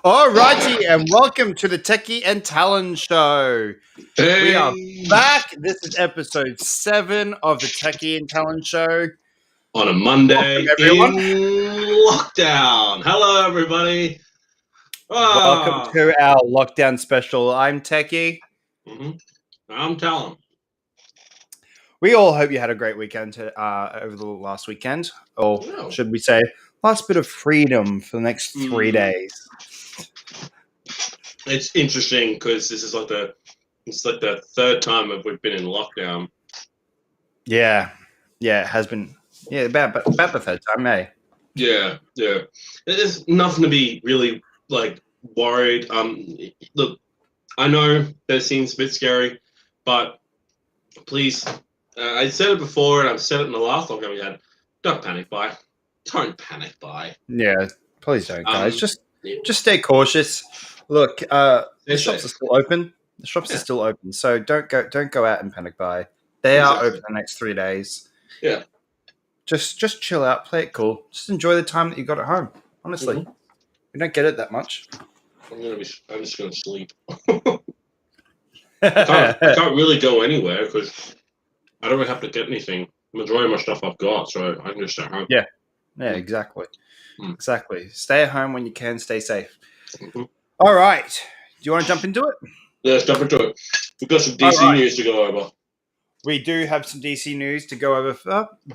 Alrighty, and welcome to the Techie and Talon show. Hey. We are back. This is episode 7 of the Techie and Talon show. On a Monday Welcome, everyone. in lockdown. Hello, everybody. Welcome to our lockdown special. I'm Techie. I'm Talon. We all hope you had a great weekend over the last weekend, or should we say, last bit of freedom for the next 3 days. It's interesting because this is like the third time we've been in lockdown. Yeah, it has been. Yeah, about the third time, eh? Yeah. There's nothing to be really worried. Look, I know that seems a bit scary, but please, I said it before and I've said it in the last lockdown we had. Don't panic buy. Don't panic buy. Yeah, please don't, guys. Just stay cautious. Look, the shops are still open. The shops are still open, so don't go out and panic buy. They are open the next 3 days. Yeah. Just chill out, play it cool. Just enjoy the time that you got at home. Honestly, we don't get it that much. I'm just gonna sleep. I can't really go anywhere because I don't really have to get anything. The majority of my stuff I've got, so I can just stay at home. Yeah, exactly. Exactly. Stay at home when you can. Stay safe. All right. Do you want to jump into it? Yeah, let's jump into it. We've got some DC news to go over. We do have some DC news to go over,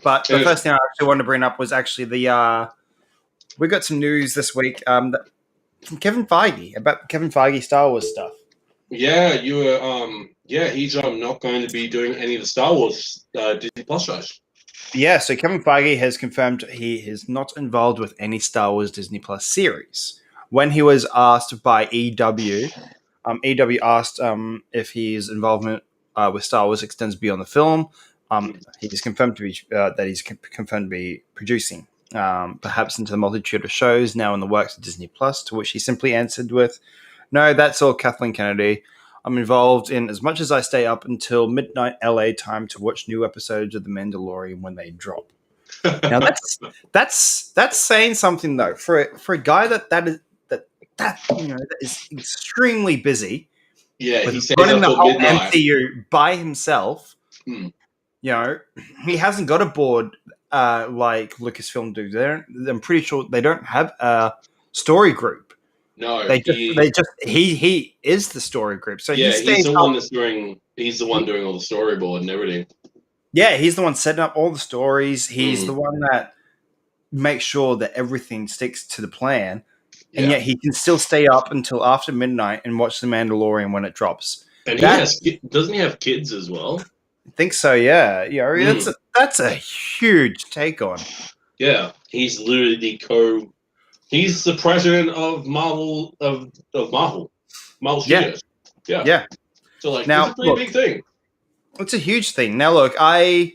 but the first thing I actually wanted to bring up was actually we got some news this week from Kevin Feige about Kevin Feige Star Wars stuff. Yeah, you were. He's not going to be doing any of the Star Wars Disney Plus shows. Yeah, so Kevin Feige has confirmed he is not involved with any Star Wars Disney Plus series. When he was asked by EW, EW asked if his involvement with Star Wars extends beyond the film. He just confirmed that he's confirmed to be producing, perhaps into the multitude of shows now in the works of Disney Plus. To which he simply answered with, "No, that's all, Kathleen Kennedy. I'm involved in as much as I stay up until midnight LA time to watch new episodes of The Mandalorian when they drop." Now that's saying something though for a guy that is extremely busy. Yeah, he says running the whole midnight. MCU by himself. You know, he hasn't got a board like Lucasfilm do. I'm pretty sure they don't have a story group. No, he is the story group. So he's the one that's doing. He's the one doing all the storyboard and everything. Yeah, he's the one setting up all the stories. He's the one that makes sure that everything sticks to the plan. And yet he can still stay up until after midnight and watch The Mandalorian when it drops. And doesn't he have kids as well? I think so, yeah. That's a huge take on. Yeah, he's literally he's the president of Marvel Studios. Yeah. So now, it's a pretty big thing. It's a huge thing. Now look, I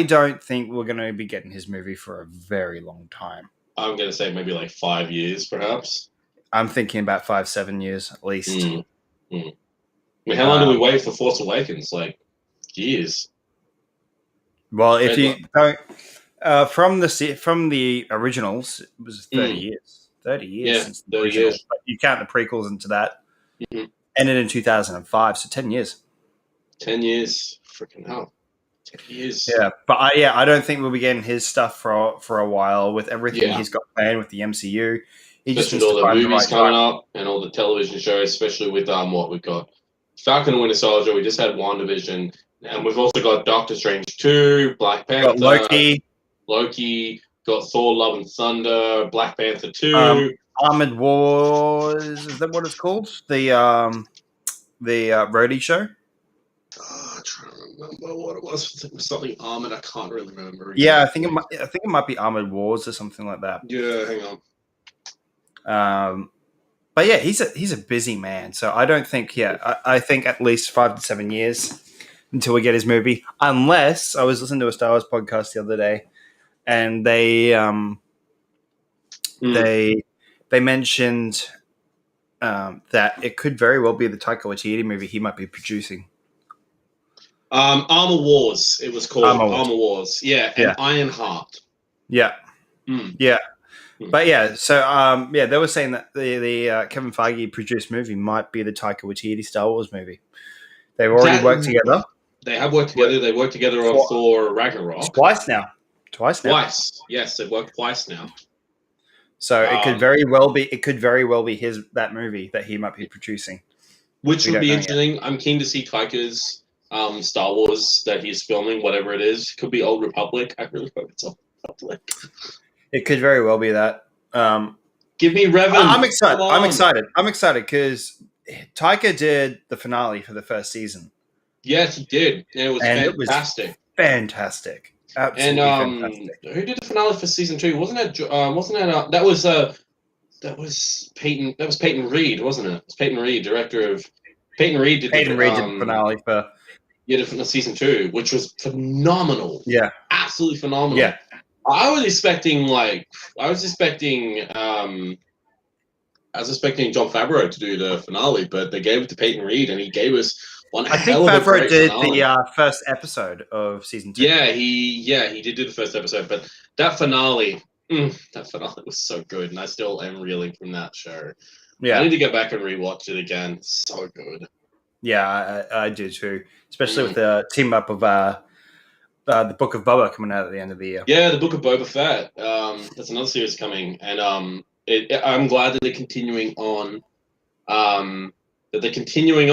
don't think we're gonna be getting his movie for a very long time. I'm going to say maybe 5 years, perhaps. I'm thinking about 5-7 years at least. I mean, how long do we wait for Force Awakens? Years. Well, if you don't, from the originals, it was 30 years. 30 years since the 30 years. But you count the prequels into that. Ended in 2005, so 10 years. 10 years. Freaking hell. Years. Yeah, but I don't think we'll be getting his stuff for a while with everything he's got planned with the MCU. He just needs all the movies coming up and all the television shows, especially with what we've got. Falcon and Winter Soldier. We just had WandaVision, and we've also got Doctor Strange 2, Black Panther, got Loki, got Thor: Love and Thunder, Black Panther 2, Armored Wars. Is that what it's called? The roadie show. I'm trying to remember what it was. It was something Armored. I can't really remember. Yeah, I think it might be Armored Wars or something like that. Yeah, hang on. But yeah, he's a busy man. So I don't think. Yeah, I think at least 5 to 7 years until we get his movie. Unless I was listening to a Star Wars podcast the other day, and they mentioned that it could very well be the Taika Waititi movie he might be producing. Armor Wars, it was called. Armor Wars. Yeah, and Ironheart. Yeah. Yeah. But yeah, so yeah, they were saying that the Kevin Feige produced movie might be the Taika Waititi Star Wars movie. They've already That worked together. they have worked together. They worked together on Thor Ragnarok Twice now. twice. Yes, they've worked twice now. So it could very well be. It could very well be that movie that he might be producing, which we would don't be know yet. interesting. I'm keen to see Taika's Star Wars that he's filming, whatever it is. Could be Old Republic. I really hope it's Old Republic. It could very well be that. Give me Revan. I'm excited. I'm excited because Taika did the finale for the first season. Yes, he did, and it was fantastic. Fantastic. Absolutely fantastic. Who did the finale for season 2? Wasn't it? That was Peyton. That was Peyton Reed, wasn't it? It was Peyton Reed, director of. Peyton Reed did the finale for season 2, which was phenomenal. Yeah, absolutely phenomenal. Yeah, I was expecting John Favreau to do the finale, but they gave it to Peyton Reed, and he gave us one hell of a great finale. The first episode of season 2. Yeah, he did do the first episode, but that finale was so good, and I still am reeling from that show. Yeah, I need to go back and rewatch it again. It's so good. Yeah, I do too, especially with the team up of the Book of Boba coming out at the end of the year. Yeah, the Book of Boba Fett. That's another series coming, and I'm glad that they're continuing on. Continuing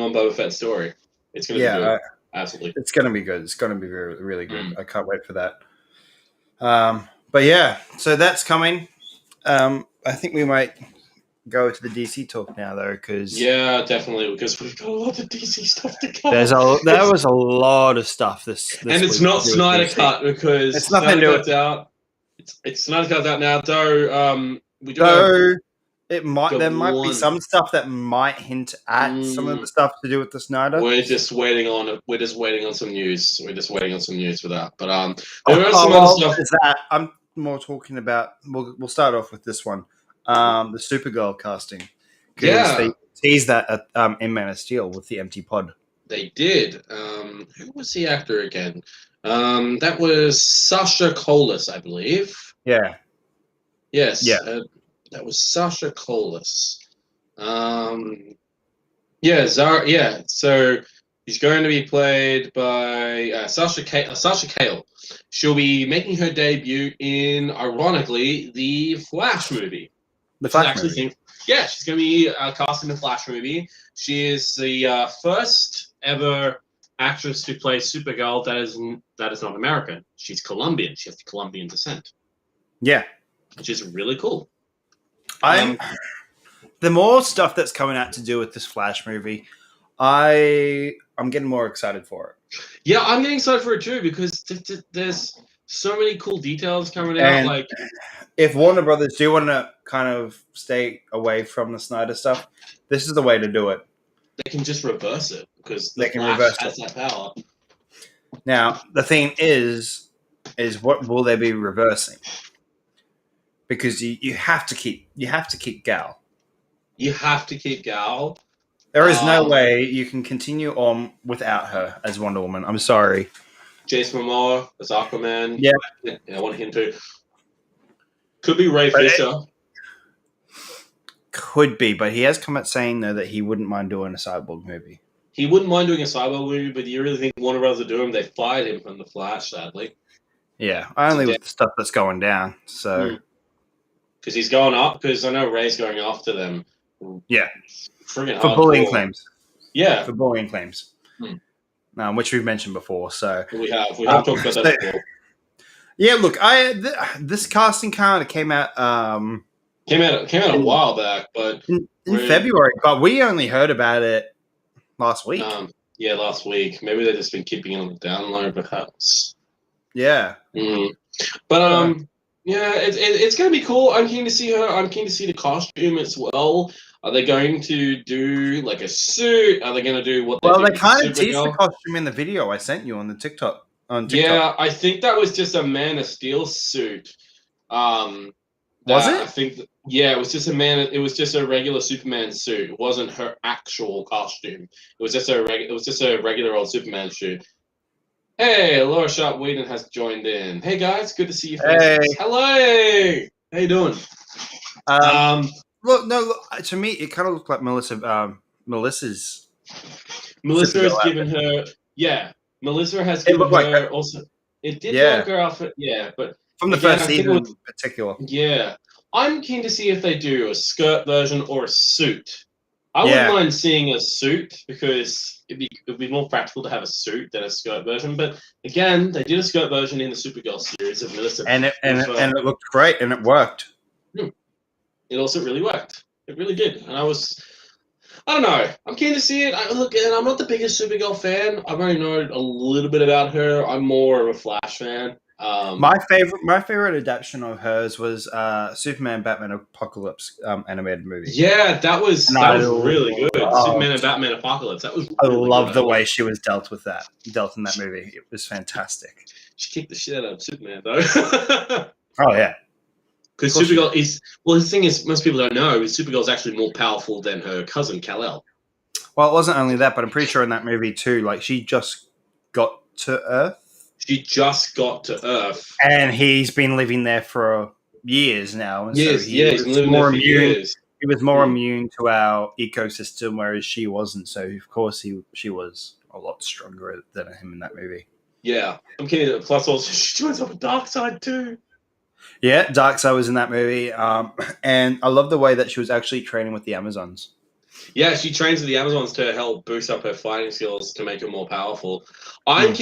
on Boba Fett's story. It's going to be good. Absolutely. It's going to be good. It's going to be really, really good. I can't wait for that. But yeah, so that's coming. I think we might go to the DC talk now, though, because definitely, because we've got a lot of DC stuff to cover. There was a lot of stuff this and it's not Snyder Cut because it's nothing to Cut's out. It's Snyder Cut's out now, though. We do. There might be some stuff that might hint at some of the stuff to do with the Snyder. We're just waiting on some news. We're just waiting on some news for that. But there are some other stuff. Is that I'm more talking about? We'll start off with this one. The Supergirl casting. Yeah, they teased that in Man of Steel with the empty pod. They did. Who was the actor again? That was Sasha Colas, I believe. Yeah. Yes. Yeah. That was Sasha Colas. Zara. Yeah. So he's going to be played by Sasha Cale. She'll be making her debut in, ironically, the Flash movie. The Flash movie. She's going to be cast in the Flash movie. She is the first ever actress to play Supergirl that is not American. She's Colombian. She has Colombian descent. Yeah. Which is really cool. The more stuff that's coming out to do with this Flash movie, I'm getting more excited for it. Yeah, I'm getting excited for it too because there's so many cool details coming out. Like, if Warner Brothers do want to kind of stay away from the Snyder stuff, this is the way to do it. They can just reverse it because they can reverse has that power. Now, the thing is what will they be reversing? Because you have to keep Gal. You have to keep Gal. There is no way you can continue on without her as Wonder Woman. I'm sorry. Jason Momoa as Aquaman. Yeah, I want him to. Could be Ray Fisher. Could be, but he has come out saying though that he wouldn't mind doing a Cyborg movie. He wouldn't mind doing a Cyborg movie, but do you really think Warner Brothers are doing him? They fired him from the Flash, sadly. Yeah, only with the stuff that's going down. So, because he's going up. Because I know Ray's going after them. Yeah, friggin' for bullying claims. Yeah, for bullying claims. Which we've mentioned before. So we have talked about that before. Yeah, look, this casting kind of came out a while back, but in February. But we only heard about it last week. Last week. Maybe they've just been keeping it on the down low, perhaps. Yeah. But it's going to be cool. I'm keen to see her. I'm keen to see the costume as well. Are they going to do like a suit? Are they going to do what? Well, they kind of teased the costume in the video I sent you on the TikTok. Yeah, I think that was just a Man of Steel suit. Was it? I think. It was just It was just a regular Superman suit. It wasn't her actual costume. It was just a regular old Superman suit. Hey, Laura Sharp Whedon has joined in. Hey guys, good to see your faces. Hey. Hello. How you doing? Um, Um, look, no, look, to me, it kind of looked like Melissa's Melissa Supergirl has given outfit. her. Yeah, Melissa has It given looked like her. her also. It did look like Yeah, her outfit. Yeah, but from the again, first I think it season was. in particular. Yeah, I'm keen to see if they do a skirt version or a suit. I wouldn't Yeah, mind seeing a suit because it'd be more practical to have a suit than a skirt version. But again, they did a skirt version in the Supergirl series of Melissa and it and with it, and it looked great, and it worked. it also really worked. It really did. And I don't know. I'm keen to see it. Look, and I'm not the biggest Supergirl fan. I've only known a little bit about her. I'm more of a Flash fan. My favorite adaptation of hers was Superman Batman Apocalypse animated movie, Yeah, and that was really good. Superman and loved Batman Apocalypse. That was I really good. love I the thought way she was dealt in that movie. It was fantastic. she kicked the shit out of Superman though. Oh yeah, of Because course she did. Supergirl is the thing is most people don't know is Supergirl is actually more powerful than her cousin Kal-El. Well, it wasn't only that, but I'm pretty sure in that movie too, like she just got to Earth, She just got to Earth. and he's been living there for years now, and so Years, he yeah, he's been was living there more for immune. years. He was more Hmm. immune to our ecosystem, whereas she wasn't. So of course she was a lot stronger than him in that movie. Yeah, I'm kidding. Plus, also she joins up a dark side too. Yeah, Darkseid was in that movie, and I love the way that she was actually training with the Amazons. Yeah, she trains with the Amazons to help boost up her fighting skills to make her more powerful. I'm Hmm.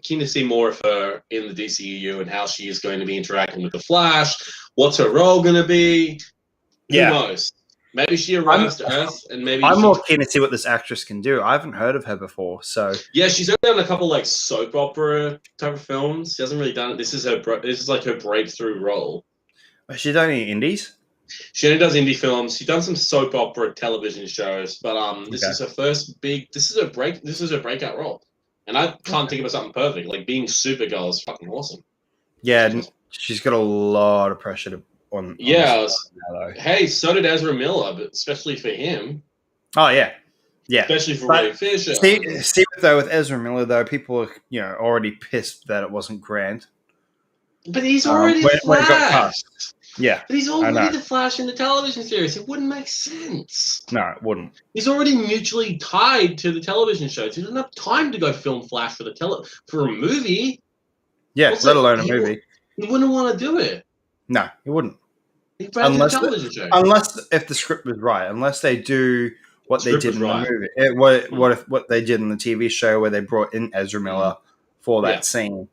keen to see more of her in the DCEU and how she is going to be interacting with the Flash. What's her role going to be? Who Yeah, knows? Maybe she I'm arrives to Earth and maybe I'm she. more keen to see what this actress can do. I haven't heard of her before, so Yeah, she's only done a couple like soap opera type of films. She hasn't really done it. This is like her breakthrough role. has she done any indies? She only does indie films. She's done some soap opera television shows, but this Okay, is her first big. This is her breakout role, and I can't okay. think of something perfect. Like being Supergirl is fucking awesome. Yeah, She's just she's got a lot of pressure on this yeah. now, though. Hey, so did Ezra Miller, but especially for him, Oh yeah, yeah. especially for But Ray Fisher. see though with Ezra Miller though, people are already pissed that it wasn't Grant But he's already the when it got Flash. cast. Yeah, But he's I already know. the Flash in the television series. It wouldn't make sense. No, it wouldn't. He's already mutually tied to the television shows. He doesn't have time to go film Flash for a movie. Yeah, Also, let alone a movie. he wouldn't want to do it. No, he wouldn't. He'd rather do the Unless television show. unless if the script was right, unless they do what they Script did was in the right. movie, Mm. what they did in the TV show where they brought in Ezra Mm. Miller for Yeah, that scene.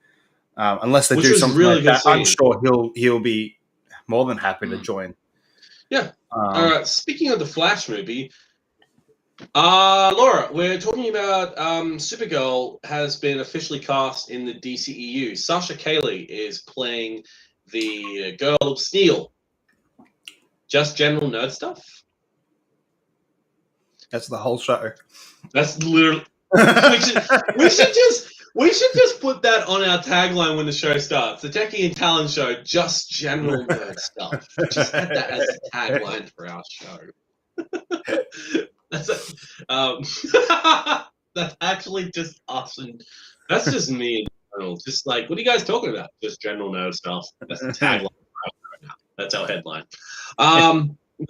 Unless they which do was something really like good that, I'm scene. sure he'll be more than happy to Mm. join. Yeah. Um, Speaking of the Flash movie, Laura, we're talking about Supergirl has been officially cast in the DCEU. Sasha Cayley is playing the Girl of Steel. Just general nerd stuff. that's the whole show. That's literally we should we should just put that on our tagline when the show starts. The Techie Talon show, just general nerd stuff. Just add that as the tagline for our show. That's that's actually just us and that's just me in general. Just like, what are you guys talking about? Just general nerd stuff. That's the tagline for our show now. That's our headline.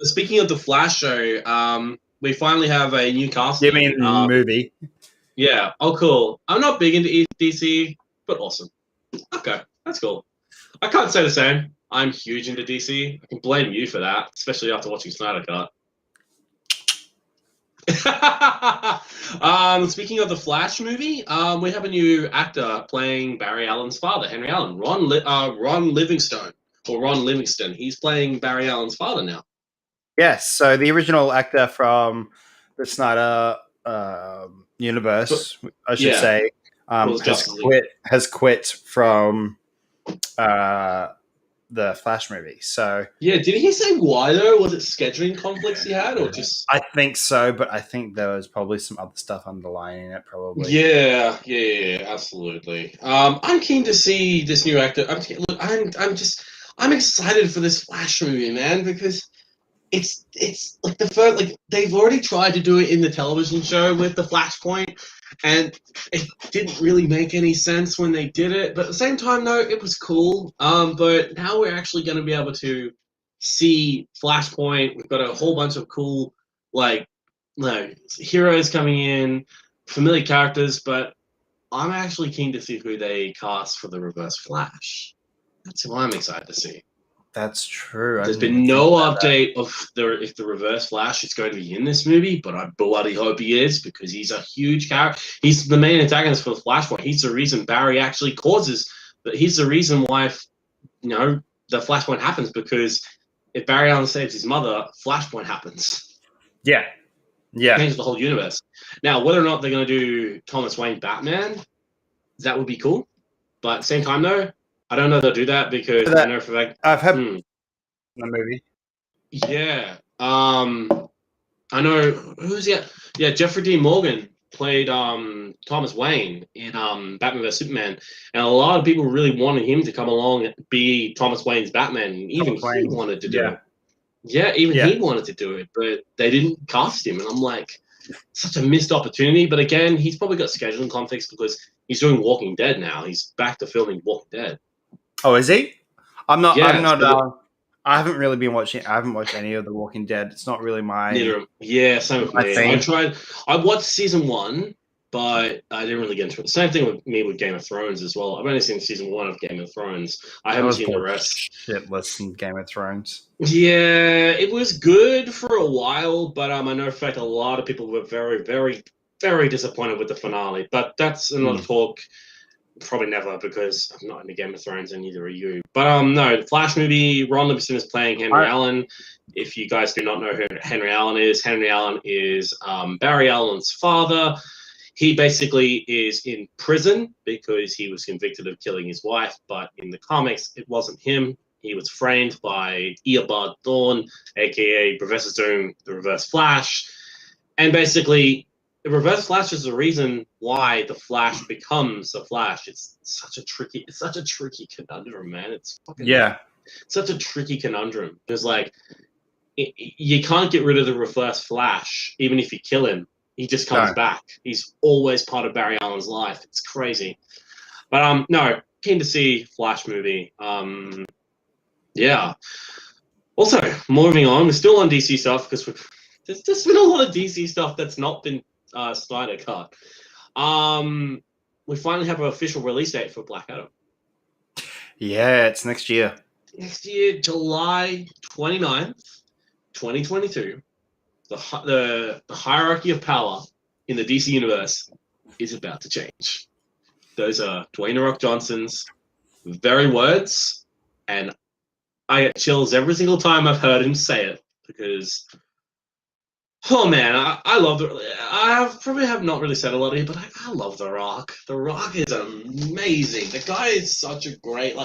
Speaking of the Flash show, we finally have a new You casting. mean movie? Yeah. Oh, cool. I'm not big into DC, but awesome. Okay, that's cool. I can't say the same. I'm huge into DC. I can blame you for that, especially after watching Snyder Cut. Speaking of the Flash movie, we have a new actor playing Barry Allen's father, Henry Allen, Ron Livingstone, or Ron Livingston. He's playing Barry Allen's father now. Yes. So the original actor from the Snyder But universe, I should yeah, say, well, it's has Justice League. quit from uh, the Flash movie. So Yeah, did he say why though? Was it scheduling conflicts he had, or just? I think so, but I think there was probably some other stuff underlying it. Probably. Yeah, absolutely. I'm keen to see this new actor. Look, I'm excited for this Flash movie, man, because it's like the first, like they've already tried to do it in the television show with the Flashpoint, and it didn't really make any sense when they did it. But at the same time, though, it was cool. But now we're actually going to be able to see Flashpoint. We've got a whole bunch of cool like heroes coming in, familiar characters, but I'm actually keen to see who they cast for the Reverse Flash. That's who I'm excited to see. That's true. I There's didn't been even think no about that. update of if the Reverse Flash is going to be in this movie, but I bloody hope he is because he's a huge character. He's the main antagonist for the Flashpoint. He's the reason Barry actually causes. But he's the reason why the Flashpoint happens, because if Barry Allen saves his mother, Flashpoint happens. Yeah. Yeah. Changes the whole universe. Now, whether or not they're going to do Thomas Wayne Batman, that would be cool. But at the same time, though, I don't know they'll do that because I know for a fact. I've had the movie. Yeah. I know who's the yeah, Jeffrey Dean Morgan played Thomas Wayne in Batman vs Superman, and a lot of people really wanted him to come along and be Thomas Wayne's Batman. And even Thomas he Wayne. wanted to do Yeah. it. Yeah, even Yeah. he wanted to do it, but they didn't cast him. And I'm like, such a missed opportunity. But again, he's probably got scheduling conflicts because he's doing Walking Dead now. He's back to filming Walking Dead. Oh, is he? I'm not. Yeah, I'm not. so I haven't really been watching. I haven't watched any of The Walking Dead. It's not really my Yeah, same with me. I thing. tried. I watched season 1, but I didn't really get into it. Same thing with me with Game of Thrones as well. I've only seen season 1 of Game of Thrones. I haven't seen the rest. Shitless in Game of Thrones. Yeah, it was good for a while, but I know for a fact a lot of people were very, very, very disappointed with the finale. But that's another talk. Probably never, because I'm not into Game of Thrones and neither are you. But no, the Flash movie, Ron Livingston is playing Henry Allen. If you guys do not know who Henry Allen is Barry Allen's father. He basically is in prison because he was convicted of killing his wife, but in the comics, it wasn't him. He was framed by Eobard Thawne, aka Professor Doom, the Reverse Flash. And basically, the Reverse Flash is the reason why the Flash becomes the Flash. It's such a tricky conundrum, man. It's fucking such a tricky conundrum because you can't get rid of the Reverse Flash even if you kill him. He just comes back. He's always part of Barry Allen's life. It's crazy. But no, keen to see Flash movie. Yeah. Also, moving on, we're still on DC stuff because there's been a lot of DC stuff that's not been Snyder cut. We finally have an official release date for Black Adam. Yeah, it's next year. Next year, July 29th, 2022. The hierarchy of power in the DC universe is about to change. Those are Dwayne The Rock Johnson's very words, and I get chills every single time I've heard him say it because, oh man, I love I probably have not really said a lot here, but I love The Rock. The Rock is amazing. The guy is such a great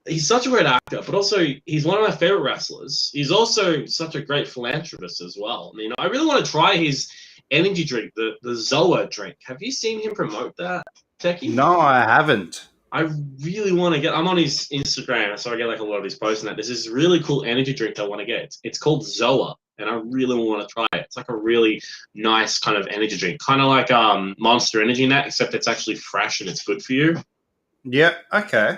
he's such a great actor, but also he's one of my favorite wrestlers. He's also such a great philanthropist as well. I mean, I really want to try his energy drink, the Zoa drink. Have you seen him promote that, Techie? No, I haven't. I really want to get. I'm on his Instagram, so I get a lot of his posts and that. There's this really cool energy drink I want to get. It's called Zoa, and I really want to try it. It's like a really nice kind of energy drink, kind of like Monster Energy Net, except it's actually fresh and it's good for you. Yeah. Okay.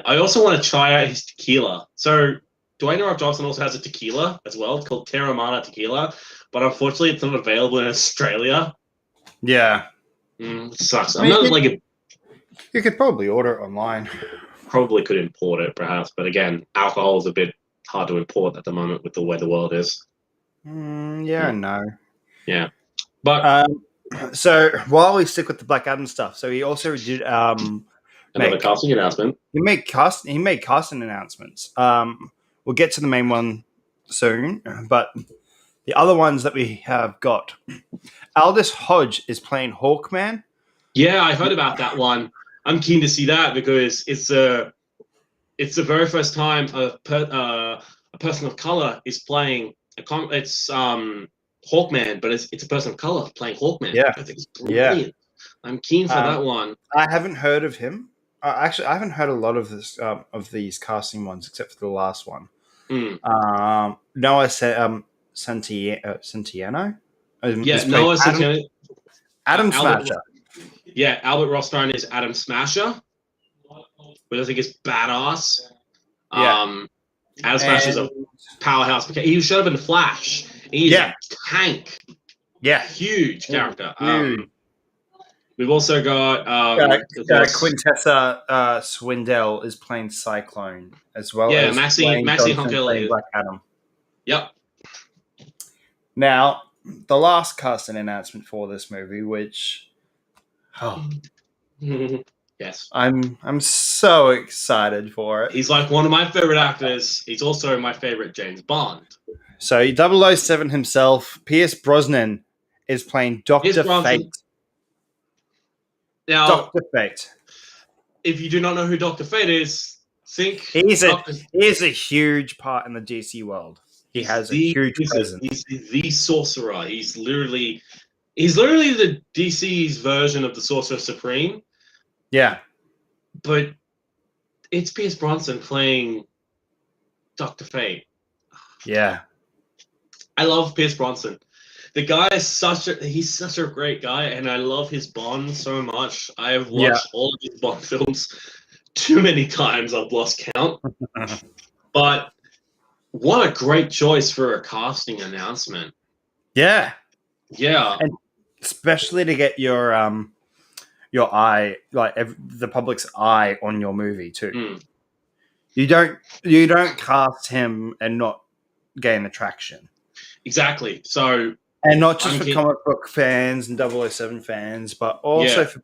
I also want to try out his tequila. So Dwayne The Rock Johnson also has a tequila as well. It's called Terramana Tequila, but unfortunately, it's not available in Australia. Yeah. It sucks. I'm not You could probably order it online. Probably could import it, perhaps, but again, alcohol is a bit hard to import at the moment with the way the world is. No. Yeah, but so while we stick with the Black Adam stuff, so he also did another casting announcement. He made casting announcements. We'll get to the main one soon, but the other ones that we have got, Aldous Hodge is playing Hawkman. Yeah, I heard about that one. I'm keen to see that because it's the very first time a person of color is playing it's Hawkman, but it's a person of color playing Hawkman. Yeah, I think it's brilliant. Yeah. I'm keen for that one. I haven't heard of him. Actually, I haven't heard a lot of this of these casting ones except for the last one. Noah Centineo Yeah, is played Noah Centineo. Adam Albert. Smasher. Yeah, Albert Rothstein is Adam Smasher, which I think is badass. Yeah, Adam Smasher's and a powerhouse. He showed up in the Flash. He's yeah, a tank. yeah, Huge character. huge. We've also got, of course, Quintessa Swindell is playing Cyclone, as well yeah, as Dwayne Maxie Hunk Johnson playing Elliott. Black Adam. Yep. Now, the last casting announcement for this movie, which Yes. I'm so excited for it. He's like one of my favorite actors. He's also my favorite James Bond. So 007 himself, Pierce Brosnan, is playing Dr. Fate. Now, Dr. Fate. if you do not know who Dr. Fate is, think He is a huge part in the DC world. He has a huge presence. He's the sorcerer. He's literally the DC's version of the Sorcerer Supreme. Yeah. But it's Pierce Brosnan playing Dr. Fate. Yeah. I love Pierce Brosnan. The guy is he's such a great guy, and I love his Bond so much. I have watched all of his Bond films too many times. I've lost count. But what a great choice for a casting announcement. Yeah. Yeah. And especially to get your eye, like the public's eye on your movie too. You don't cast him and not gain attraction. Exactly. So, and not just for comic book fans and 007 fans, but also for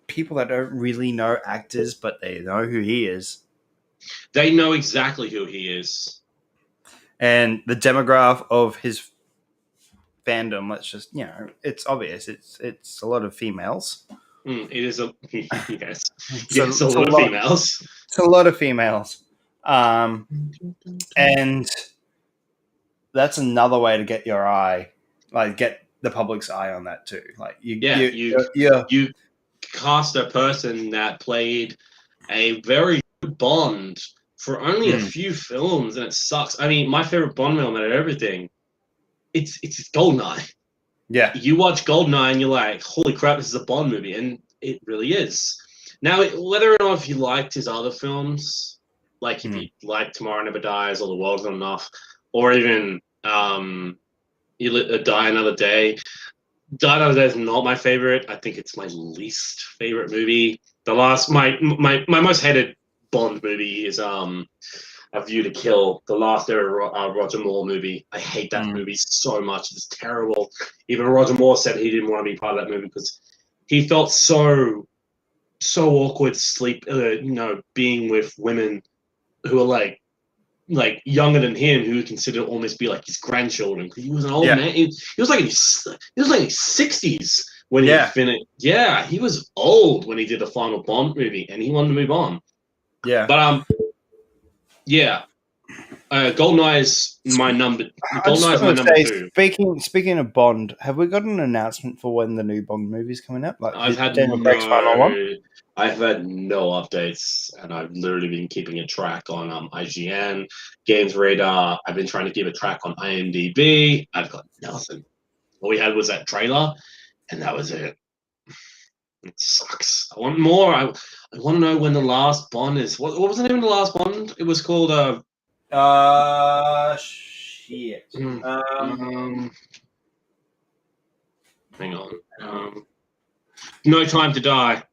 people that don't really know actors, but they know who he is. They know exactly who he is. And the demographic of his fandom, let's just, it's obvious. It's a lot of females. It is a yes. It's a lot of females. It's a lot of females. And that's another way to get your eye, like get the public's eye on that too. Like you cast a person that played a very good Bond for only a few films, and it sucks. I mean, my favorite Bond film out of everything, it's Goldeneye. Yeah. You watch Goldeneye and you're like, holy crap, this is a Bond movie, and it really is. Now, whether or not if you liked his other films, like if you like Tomorrow Never Dies or The World's Not Enough, or even Die Another Day. Die Another Day is not my favorite. I think it's my least favorite movie. My most hated Bond movie is A View to Kill, the last ever Roger Moore movie. I hate that movie so much. It's terrible. Even Roger Moore said he didn't want to be part of that movie because he felt so awkward being with women who are like younger than him, who would consider almost be like his grandchildren, because he was an old man. He was like in his 60s when he finished. Yeah, he was old when he did the final Bond movie, and he wanted to move on. Yeah, but Goldeneye is my number. Goldeneye is my number 2. Speaking of Bond, have we got an announcement for when the new Bond movie is coming out? Like I've had no updates, and I've literally been keeping a track on IGN, Games Radar. I've been trying to keep a track on IMDb. I've got nothing. All we had was that trailer, and that was it. It sucks. I want more. I want to know when the last Bond is. What was the name of the last Bond? It was called shit. Hang on. No Time to Die.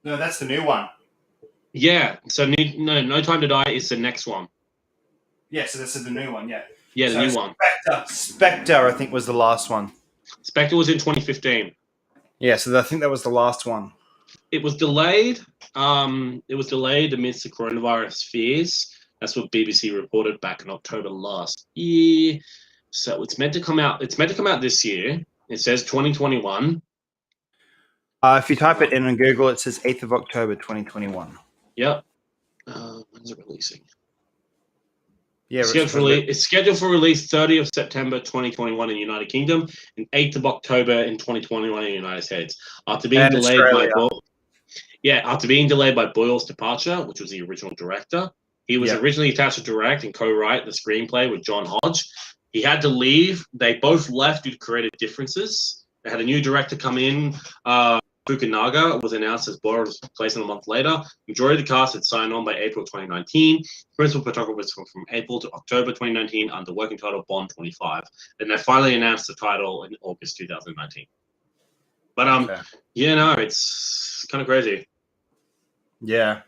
No, that's the new one. Yeah. So No Time to Die is the next one. Yeah. So this is the new one. Yeah. Yeah, the new one. Spectre, I think, was the last one. Spectre was in 2015. Yeah. So I think that was the last one. It was delayed. It was delayed amidst the coronavirus fears. That's what BBC reported back in October last year. So it's meant to come out. It's meant to come out this year. It says 2021. If you type it in on Google, it says 8th of October, 2021. Yep. When's it releasing? Yeah, it's scheduled for release 30th of September 2021 in the United Kingdom and 8th of October in 2021 in the United States. After being delayed by both. after being delayed by Boyle's departure, which was the original director, he was originally attached to direct and co-write the screenplay with John Hodge. He had to leave. They both left due to creative differences. They had a new director come in. Fukunaga was announced as Boyle's replacement a month later. Majority of the cast had signed on by April 2019. Principal photographers from April to October 2019 under working title Bond 25. And they finally announced the title in August 2019. But it's kind of crazy. Yeah.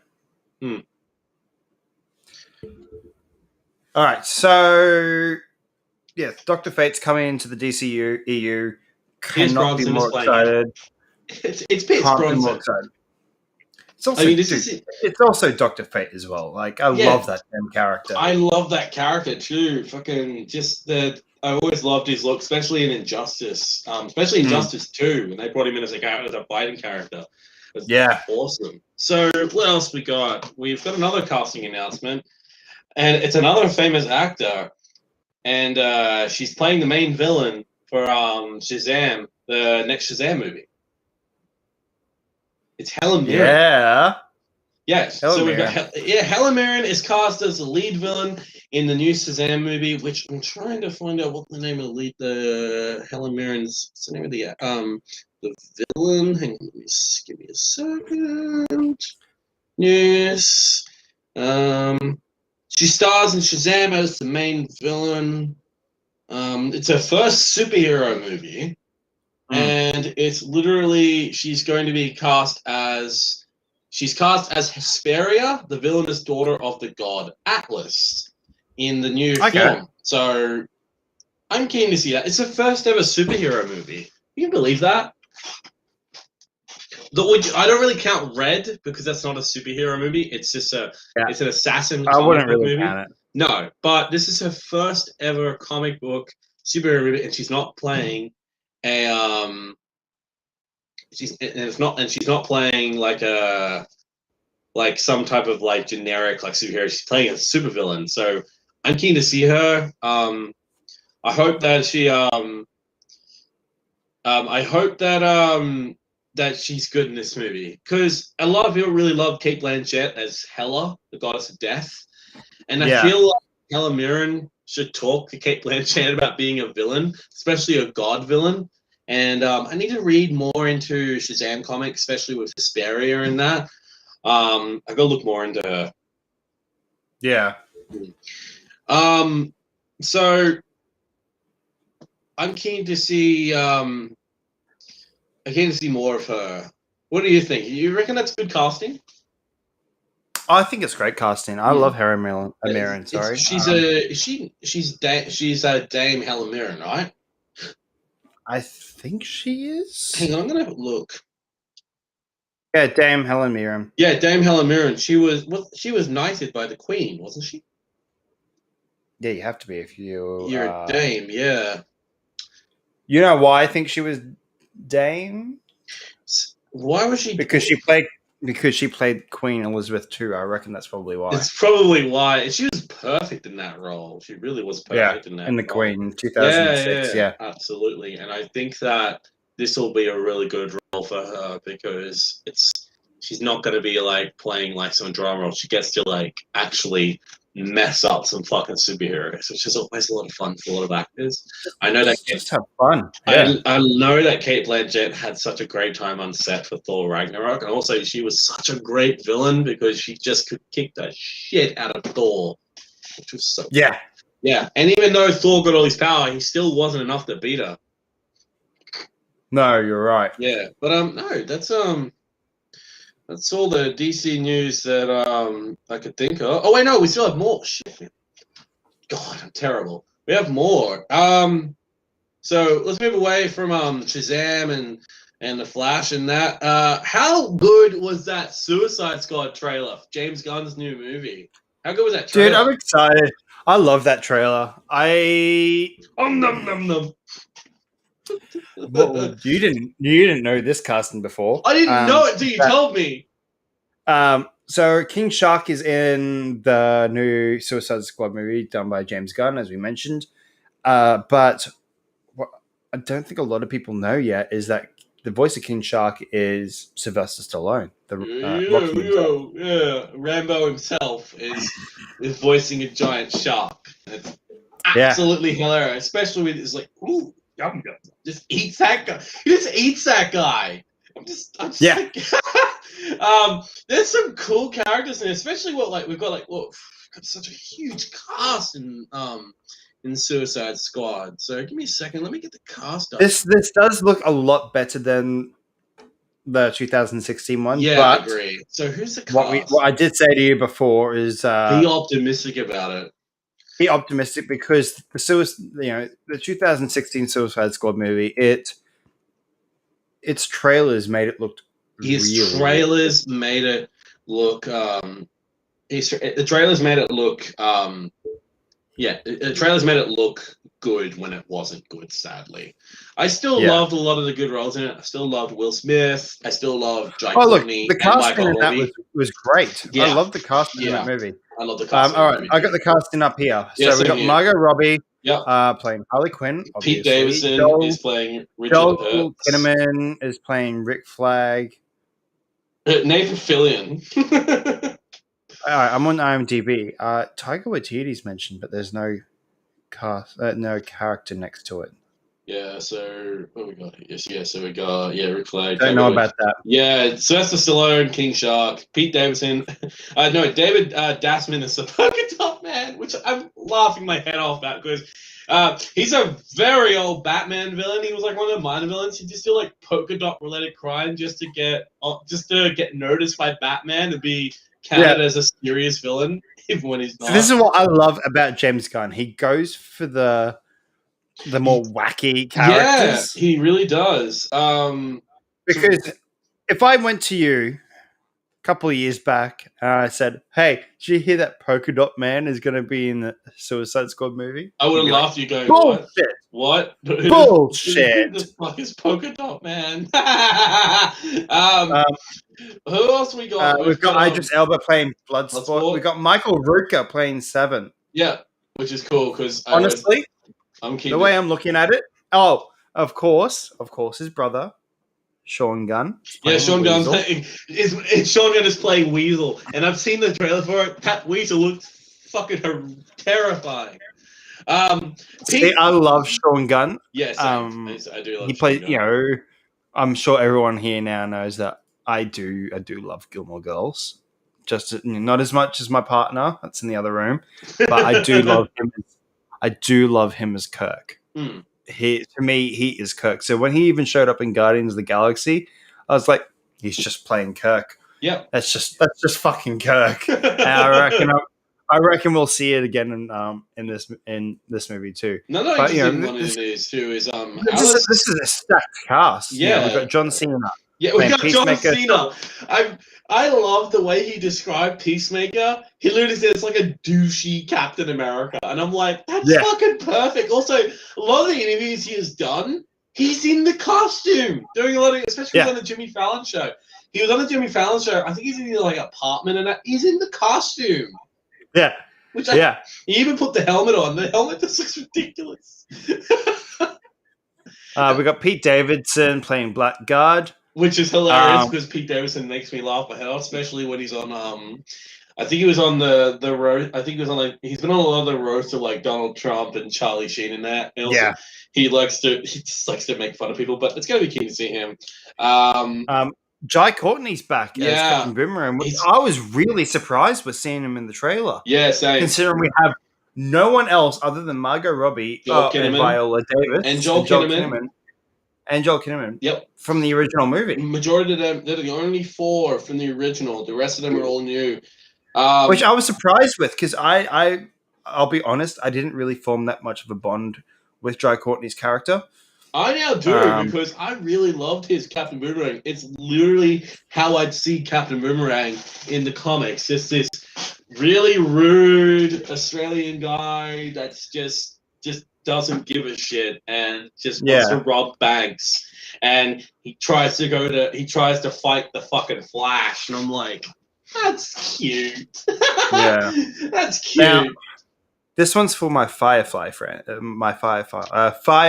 All right, so Dr. Fate's coming into the DCU EU. Cannot be more excited. It's Pierce Bronson. It's also, it's also Dr. Fate as well. Like, I love that damn character. I love that character too. Fucking just that. I always loved his look, especially in Injustice. Especially Injustice 2, when they brought him in as a fighting character. Awesome. So what else we got? We've got another casting announcement, and it's another famous actor, and she's playing the main villain for Shazam, the next Shazam movie. It's Helen Mirren. Yeah. Yes. Helen Mirren is cast as the lead villain in the new Shazam movie, which I'm trying to find out what the name of the Helen Mirren's. What's the name of the villain? Hang on, give me a second. Yes. She stars in Shazam as the main villain. It's her first superhero movie. And it's literally she's going to be cast as Hesperia, the villainous daughter of the god Atlas, in the new film. So I'm keen to see that. It's the first ever superhero movie. You can believe that? I don't really count Red because that's not a superhero movie. It's just it's an assassin comic book movie. Count it. No, but this is her first ever comic book superhero movie, and she's not playing she's not playing like some type of like generic like superhero. She's playing a supervillain. So I'm keen to see her. I hope that that she's good in this movie, because a lot of people really love Cate Blanchett as Hela, the goddess of death, and I feel like Helen Mirren should talk to Cate Blanchett about being a villain, especially a god villain. And I need to read more into Shazam comics, especially with Hesperia and that. I got to look more into her. Yeah. So I'm keen to see. I keen to see more of her. What do you think? You reckon that's good casting? I think it's great casting. I love Helen Mirren. Sorry, she's Dame Helen Mirren, right? I think she is. Hang on, I'm gonna have a look. Yeah, Dame Helen Mirren. Yeah, Dame Helen Mirren. She was knighted by the Queen, wasn't she? Yeah, you have to be if you're a Dame. Yeah. You know why I think she was Dame? Why was she? Because she played Queen Elizabeth II. I reckon that's probably why. It's probably why. She was perfect in that role. She really was perfect in that. In the role. Queen, 2006. Yeah, absolutely. And I think that this will be a really good role for her, because she's not going to be like playing like some drama role. She gets to like actually mess up some fucking superheroes, which is always a lot of fun for a lot of actors. I know that just have fun. Yeah. I know that Cate Blanchett had such a great time on set for Thor Ragnarok, and also she was such a great villain because she just could kick the shit out of Thor, which was so yeah cool. Yeah. And even though Thor got all his power, he still wasn't enough to beat her. No, you're right. Yeah, but no, that's all the DC news that I could think of. Oh wait, no, we still have more. Shit. God, I'm terrible. We have more. So let's move away from Shazam and the Flash and that. How good was that Suicide Squad trailer? James Gunn's new movie. How good was that trailer? Dude, I'm excited. I love that trailer. Well, you didn't know this casting before. I didn't know it until you told me. So King Shark is in the new Suicide Squad movie done by James Gunn, as we mentioned. But what I don't think a lot of people know yet is that the voice of King Shark is Sylvester Stallone, the Rocky himself. Yeah. Rambo himself is voicing a giant shark. It's Yeah. absolutely hilarious, especially with it's like, ooh, yum yum. Just eats that guy. He just eats that guy. I'm just Yeah. like, there's some cool characters in it, especially we've got such a huge cast in Suicide Squad. So give me a second, let me get the cast up. This does look a lot better than the 2016 one, Yeah, I but agree. So who's the what cast? I did say to you before is Be optimistic about it. be optimistic because the 2016 Suicide Squad movie, its trailers made it look His really, really good. trailers made it look. The trailers made it look. The trailers made it look good when it wasn't good. Sadly, I still Yeah. loved a lot of the good roles in it. I still loved Will Smith. I still loved Jai Oh, look, Courtney the and casting Michael in that Robbie. was great. I Yeah, love the casting in that yeah, movie. I love the cast. All right, I got the casting up here. Yeah, So we same got here. Margot Robbie Yep. playing Harley Quinn, Pete obviously. Davidson is playing Richard Joel Hertz. Kinnaman is playing Rick Flag. Nathan Fillion. I'm on IMDb. Taika Waititi's mentioned, but there's no no character next to it. Yeah, so what we got? So we got Rick Flag. Don't know about that. Yeah, Sylvester Stallone, King Shark, Pete Davidson. No, David Dasman is the polka dot man, which I'm laughing my head off at because he's a very old Batman villain. He was like one of the minor villains. He just do like polka dot related crime just to get noticed by Batman and be counted as a serious villain, even when he's not. So this is what I love about James Gunn. He goes for the more wacky characters. Yeah, he really does. Because if I went to you a couple of years back and I said, "Hey, did you hear that Polka Dot Man is going to be in the Suicide Squad movie?" I would have laughed. You going, "Bullshit! What? Bullshit!" Who the fuck is Polka Dot Man? Who else we got? We've got Idris Elba playing Bloodsport. We've got Michael Rooker playing Seven. Yeah, which is cool because honestly, the way I'm looking at it. Oh, of course, his brother, Sean Gunn. Yeah, Sean Gunn Sean Gunn is playing Weasel, and I've seen the trailer for it. That Weasel looks fucking terrifying. I love Sean Gunn. Yes, I do love. He plays. I'm sure everyone here now knows that I do love Gilmore Girls. Just not as much as my partner that's in the other room, but I do love him. I do love him as Kirk. Mm. To me, he is Kirk. So when he even showed up in Guardians of the Galaxy, I was like, he's just playing Kirk. Yeah, that's just fucking Kirk. And I reckon we'll see it again in this movie too. Another interesting one in these too is this is a stacked cast. Yeah, we've got John Cena. Yeah, we got John Cena. I love the way he described Peacemaker. He literally said it's like a douchey Captain America, and I'm like, that's fucking perfect. Also, a lot of the interviews he has done, he's in the costume, doing a lot of, especially on the Jimmy Fallon show. He was on the Jimmy Fallon show. I think he's in like apartment, and he's in the costume. Yeah. He even put the helmet on. The helmet just looks ridiculous. We got Pete Davidson playing Blackguard. Which is hilarious because Pete Davidson makes me laugh my head off, especially when he's on. I think he was on the road. I think he was on he's been on a lot of the roasts of like Donald Trump and Charlie Sheen and that. And also, he just likes to make fun of people, but it's gonna be keen to see him. Jai Courtney's back as Captain Boomerang. I was really surprised with seeing him in the trailer. Yeah, same. Considering we have no one else other than Margot Robbie and Viola Davis and Joel Kinnaman. And Joel Kinnaman. Yep. From the original movie. Majority of them, they're the only 4 from the original. The rest of them are all new. Which I was surprised with because I'll be honest, I didn't really form that much of a bond with Jai Courtney's character. I now do because I really loved his Captain Boomerang. It's literally how I'd see Captain Boomerang in the comics. Just this really rude Australian guy that's just doesn't give a shit and just wants to rob banks. And he tries to fight the fucking Flash. And I'm like, that's cute. Yeah. That's cute. This one's for my Firefly friend. My Firefly.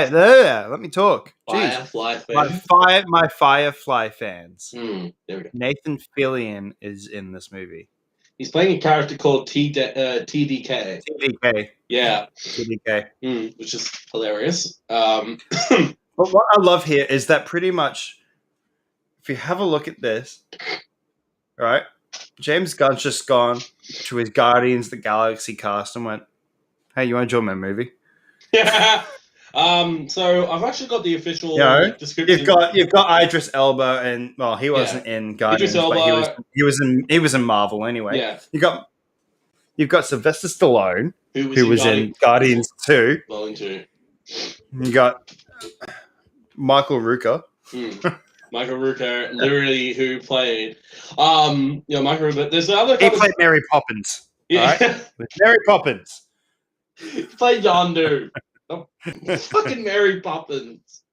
Let me talk. Jeez. Firefly fan. My Firefly fans. There we go. Nathan Fillion is in this movie. He's playing a character called TDK. TDK. Yeah. TDK. Which is hilarious. But what I love here is that pretty much, if you have a look at this, right, James Gunn's just gone to his Guardians of the Galaxy cast and went, "Hey, you want to join my movie?" Yeah. So I've actually got the official description. You've got Idris Elba, and well, he wasn't in Guardians, but he was in Marvel anyway. Yeah. You've got Sylvester Stallone, who was in Guardians 2. Well, into. You got Michael Rooker. Michael Rooker, literally, who played, Michael Rooker. There's another. He played Mary Poppins. Yeah, right? With Mary Poppins. He played Yondu. Fucking Mary Poppins.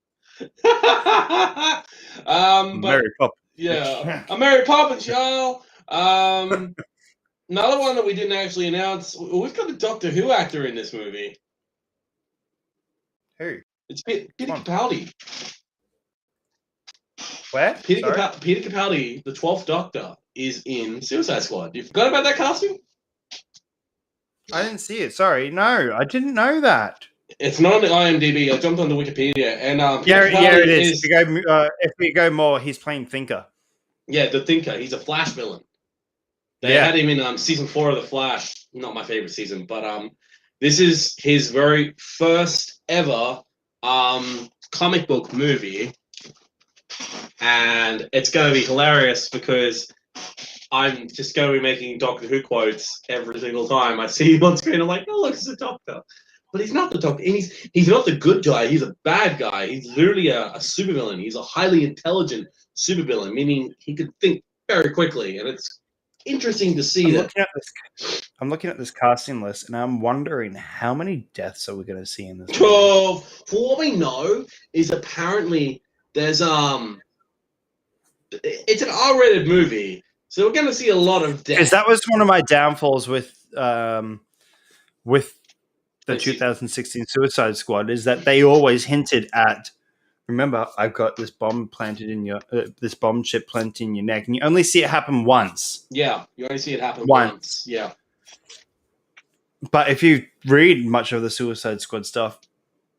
But, Mary Poppins. Yeah, Mary Poppins, y'all. Another one that we didn't actually announce. We've got a Doctor Who actor in this movie. Who? It's Peter Capaldi. Where? Peter Capaldi, the 12th Doctor, is in Suicide Squad. You forgot about that casting? I didn't see it. Sorry. No, I didn't know that. It's not on the IMDb. I jumped onto Wikipedia. And it is. If we go more, he's playing Thinker. Yeah, the Thinker. He's a Flash villain. They had him in season 4 of The Flash. Not my favorite season, but this is his very first ever comic book movie. And it's going to be hilarious because I'm just going to be making Doctor Who quotes every single time I see him on screen. I'm like, oh, look, it's the Doctor. But he's not the Doctor. And he's not the good guy. He's a bad guy. He's literally a supervillain. He's a highly intelligent supervillain, meaning he could think very quickly. And it's interesting to see I'm looking at this casting list, and I'm wondering how many deaths are we going to see in this movie? For what we know is apparently there's it's an R-rated movie, so we're going to see a lot of death. Because that was one of my downfalls with the 2016 Suicide Squad, is that they always hinted at, remember, I've got this bomb planted in your this bomb chip planted in your neck, and you only see it happen once. Yeah, you only see it happen once. Yeah. But if you read much of the Suicide Squad stuff,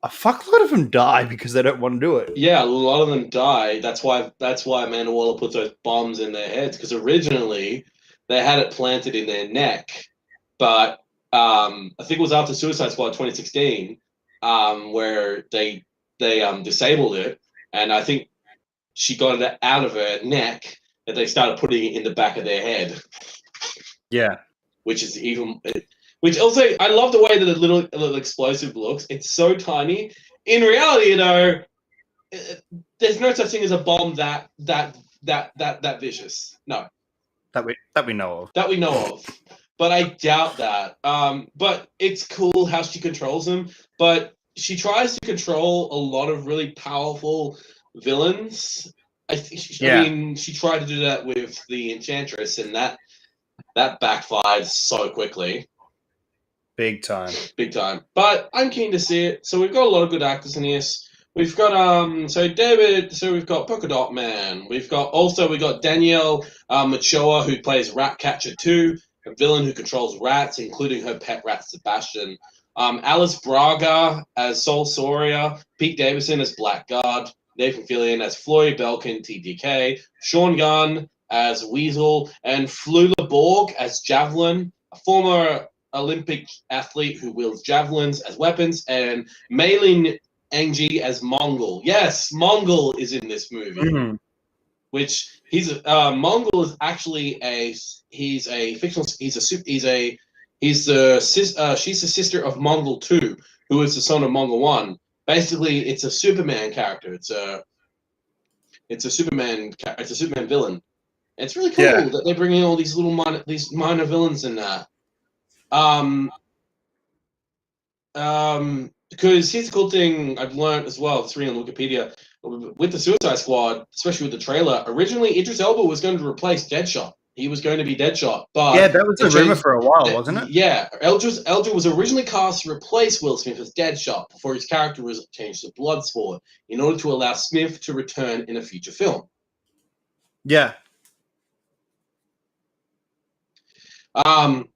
a fuckload of them die because they don't want to do it. Yeah, a lot of them die. That's why Amanda Waller puts those bombs in their heads, because originally they had it planted in their neck, but I think it was after Suicide Squad 2016 where they disabled it, and I think she got it out of her neck, and they started putting it in the back of their head. Yeah, which also, I love the way that the little explosive looks. It's so tiny. In reality, there's no such thing as a bomb that vicious. No, that we know of. That we know of. But I doubt that. But it's cool how she controls them. But she tries to control a lot of really powerful villains. I mean, she tried to do that with the Enchantress, and that backfired so quickly. Big time. But I'm keen to see it. So we've got a lot of good actors in this. We've got we've got Polka Dot Man. We've got Danielle Machoa, who plays Ratcatcher 2, a villain who controls rats, including her pet rat Sebastian. Alice Braga as Sol Soria, Pete Davidson as Blackguard, Nathan Fillion as Floyd Belkin, TDK, Sean Gunn as Weasel, and Flula Borg as Javelin, a former Olympic athlete who wields javelins as weapons, and Maylin Angie as Mongol. Yes, Mongol is in this movie. Mm-hmm. Which Mongol is actually she's the sister of Mongol 2, who is the son of Mongol 1. Basically, it's a Superman character. It's a Superman villain. And it's really cool that they're bringing all these minor villains in that. Because here's the cool thing I've learned as well, it's reading on Wikipedia, with the Suicide Squad, especially with the trailer, originally Idris Elba was going to replace Deadshot. he was going to be Deadshot, but Yeah, that was a rumor for a while, wasn't it? Yeah, Eldridge was originally cast to replace Will Smith as Deadshot before his character was changed to Bloodsport in order to allow Smith to return in a future film. Yeah. And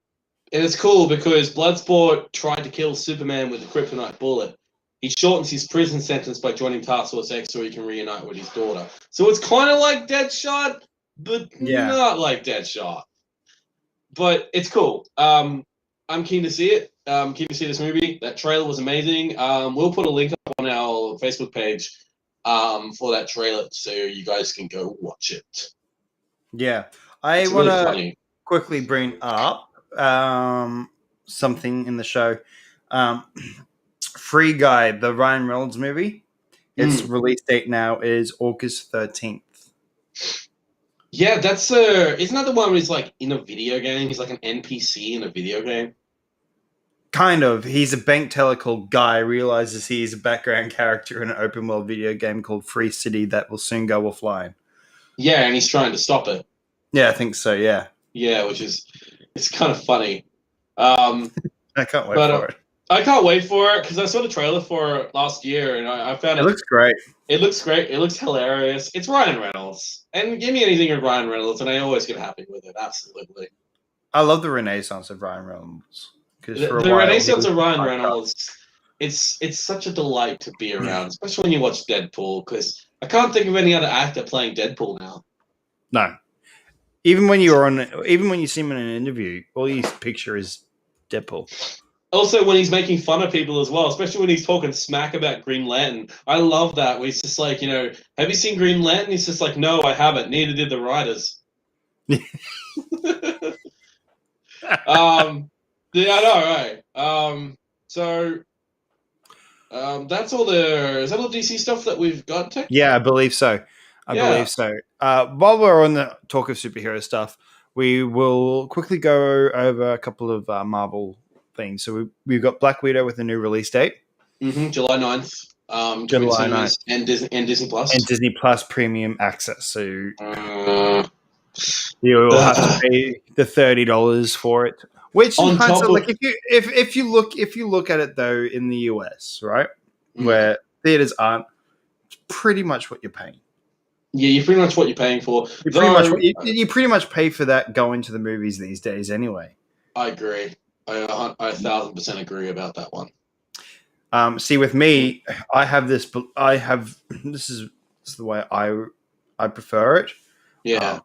it's cool because Bloodsport tried to kill Superman with a kryptonite bullet. He shortens his prison sentence by joining Task Force X so he can reunite with his daughter. So it's kind of like Deadshot, but not like Deadshot. But it's cool. I'm keen to see it. Keen to see this movie. That trailer was amazing. We'll put a link up on our Facebook page for that trailer so you guys can go watch it. Yeah. I want to quickly bring up something in the show. Free Guy, the Ryan Reynolds movie. Its release date now is August 13th. Yeah, that's isn't that the one where he's like in a video game? He's like an NPC in a video game. Kind of. He's a bank teller called Guy, realizes he's a background character in an open world video game called Free City that will soon go offline. Yeah, and he's trying to stop it. Yeah, I think so, yeah. Yeah, it's kind of funny. I can't wait for it. I can't wait for it because I saw the trailer for it last year and I found it. It looks great. It looks great. It looks hilarious. It's Ryan Reynolds. And give me anything with Ryan Reynolds and I always get happy with it. Absolutely. I love the renaissance of Ryan Reynolds. The renaissance of Ryan Reynolds, it's such a delight to be around, especially when you watch Deadpool, because I can't think of any other actor playing Deadpool now. No. Even when you see him in an interview, all you picture is Deadpool. Also, when he's making fun of people as well, especially when he's talking smack about Green Lantern. I love that, where he's just like, have you seen Green Lantern? He's just like, no, I haven't. Neither did the writers. Yeah, I know, right? That's all is that all DC stuff that we've got, Tech? Yeah, I believe so. I believe so. While we're on the talk of superhero stuff, we will quickly go over a couple of Marvel things. So we've got Black Widow with a new release date. July 9th. July 9th. And Disney Plus. And Disney Plus Premium Access. So you'll have to pay the $30 for it. Which in hindsight, like if you look at it though in the US, right, where theaters aren't, it's pretty much what you're paying. Yeah, you're pretty much what you're paying for. You pretty much pay for that going to the movies these days anyway. I agree. I 1,000% agree about that one. See, with me, this is the way I prefer it. Yeah.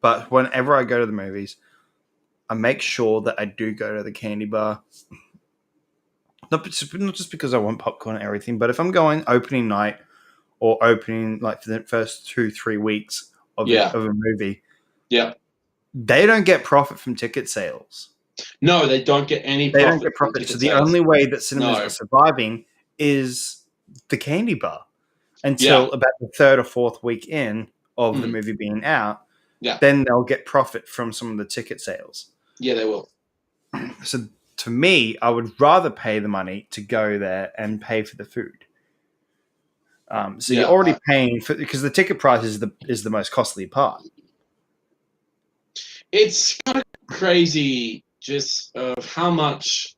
But whenever I go to the movies, I make sure that I do go to the candy bar. Not just because I want popcorn and everything, but if I'm going opening night or opening like for the first 2-3 weeks of a movie, they don't get profit from ticket sales. No, they don't get any profit. They don't get profit. So the only way that cinemas are surviving is the candy bar until about the 3rd or 4th week in of the movie being out. Yeah. Then they'll get profit from some of the ticket sales. Yeah, they will. So to me, I would rather pay the money to go there and pay for the food. So you're already paying for because the ticket price is the most costly part. It's kind of crazy just of how much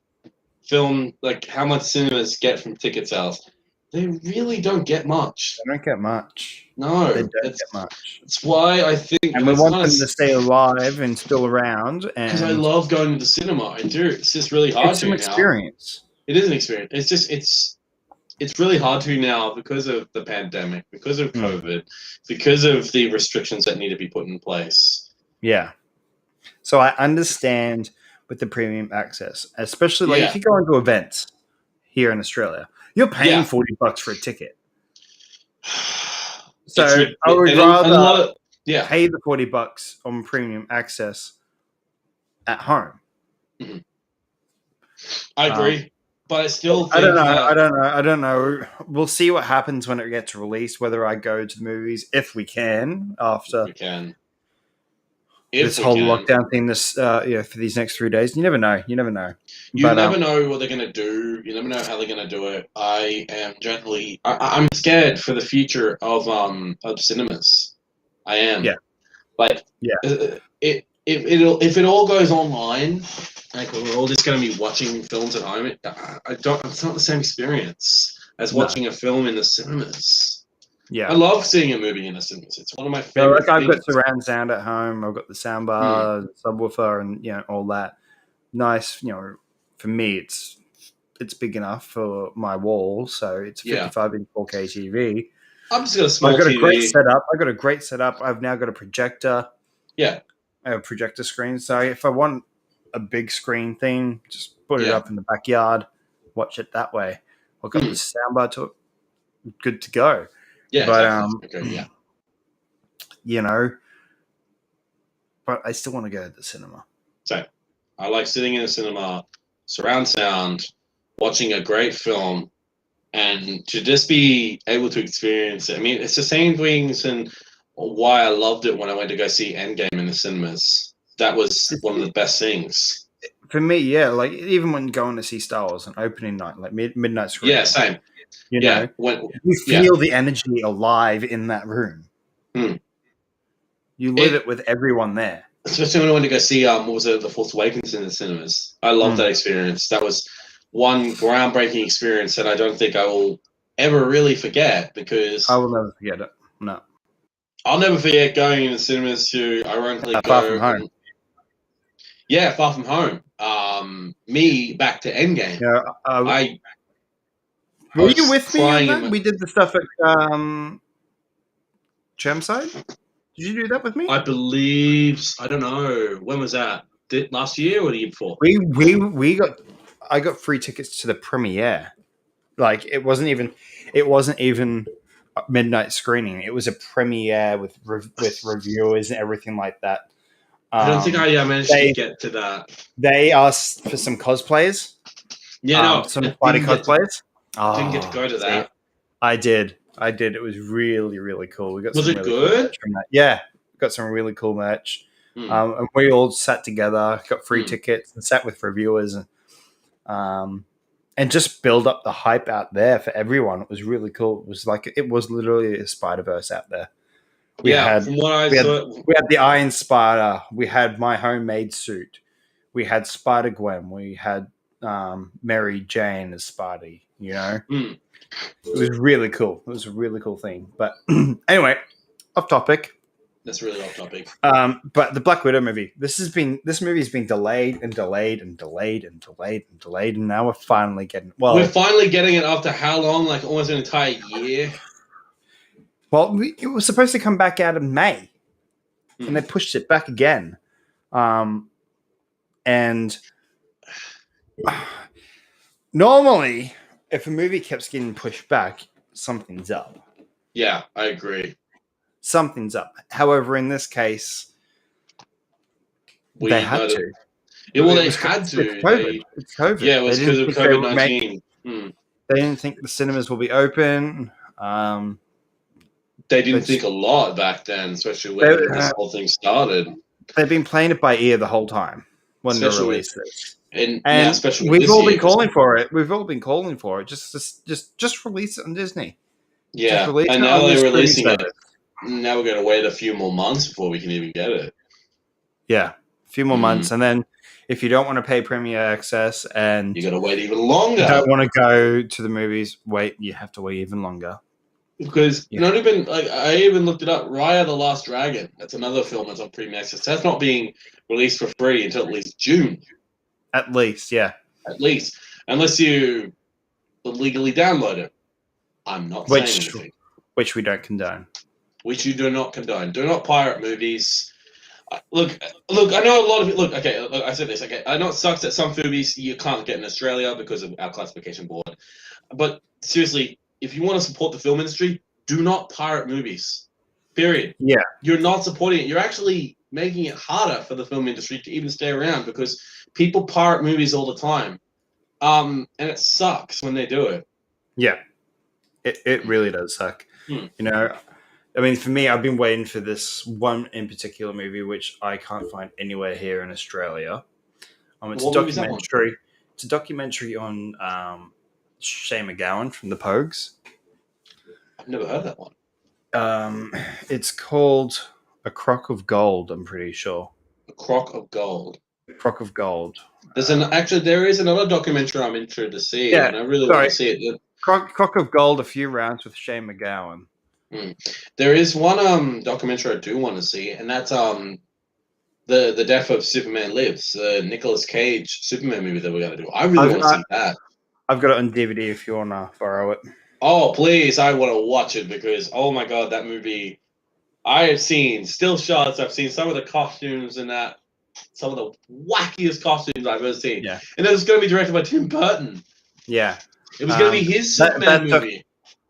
how much cinemas get from ticket sales. They really don't get much. They don't get much. No, they don't get much. That's why I think, and we want them to stay alive and still around. Because I love going to the cinema. I do. It's just really hard. It's an experience. It is an experience. It's just it's really hard to now because of the pandemic, because of COVID, because of the restrictions that need to be put in place. Yeah. So I understand with the premium access, especially if you go into events here in Australia, you're paying $40 for a ticket. So I would rather pay the $40 on premium access at home. Mm-hmm. I agree. But I still think I don't know. We'll see what happens when it gets released, whether I go to the movies, if we can, after this whole lockdown thing for these next 3 days. You never know. You never know. You never know what they're going to do. You never know how they're going to do it. I am I'm scared for the future of cinemas. I am. Yeah. if it all goes online, like we're all just going to be watching films at home, I don't. It's not the same experience as No. watching a film in the cinemas. I Yeah. love seeing a movie in the cinemas. It's one of my Yeah, favorite like I've got things. surround sound at home. I've got the soundbar, subwoofer, and all that. Nice, for me, it's big enough for my wall, so it's a Yeah, 55-inch 4K TV. I've just got a I've small got a great TV. setup. I've got a great setup. I've now got a projector. Yeah, I have a projector screen. So if I want a big screen thing, just put it yeah, up in the backyard, watch it that way. I've got the mm, soundbar to it, good to go. yeah, But exactly. Okay, yeah. you know, but I still want to go to the cinema. So I like sitting in a cinema, surround sound, watching a great film, and to just be able to experience it. I mean, it's the same things and why I loved it when I went to go see Endgame in the cinemas. That was one of the best things. For me, yeah, like even when going to see Star Wars on opening night, like midnight Yeah, screening, same. you Yeah, know, you yeah. feel the energy alive in that room. Hmm. You live It it with everyone there. Especially when I went to go see what was it, The Force Awakens in the cinemas. I love that experience. That was one groundbreaking experience that I don't think I will ever really forget because I will never forget it. No, I'll never forget going in the cinemas to ironically far from go home. on. Yeah, Far From Home. Me back to Endgame. Yeah, I I were you was with me on crying in that? my. We did the stuff at Chermside. Did you do that with me? I believe I don't know when was that. Last year or the year before? We got. I got free tickets to the premiere. Like it wasn't even a midnight screening. It was a premiere with reviewers and everything like that. I don't think Um, I managed to they get to that. they asked for some cosplayers, Yeah, no, some I Spider cosplayers. didn't get to Oh, go to see, that. I did. I did. It was really, really cool. We got Was some it really cool good? merch from that. Yeah, got some really cool merch. Hmm. And we all sat together, got free Hmm. tickets, and sat with reviewers, and just build up the hype out there for everyone. It was really cool. It was literally a Spider Verse out there. We Yeah, had from what I we had saw, we had the Iron Spider. We had my homemade suit. We had Spider Gwen. We had Mary Jane as Spidey. hmm, It was really cool. It was a really cool thing. But anyway, off topic. that's really off topic. But the Black Widow movie. This movie's been delayed and delayed and delayed and delayed and delayed, and now we're finally getting. We're Well, finally getting it after how long? Like almost an entire year. it was supposed to come back out in May, and Hmm. they pushed it back again. And normally, if a movie keeps getting pushed back, something's up. Yeah, I agree. Something's up. However, in this case, they We had know that. to. Yeah, well, It they was had it's to. COVID. It's COVID. Yeah, it They was because didn't of think they would make. COVID-19. Hmm. They didn't think the cinemas will be open. They They didn't think just a lot back then, especially they, when this whole thing started. they've been playing it by ear the whole time when they Especially with release this. yeah, And especially with we've this all year. been calling for it. We've all been calling for it. Just release it on Disney. Just Yeah, release and it now on your they're streaming releasing it. service. Now we're going to wait a few more months before we can even get it. Yeah, a few more Hmm. months, and then if you don't want to pay Premier Access and You got to wait even longer. don't want to go to the movies, wait. You have to wait even longer. Because Yeah. not even like I even looked it up. Raya the Last Dragon. That's another film that's on Premium Access. That's not being released for free until at least June, At least, yeah. at least, unless you illegally download it. I'm not saying anything. Which we don't condone. Which you do not condone. Do not pirate movies. Look. I know a lot of it. Look, okay. Look, I said this. Okay, I know it sucks that some movies you can't get in Australia because of our classification board. But seriously, if you want to support the film industry, do not pirate movies. Period. Yeah. You're not supporting it. You're actually making it harder for the film industry to even stay around because people pirate movies all the time. And it sucks when they do it. Yeah. It really does suck. Hmm. I mean, for me, I've been waiting for this one in particular movie, which I can't find anywhere here in Australia. It's What a movie is that one? documentary. It's a documentary on Shane McGowan from the Pogues. I've never heard that one. It's called A Crock of Gold. I'm pretty sure. Crock of Gold. Crock of Gold. There is another documentary I'm interested to see, and I really want to see it. Crock of Gold, A Few Rounds with Shane McGowan. There is one documentary I do want to see, and that's the Death of Superman Lives, the Nicolas Cage Superman movie that we're going to do. I really want to see that. I've got it on DVD if you want to borrow it. Oh, please, I want to watch it because, oh my god, that movie, I have seen still shots, I've seen some of the costumes in that, some of the wackiest costumes I've ever seen. Yeah. And it was going to be directed by Tim Burton. Yeah. It was going to be his Superman movie.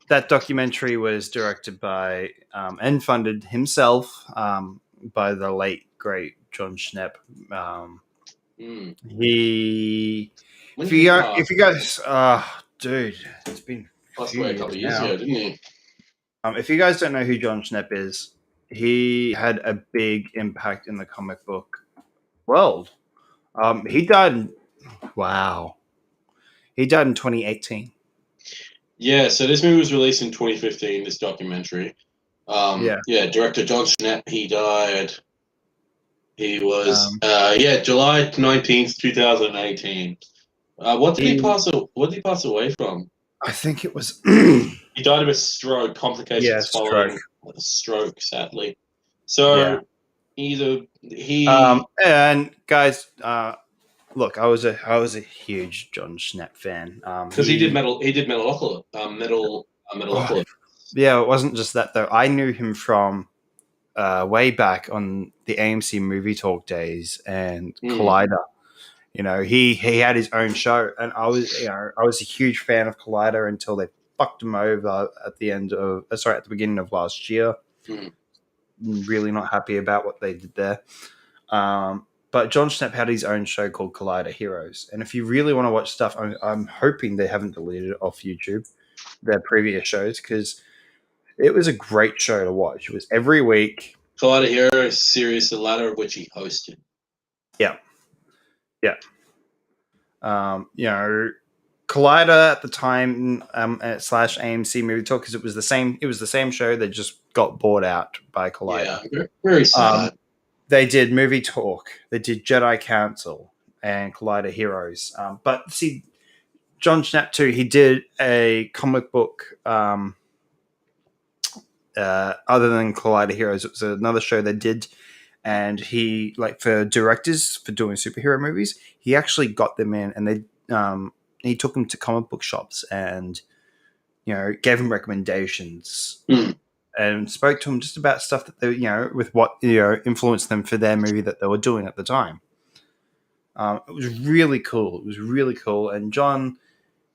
That documentary was directed by and funded himself by the late, great John Schnepp. If you guys, dude, it's been passed away a couple of years ago, didn't he? If you guys don't know who John Schnepp is, he had a big impact in the comic book world. He died. He died in 2018. Yeah, so this movie was released in 2015. This documentary. Director John Schnepp. He died. He was July 19th, 2018. What did he pass away from? I think it was. He died of a stroke. Complications following a stroke, sadly. So and guys, look, I was a huge John Schnepp fan because he did Metalocalypse. Yeah, it wasn't just that though. I knew him from way back on the AMC Movie Talk days and Collider. You know, he had his own show, and I was a huge fan of Collider until they fucked him over at the beginning of last year. Really not happy about what they did there. But John Schnepp had his own show called Collider Heroes, and if you really want to watch stuff, I'm hoping they haven't deleted it off YouTube, their previous shows, because it was a great show to watch. It was every week. Collider Heroes series, the latter of which he hosted. Yeah. Yeah. Collider at the time / AMC Movie Talk, because it was the same show. They just got bought out by Collider. Yeah, very sad. They did Movie Talk. They did Jedi Council and Collider Heroes. But see, John Schnepp too. He did a comic book. Other than Collider Heroes, it was another show they did. And he, for directors for doing superhero movies, he actually got them in, and he took them to comic book shops and, gave them recommendations and spoke to them just about stuff that they, with what influenced them for their movie that they were doing at the time. It was really cool. And John,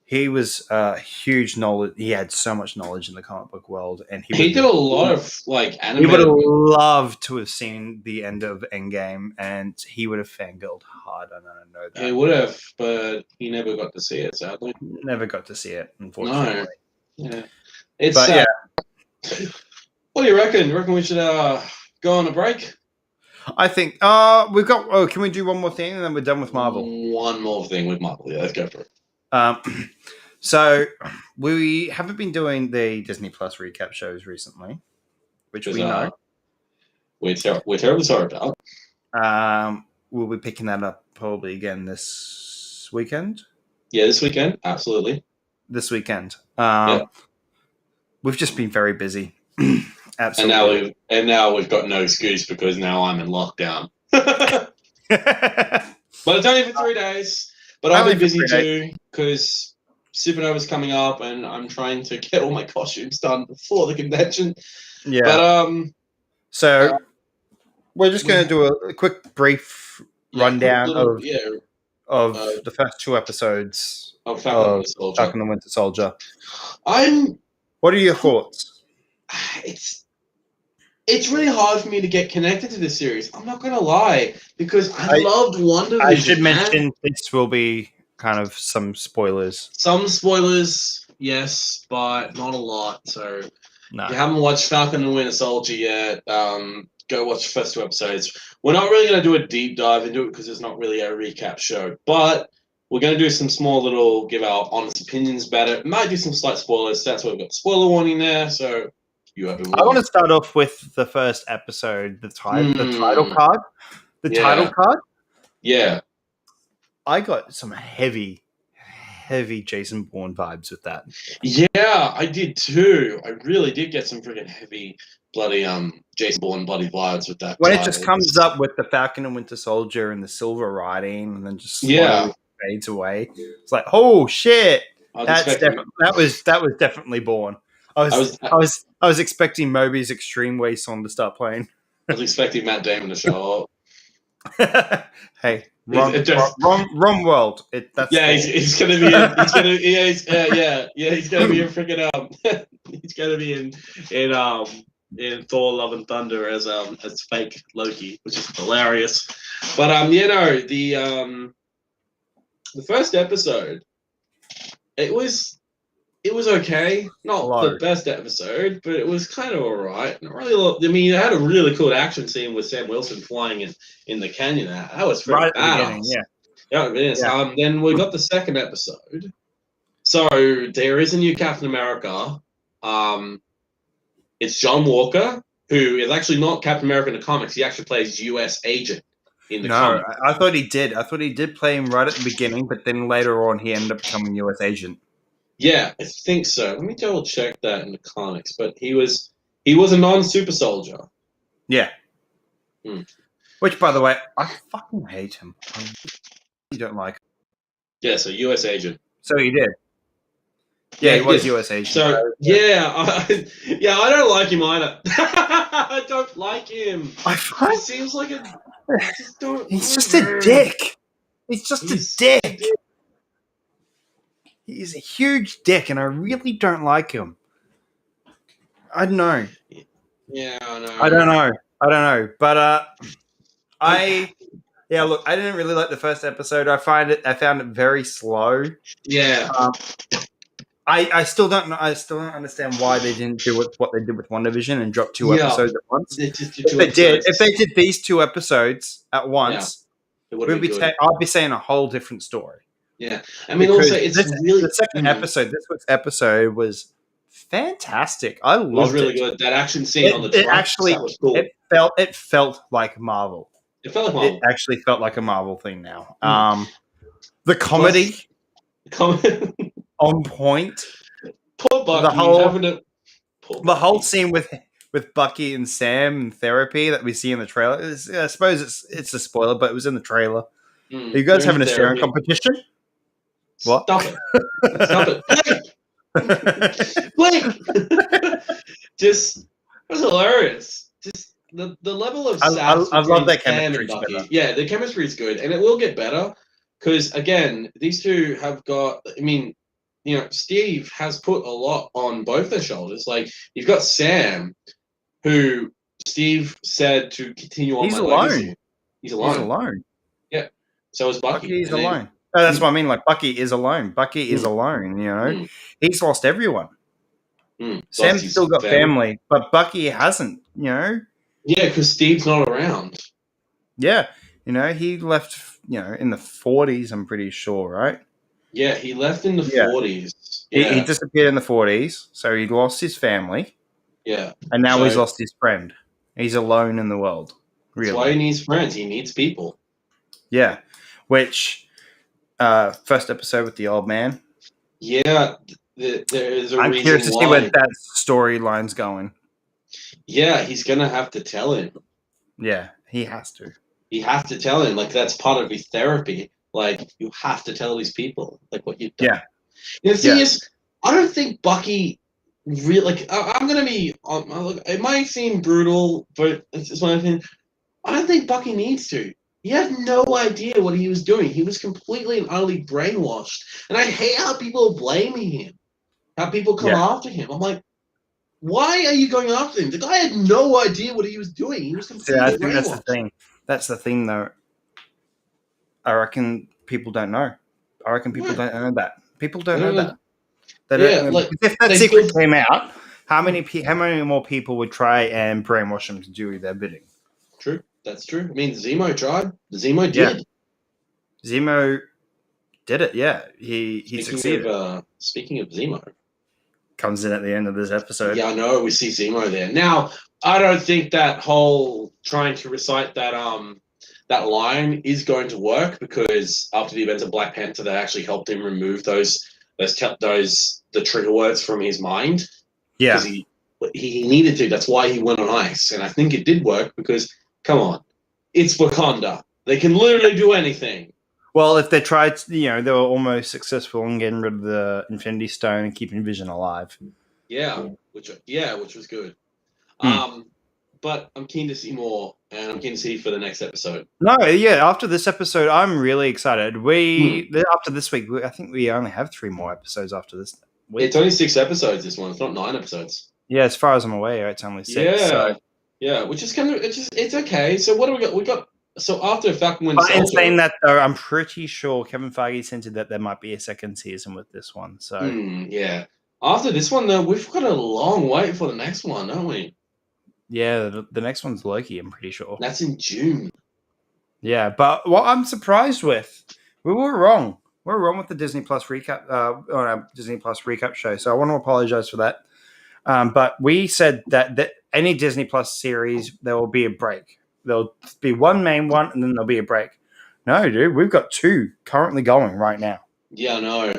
he was huge knowledge. He had so much knowledge in the comic book world, and he did a lot of animated. He would have loved to have seen the end of Endgame, and he would have fangirled hard. I know that he would have, but he never got to see it. Sadly, never got to see it. Unfortunately, no. Yeah, it's. What do you reckon? You reckon we should go on a break? I think we've got. Oh, can we do one more thing and then we're done with Marvel? One more thing with Marvel. Yeah, let's go for it. So we haven't been doing the Disney Plus recap shows recently, which we know. We're terribly sorry about. We'll be picking that up probably again this weekend. Yeah, this weekend, absolutely. This weekend. We've just been very busy. Absolutely. And now we've got no excuse because now I'm in lockdown. But it's only for 3 days. But I've been busy too because Supernova's coming up, and I'm trying to get all my costumes done before the convention. Yeah. But so we're just going to do a quick, brief rundown of the first 2 episodes of Falcon and the Winter Soldier. What are your thoughts? It's really hard for me to get connected to this series. I'm not going to lie, because I loved WandaVision. I should mention this will be kind of some spoilers. Some spoilers, yes, but not a lot. So if you haven't watched Falcon and Winter Soldier yet, go watch the first 2 episodes. We're not really going to do a deep dive into it because it's not really a recap show. But we're going to do some small little, give our honest opinions about it. Might do some slight spoilers. So that's why we've got the spoiler warning there. So I want to start off with the first episode, the title card. The Yeah. title card. Yeah. I got some heavy Jason Bourne vibes with that. Yeah, I did too. I really did get some freaking heavy, bloody Jason Bourne bloody vibes with that When it title. just comes up with the Falcon and Winter Soldier and the silver writing, and then just slowly Yeah. fades away. It's like, oh shit! I was That's expecting. that was definitely Bourne. I was expecting Moby's Extreme Way song to start playing. I was expecting Matt Damon to show up. Hey, It just- wrong world. That's Yeah, Thor. he's gonna be in. He's gonna. He's gonna be in freaking. He's gonna be in Thor: Love and Thunder as fake Loki, which is hilarious. But the first episode, it was okay. Not Hello. the best episode, but it was kind of alright. Not really. I mean, it had a really cool action scene with Sam Wilson flying in the canyon. That was Right pretty at the badass. beginning, yeah. Yeah, it is. Yeah. Then we got the second episode. So there is a new Captain America. It's John Walker, who is actually not Captain America in the comics. He actually plays U.S. agent in the No, comics. I thought he did. I thought he did play him right at the beginning, but then later on he ended up becoming U.S. agent. Yeah, I think so. Let me double check that in the comics. But he was a non-super soldier. Yeah. Hmm. Which, by the way, I fucking hate him. I really don't like him. Yeah, so U.S. agent. So he did. Yeah, he was U.S. agent. So I don't like him either. I don't like him. He seems like a. He's just a dick. He's just a dick. He's a huge dick, and I really don't like him. I don't know. Yeah, I know. I don't know. But look, I didn't really like the first episode. I found it very slow. Yeah. I still don't know. I still don't understand why they didn't do what they did with WandaVision and drop two episodes at once. If they did these two episodes at once, I'd be saying a whole different story. Yeah, I mean, also the second episode. This week's episode was fantastic. I loved it. Was really good. That action scene on the truck. That was cool. It felt like Marvel. It felt like Marvel. It actually felt like a Marvel thing now. The comedy on point. Poor Bucky. The whole scene with Bucky and Sam in therapy that we see in the trailer. I suppose it's a spoiler, but it was in the trailer. Are you guys having a staring competition? What? Stop it! Blake! Just, it was hilarious. Just the level of I love that chemistry. Yeah, the chemistry is good, and it will get better because again, these two have got. I mean, Steve has put a lot on both their shoulders. Like you've got Sam, who Steve said to continue on. He's alone. Legacy. He's alone. Yeah. So is Bucky. Bucky's alone. That's what I mean. Like Bucky is alone. Bucky is alone. He's lost everyone. Sam's still got family, but Bucky hasn't. Yeah, because Steve's not around. Yeah, he left. In the 40s. I'm pretty sure, right? Yeah, he left in the 40s. Yeah. He disappeared in the 40s, so he lost his family. Yeah, and now he's lost his friend. He's alone in the world. Really, that's why he needs friends. He needs people. Yeah, which. First episode with the old man. Yeah, there is a reason. I'm curious to see where that storyline's going. Yeah, he's gonna have to tell him. Yeah, he has to. He has to tell him. Like that's part of his therapy. Like you have to tell these people like what you've done. Yeah. The thing is, I don't think Bucky really. Like I'm gonna be. It might seem brutal, but it's just my opinion. I don't think Bucky needs to. He had no idea what he was doing. He was completely and utterly brainwashed. And I hate how people are blaming him. How people come after him. I'm like, why are you going after him? The guy had no idea what he was doing. He was completely brainwashed. I think that's the thing. That's the thing, though. I reckon people don't know. I reckon people don't know that. People don't know that. They don't know. If that secret came out, how many more people would try and brainwash him to do their bidding? True. That's true. I mean, Zemo tried. Zemo did. Zemo did it. Yeah, he succeeded. Speaking of Zemo, comes in at the end of this episode. Yeah, I know. We see Zemo there. Now, I don't think that whole trying to recite that that line is going to work because after the events of Black Panther, they actually helped him remove the trigger words from his mind Yeah. because he needed to. That's why he went on ice, and I think it did work because come on, it's Wakanda. They can literally do anything. Well, if they tried, they were almost successful in getting rid of the Infinity Stone and keeping Vision alive. Yeah, which was good. But I'm keen to see more, and I'm keen to see for the next episode. No, yeah. After this episode, I'm really excited. After this week, I think we only have 3 more episodes after this week. It's only 6 episodes. This one, it's not 9 episodes. Yeah, as far as I'm aware, it's only 6. Yeah, yeah, which is kind of it's okay. So what do we got? We got so after Falcon Winter But in Soldier. saying that, though, I'm pretty sure Kevin Feige hinted that there might be a second season with this one. So yeah, after this one though, we've got a long wait for the next one, don't we? yeah, the next one's Loki. I'm pretty sure that's in June. Yeah, but what I'm surprised with, we were wrong. We're wrong with the Disney Plus recap show. So I want to apologize for that. But we said that any Disney Plus series, there will be a break. There'll be one main one, and then there'll be a break. No, dude, we've got 2 currently going right now. Yeah, I know.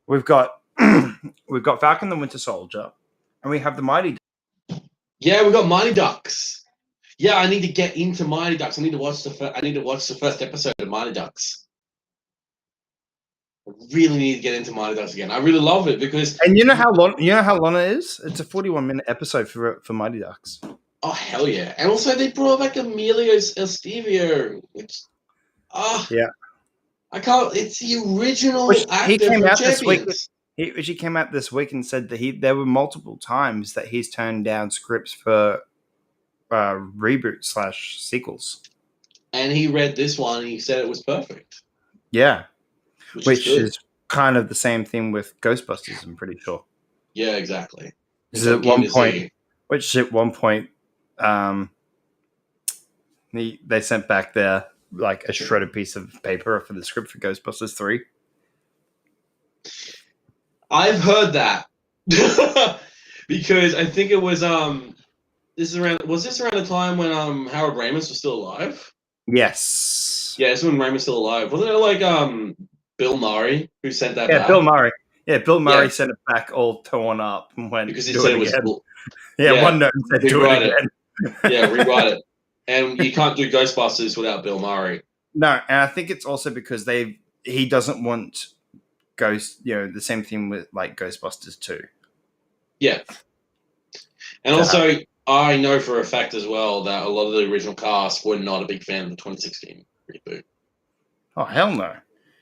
We've got Falcon the Winter Soldier, and we have the Mighty Ducks. Yeah, we've got Mighty Ducks. Yeah, I need to get into Mighty Ducks. I need to watch the first episode of Mighty Ducks. I really need to get into Mighty Ducks again. I really love it because. And you know how long it is? It's a 41-minute episode for Mighty Ducks. Oh hell yeah! And also they brought back Emilio Estevao, which. Yeah. I can't. It's the original actor. He came out Champions. this week. He actually came out this week and said that there were multiple times that he's turned down scripts for reboot / sequels. And he read this one and he said it was perfect. Yeah. Which is kind of the same thing with Ghostbusters, I'm pretty sure. Yeah, exactly. At one point, they sent back a shredded piece of paper for the script for Ghostbusters 3. I've heard that because I think it was this is around the time when Harold Ramis was still alive? Yes. Yeah, it's when Ramis was still alive. Wasn't it Bill Murray who sent that back? Bill Murray. Yeah, Bill Murray sent it back all torn up and went because he said it was cool. One note said do it again. Yeah, rewrite it. And you can't do Ghostbusters without Bill Murray. No, and I think it's also because he doesn't want the same thing with like Ghostbusters 2. Yeah. And also I know for a fact as well that a lot of the original cast were not a big fan of the 2016 reboot. Oh hell no.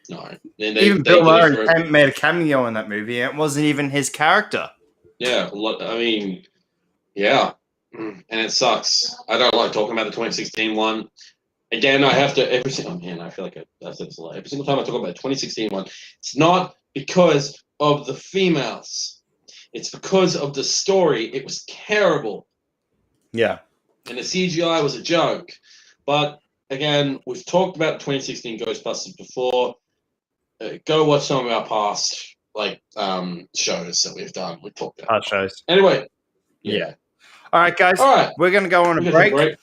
No. Even Bill Murray made a cameo in that movie, and it wasn't even his character. Yeah, I mean, yeah. And it sucks. I don't like talking about the 2016 one. Again, I have to I feel like I said this a lot. Every single time I talk about the 2016 one, it's not because of the females. It's because of the story. It was terrible. Yeah. And the CGI was a joke. But again, we've talked about 2016 Ghostbusters before. Go watch some of our past shows that we've done. We talked about past shows. Anyway. Yeah. All right, guys. All right. We're going to go on a break.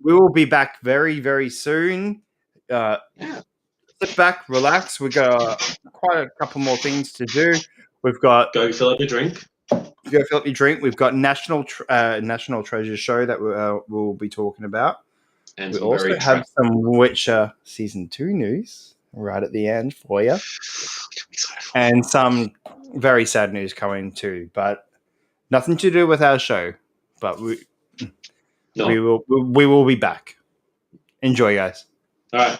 We will be back very, very soon. Sit back, relax. We've got quite a couple more things to do. We've got go fill up your drink. We've got National Treasure show that we'll be talking about. And we also have some Witcher Season 2 news right at the end for you. And some very sad news coming too, but nothing to do with our show. But we will be back. Enjoy, guys. All right.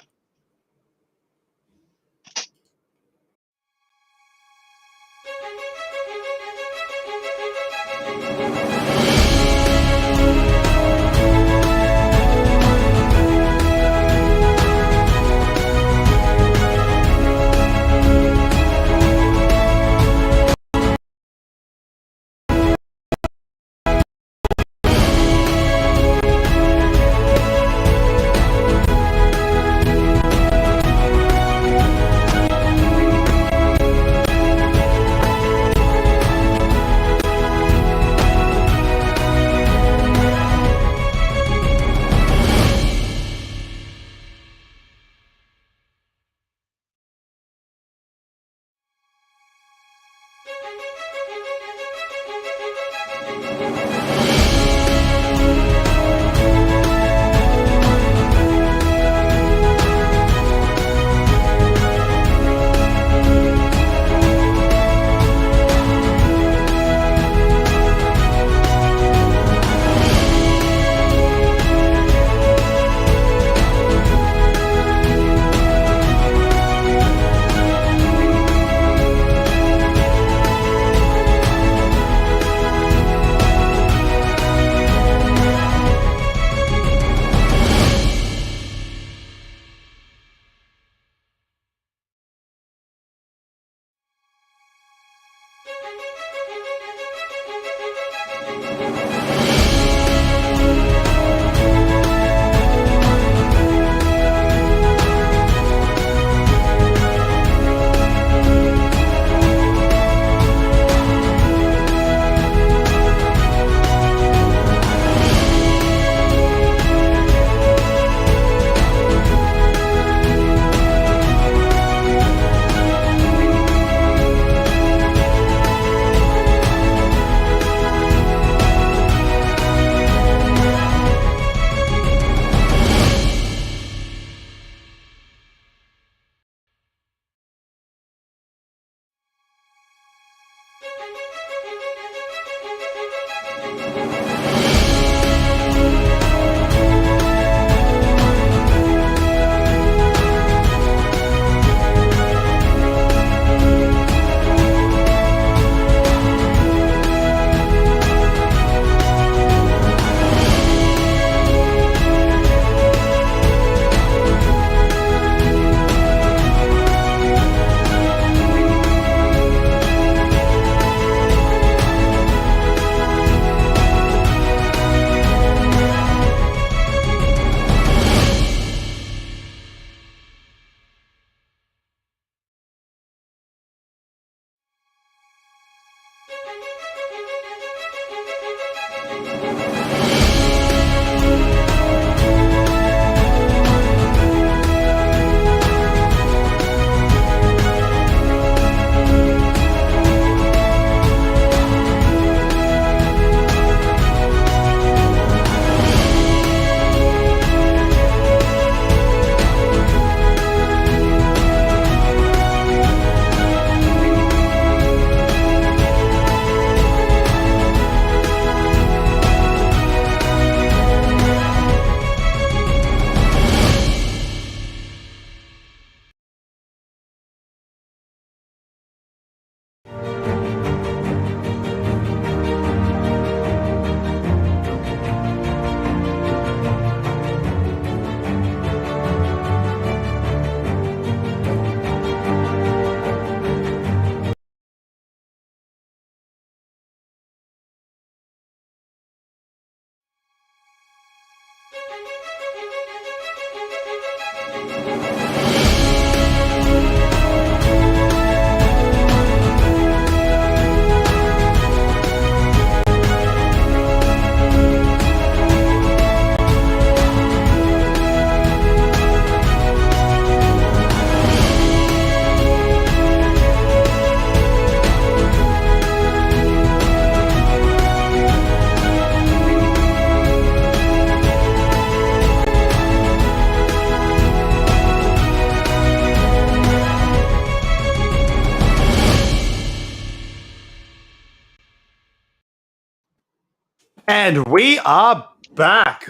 And we are back.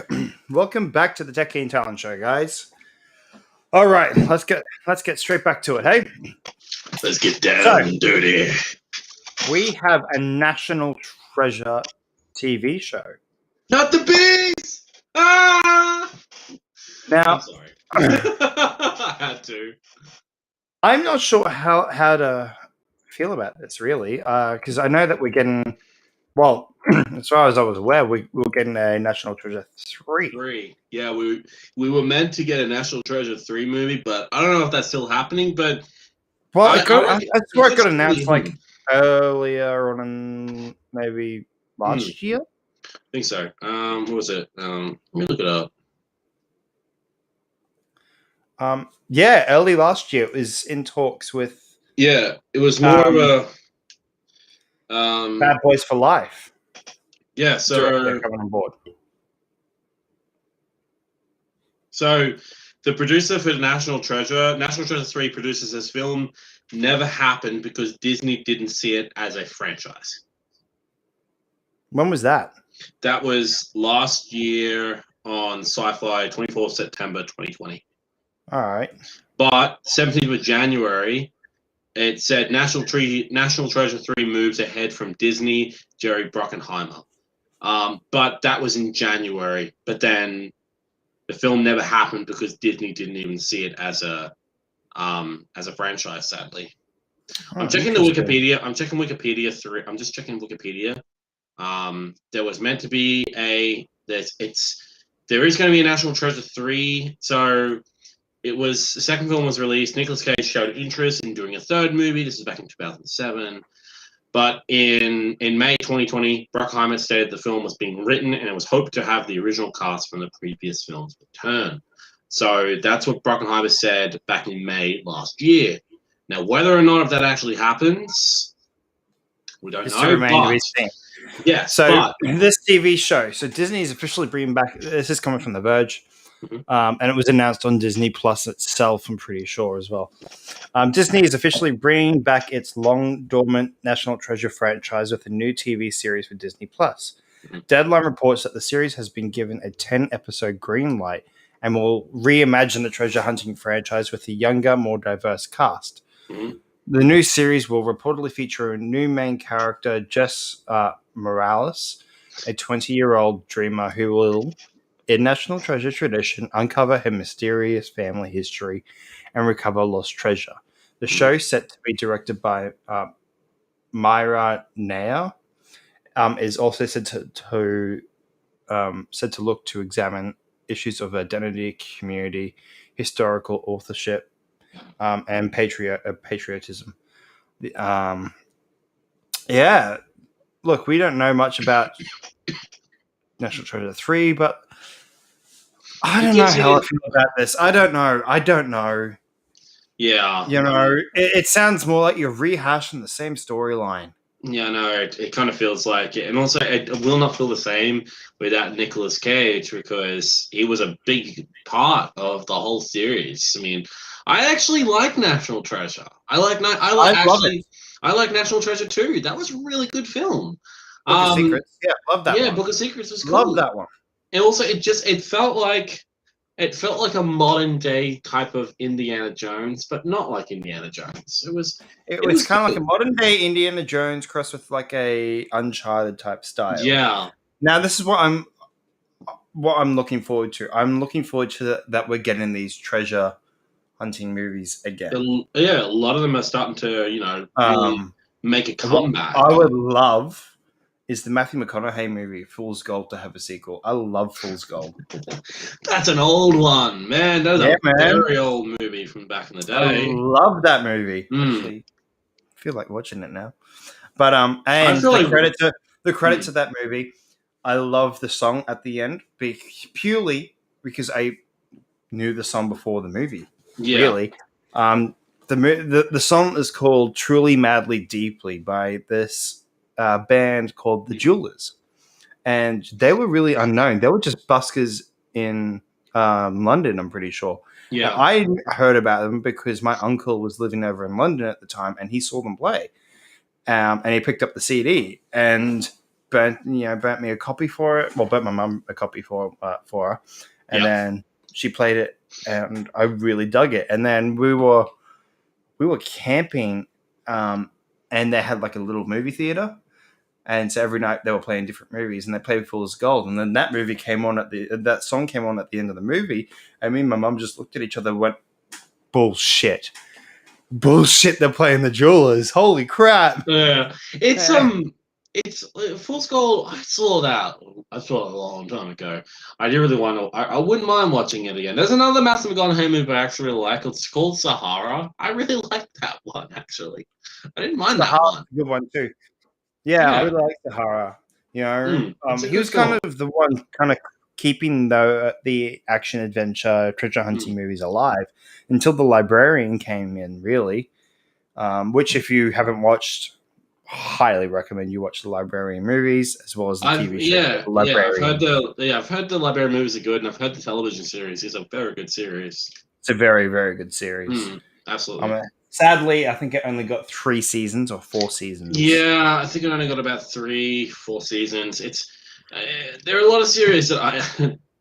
Welcome back to the Techie Talon show, guys. All right, let's get straight back to it. Hey, Let's get down and dirty. we have a National Treasure TV show. Not the bees! Ah! Now, I'm sorry. I had to. I'm not sure how to feel about this really, because I know that we're getting. Well, as far as I was aware, we were getting a National Treasure 3. 3. Yeah, we were meant to get a National Treasure 3 movie, but I don't know if that's still happening. But Well, I swear it got just announced really, like earlier on, maybe last year. I think so. What was it? Let me look it up. Yeah, early last year it was in talks with Yeah, it was more of a Bad Boys for Life. yeah. Directly coming on board. So the producer for National Treasure 3 produces this film, never happened because Disney didn't see it as a franchise. When was that? That was last year on Sci-Fi, 24th September 2020. All right. But 17th of January, it said National Treasure 3 moves ahead from Disney, Jerry Bruckheimer. But that was in January. But then the film never happened because Disney didn't even see it as a franchise, sadly. I'm checking the Wikipedia. I'm checking Wikipedia through. I'm just checking Wikipedia. There was meant to be there is going to be a National Treasure 3. So it was the second film was released. Nicolas Cage showed interest in doing a third movie. This is back in 2007. But in May 2020, Bruckheimer stated the film was being written and it was hoped to have the original cast from the previous films return. So that's what Bruckheimer said back in May last year. Now, whether or not if that actually happens, we don't know. Remain to be seen. Yeah. So this TV show, so Disney is officially bringing back. This is coming from The Verge, and it was announced on Disney Plus itself. I'm pretty sure as well. Disney is officially bringing back its long dormant National Treasure franchise with a new TV series for Disney Plus. Deadline reports that the series has been given a 10-episode green light and will reimagine the treasure hunting franchise with a younger, more diverse cast. The new series will reportedly feature a new main character, Jess Morales, a 20-year-old dreamer who will, in National Treasure tradition, uncover her mysterious family history and recover lost treasure. The show, set to be directed by Myra Nair, is also said to look to examine issues of identity, community, historical authorship, and patriotism. Yeah, look, we don't know much about National Treasure 3, but I don't know how I feel about this. I don't know. Yeah. You know, it sounds more like you're rehashing the same storyline. Yeah, no, it kind of feels like it. And also, it will not feel the same without Nicolas Cage because he was a big part of the whole series. I mean, I actually like National Treasure. I like National Treasure 2. That was a really good film. Book of Secrets. Yeah, love that one. Yeah, Book of Secrets was cool. Love that one. And also, it felt like a modern day type of Indiana Jones, but not like Indiana Jones. It was kind of like a modern day Indiana Jones crossed with like a Uncharted type style. Yeah. Now this is what I'm looking forward to. I'm looking forward to that we're getting these treasure hunting movies again. Yeah, a lot of them are starting to, really make a comeback. What I would love is the Matthew McConaughey movie Fool's Gold to have a sequel. I love Fool's Gold. That's an old one, man. That was a very old movie from back in the day. I love that movie. Actually, I feel like watching it now. But and the credit to that movie, I love the song at the end, purely because I knew the song before the movie. Yeah. Really, the song is called "Truly, Madly, Deeply" by this band called The Jewelers, and they were really unknown. They were just buskers in London, I'm pretty sure. Yeah, and I heard about them because my uncle was living over in London at the time, and he saw them play, and he picked up the CD. And burnt me a copy for it. Well, burnt my mum a copy for her, and Yeah. then she played it, and I really dug it. And then we were camping, and they had like a little movie theater, and so every night they were playing different movies, and they played Fool's Gold, and then that song came on at the end of the movie, and me and my mum just looked at each other and went, bullshit. Bullshit, they're playing the Jewelers. Holy crap. Yeah, it's Fool's Gold. I saw that. I saw it a long time ago. I do really want to. I wouldn't mind watching it again. There's another Matthew McConaughey movie I actually really like. It's called Sahara. I really like that one actually. I didn't mind that Sahara's one. a good one too. Yeah, I Yeah, really like Sahara. it's a He good was kind film. of the one kind of keeping the action adventure treasure hunting movies alive until The Librarian came in, really. Which, if you haven't watched, highly recommend you watch the Librarian movies as well as the I've TV show yeah The yeah I've heard Librarian. the Librarian movies are good, and I've heard the television series is a very good series. It's a very, very good series. Absolutely. Sadly, I think it only got 3 seasons or 4 seasons. Yeah, I think I only got about 3, 4 seasons. It's there are a lot of series that I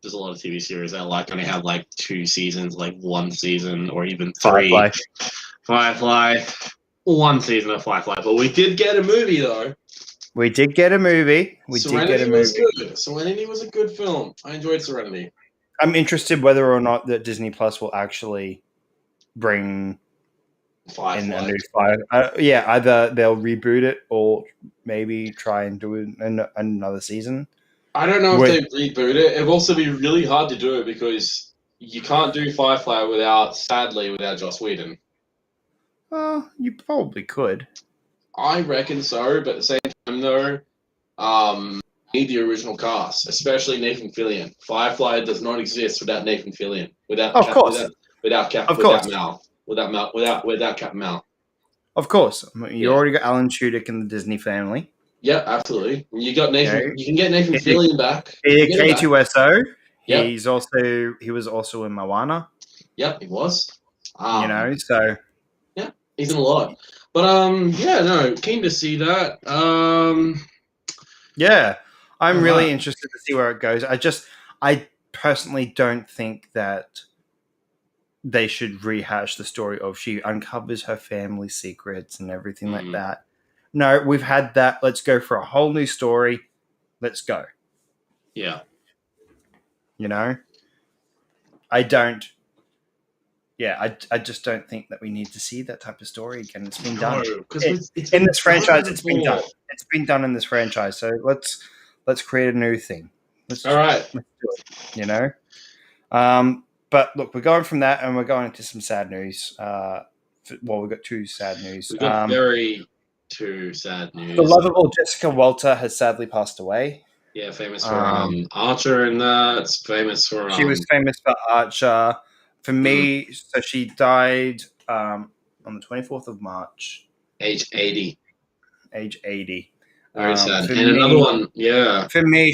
there's a lot of TV series I like only have like 2 seasons, like 1 season or even three. Firefly. Firefly, 1 season of Firefly, but we did get a movie though. We did get a movie. Serenity was good. Serenity was a good film. I enjoyed Serenity. I'm interested whether or not that Disney Plus will actually bring in a Firefly. new fire. Yeah, either they'll reboot it or maybe try and do another season. I don't know if With, they reboot it. It'd also be really hard to do it because you can't do Firefly sadly, without Joss Whedon. you probably could. I reckon so, but at the same time, though, need the original cast, especially Nathan Fillion. Firefly does not exist without Nathan Fillion, Of course, without Captain Mal. of course. You Yeah. already got Alan Tudyk in the Disney family. Yeah, absolutely. You got Nathan. Okay. You can get Nathan Fillion back. K2SO. Yep. He was also in Moana. Yep, he was. So yeah, he's in a lot. But yeah, no, keen to see that. yeah, I'm really Right. interested to see where it goes. I personally don't think that they should rehash the story of she uncovers her family secrets and everything like that. No, we've had that. Let's go for a whole new story. Let's go. Yeah. I don't. Yeah, I just don't think that we need to see that type of story again. It's been done. In this franchise. It's been done. It's been done in this franchise. So let's create a new thing. All right. Let's do it. But look, we're going from that, and we're going into some sad news. We've got two sad news. We've got two sad news. The lovable Jessica Walter has sadly passed away. Yeah, famous for Archer, and that's famous for. She was famous for Archer. For me, so she died on the 24th of March. Age 80. Age 80. Very sad. And another one, yeah. For me,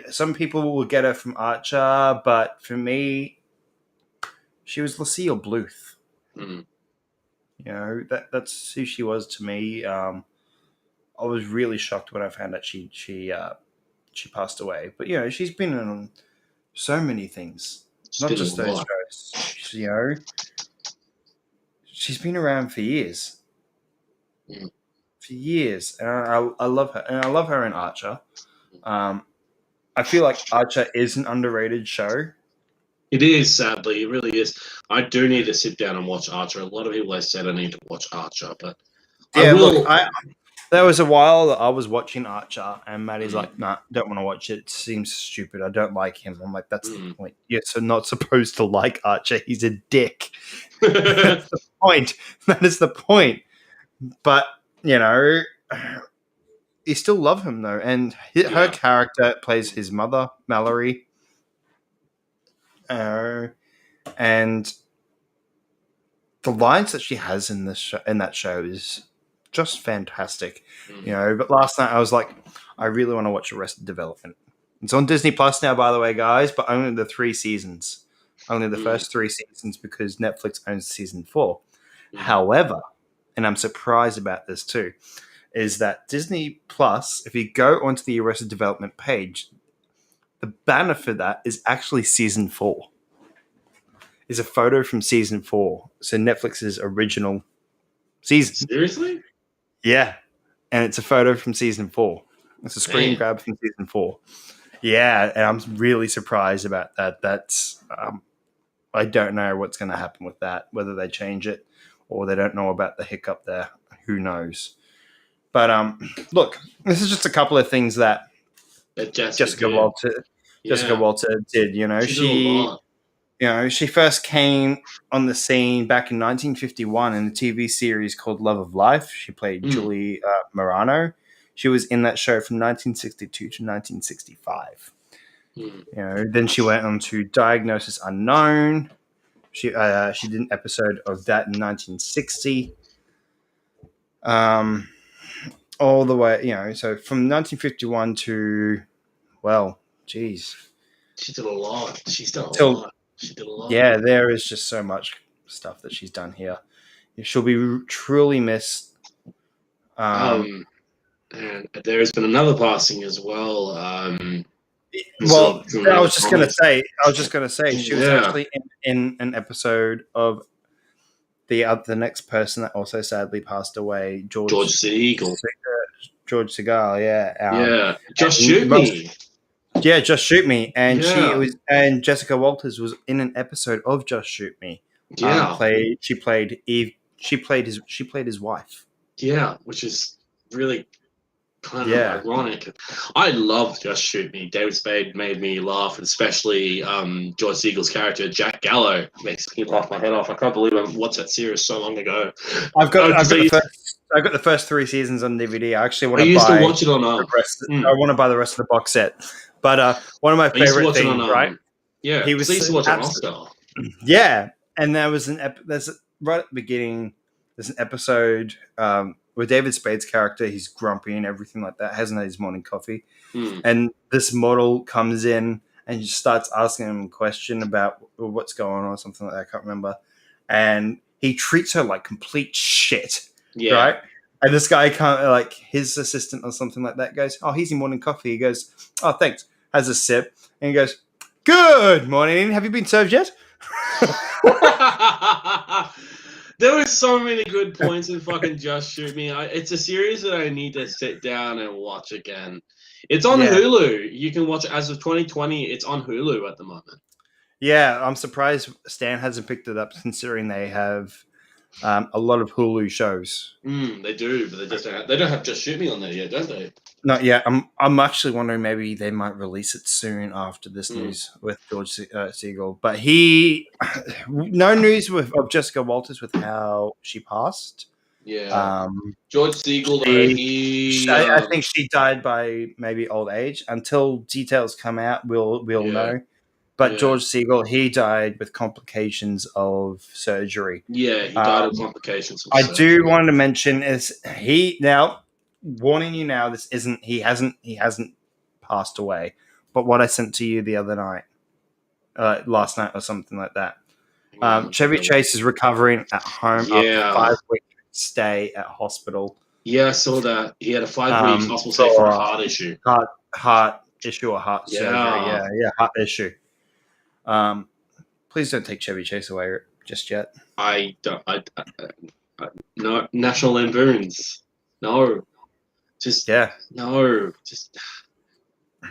some people will get her from Archer, but for me, she was Lucille Bluth. That's who she was to me. I was really shocked when I found out she passed away. But she's been in so many things, not just those shows. She's been around for years. For years, and I love her, and I love her in Archer. I feel like Archer is an underrated show. It is, sadly. It really is. I do need to sit down and watch Archer. A lot of people have said I need to watch Archer, but yeah, I will. Look, there was a while that I was watching Archer, and Maddie's like, "Nah, don't want to watch it. It seems stupid. I don't like him." I'm like, "That's the point. You're so not supposed to like Archer. He's a dick." That's the point. That is the point. But you still love him though, and her character plays his mother, Mallory, and the lines that she has in that show is just fantastic. But last night I was like, I really want to watch Arrested Development. It's on Disney Plus now, by the way, guys, but only the 3 seasons, only the first 3 seasons, because Netflix owns season 4. However, and I'm surprised about this too, is that Disney Plus, if you go onto the Arrested Development page, the banner for that is actually season 4. Is a photo from season 4. So Netflix's original season. Seriously? Yeah. And it's a photo from season 4. It's a screen Damn. grab from season 4. Yeah, and I'm really surprised about that. That's I don't know what's going to happen with that, whether they change it or they don't know about the hiccup there. Who knows? But look, this is just a couple of things that Jessica did. Walter Jessica Yeah. Walter did. She did a lot. She first came on the scene back in 1951 in a TV series called Love of Life. She played Julie Morano. She was in that show from 1962 to 1965. Then she went on to Diagnosis Unknown. She did an episode of that in 1960. All the way, so from 1951 to, well, geez. She did a lot. She's done a lot. She did a lot. Yeah, there is just so much stuff that she's done here. She'll be truly missed. And there has been another passing as well. I was just going to say, she was actually in an episode of the next person that also sadly passed away, George Segal. George Segal, yeah. Just Shoot Me. Yeah, Just Shoot Me, and and Jessica Walters was in an episode of Just Shoot Me. Yeah, she played Eve. She played his wife. Yeah, which is really kind of ironic. I love Just Shoot Me. David Spade made me laugh, and especially George Segal's character Jack Gallo makes me laugh my head off. I can't believe I watched that series so long ago. I've got the first 3 seasons on DVD. I actually want to buy. To watch it on. I want to buy the rest of the box set. But one of my favorite things, right? Yeah, he used to watch it on Oscar. Yeah, and there was there's right at the beginning. There's an episode where David Spade's character, he's grumpy and everything like that, hasn't had his morning coffee, and this model comes in and just starts asking him a question about what's going on or something like that. I can't remember, and he treats her like complete shit. Yeah. Right? And this guy can't, his assistant or something like that goes, "Oh, here's your morning coffee." He goes, "Oh, thanks." Has a sip and he goes, "Good morning. Have you been served yet?" There were so many good points in fucking Just Shoot Me. It's a series that I need to sit down and watch again. It's on Hulu. You can watch it as of 2020. It's on Hulu at the moment. Yeah, I'm surprised Stan hasn't picked it up, considering they have a lot of Hulu shows. They do, but they don't have Just Shoot Me on there yet, don't they? Not yet. I'm actually wondering maybe they might release it soon after this news with George Segal. But no news of Jessica Walters with how she passed. Yeah. George Segal, I think she died by maybe old age. Until details come out, we'll know. But George Segal, he died with complications of surgery. Yeah, he died of complications of surgery. I do want to mention warning you now, he hasn't passed away. But what I sent to you the other night, last night or something like that. Chevy Chase is recovering at home after a 5-week stay at hospital. Yeah, I saw that. He had a 5-week hospital stay for a heart issue. Heart issue or heart surgery. Yeah, heart issue. Please don't take Chevy Chase away just yet. I don't. No, National Lampoons. No. No.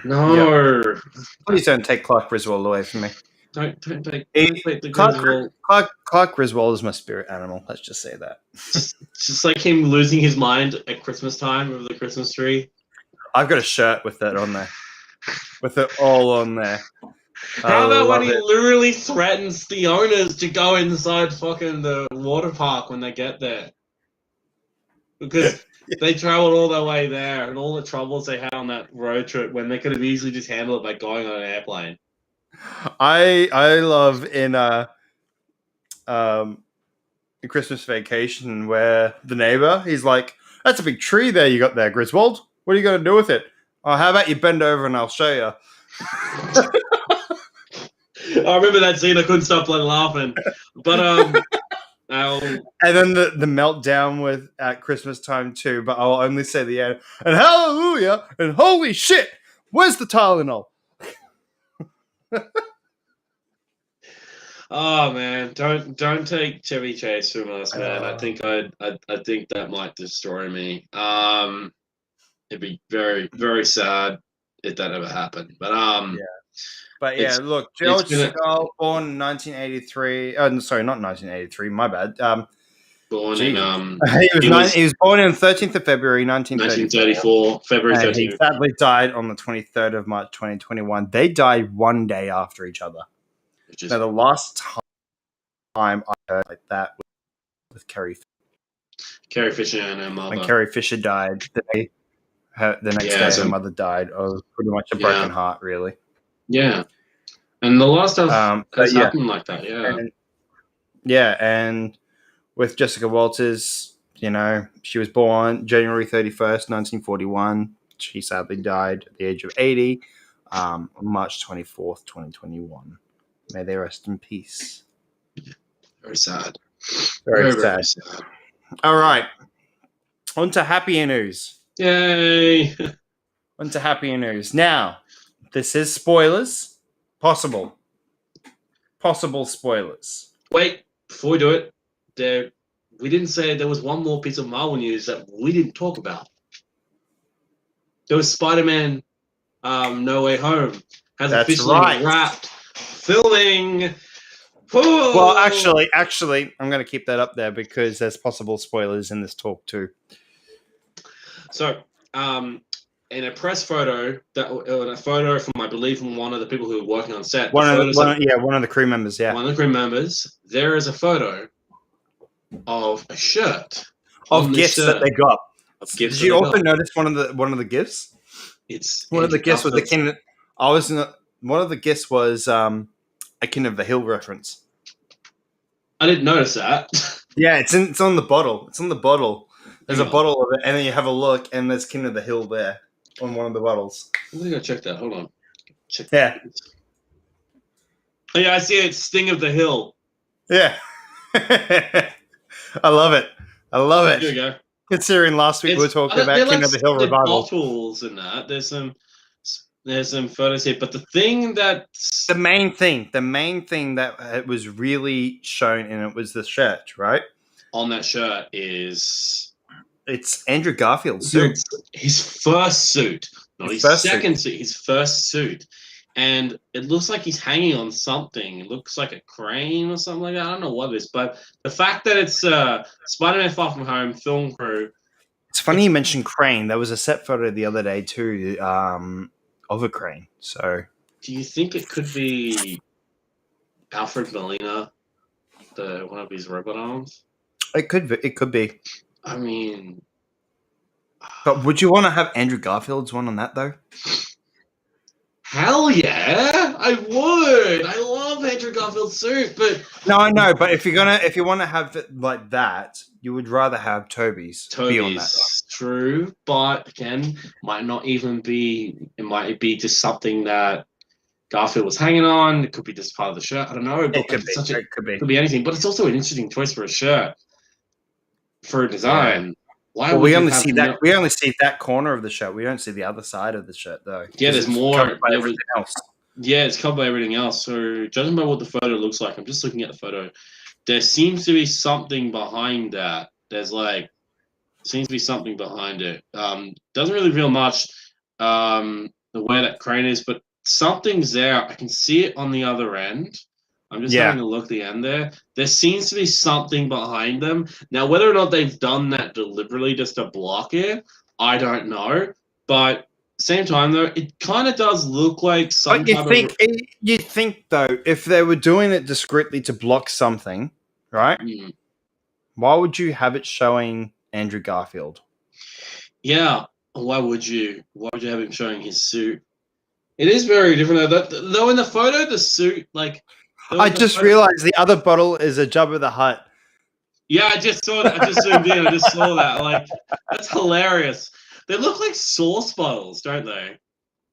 No. Yep. Please don't take Clark Griswold away from me. Don't take the Griswold. Clark Griswold is my spirit animal. Let's just say that. Just like him losing his mind at Christmas time over the Christmas tree. I've got a shirt with that on there. With it all on there. How about when he literally threatens the owners to go inside fucking the water park when they get there? Because they traveled all their way there and all the troubles they had on that road trip when they could have easily just handled it by going on an airplane. I love in Christmas Vacation where the neighbor, he's like, "That's a big tree there you got there, Griswold. What are you going to do with it? Oh, how about you bend over and I'll show you." I remember that scene. I couldn't stop laughing. But And then the meltdown with at Christmas time too, but I'll only say the end. And hallelujah and holy shit, where's the Tylenol? oh man, don't take Chevy Chase from us, man. I think I think that might destroy me. It'd be very very sad if that ever happened. But Yeah. But yeah, look, it's George been Segal, born in 1983. Oh, sorry, not 1983. My bad. born in Geez. He was was born on 13th of February 1934, 1934 February and he 13th, sadly died on the 23rd of March 2021. They died one day after each other. which is Now, the last time I heard like that was with Carrie. Carrie Fisher and her When mother. Carrie Fisher died, the next day her mother died of pretty much a broken heart, really. Yeah, and the last stuff has yeah. happened like that. Yeah, And with Jessica Walters, she was born January 31st, 1941. She sadly died at the age of 80, on March 24th, 2021. May they rest in peace. very sad. Very, very sad. All right. On to happier news. Yay! On to happier news. Now, this is spoilers. Possible spoilers. Wait, before we do it, we didn't say there was one more piece of Marvel news that we didn't talk about. There was Spider-Man No Way Home has That's officially right. wrapped filming. Well, actually, I'm going to keep that up there because there's possible spoilers in this talk too. So, in a press photo, a photo from, I believe, from one of the people who were working on set. One of the crew members. Yeah, one of the crew members. There is a photo of a shirt of gifts that they got. Did you also notice one of the gifts? It's one of the gifts was the King. One of the gifts was a King of the Hill reference. I didn't notice that. Yeah, it's on the bottle. It's on the bottle. There's a bottle of it, and then you have a look, and there's King of the Hill there on one of the bottles. I'm gonna go check that. Hold on. Check. Yeah. Oh, yeah, I see it. Sting of the Hill. Yeah. I love it. Here we go. Considering last week we were talking about King of the Hill revival. Bottles and that. There's some photos here, but the main thing that was really shown in it was the shirt, right? On that shirt is it's Andrew Garfield's suit. His first suit, not his second suit. His first suit. And it looks like he's hanging on something. It looks like a crane or something like that. I don't know what it is, but the fact that it's Spider-Man Far From Home film crew. It's funny you mentioned crane. There was a set photo the other day too of a crane. So, do you think it could be Alfred Molina, one of his robot arms? It could be. I mean, but would you want to have Andrew Garfield's one on that though? Hell yeah, I would. I love Andrew Garfield's suit, but no, I know. But if you want to have it like that, you would rather have Toby's be on that. True, but again, might not even be. It might be just something that Garfield was hanging on. It could be just part of the shirt. I don't know. But it could be anything. But it's also an interesting choice for a shirt for a design. Yeah. Why we only see that? We only see that corner of the shirt. We don't see the other side of the shirt, though. Yeah, there's more. By everything else. Yeah, it's covered by everything else. So, judging by what the photo looks like, I'm just looking at the photo. There seems to be something behind that. Seems to be something behind it. Doesn't really reveal much the way that crane is, but something's there. I can see it on the other end. I'm just having a look at the end there. There seems to be something behind them. Now, whether or not they've done that deliberately just to block it, I don't know. But same time, though, it kind of does look like some you think, though, if they were doing it discreetly to block something, right? Mm. Why would you have it showing Andrew Garfield? Yeah. Why would you? Why would you have him showing his suit? It is very different, though in the photo, the suit, like... I just realized the other bottle is a Jabba the Hutt. Yeah, I just saw that. I just zoomed in. I just saw that. Like, that's hilarious. They look like sauce bottles, don't they?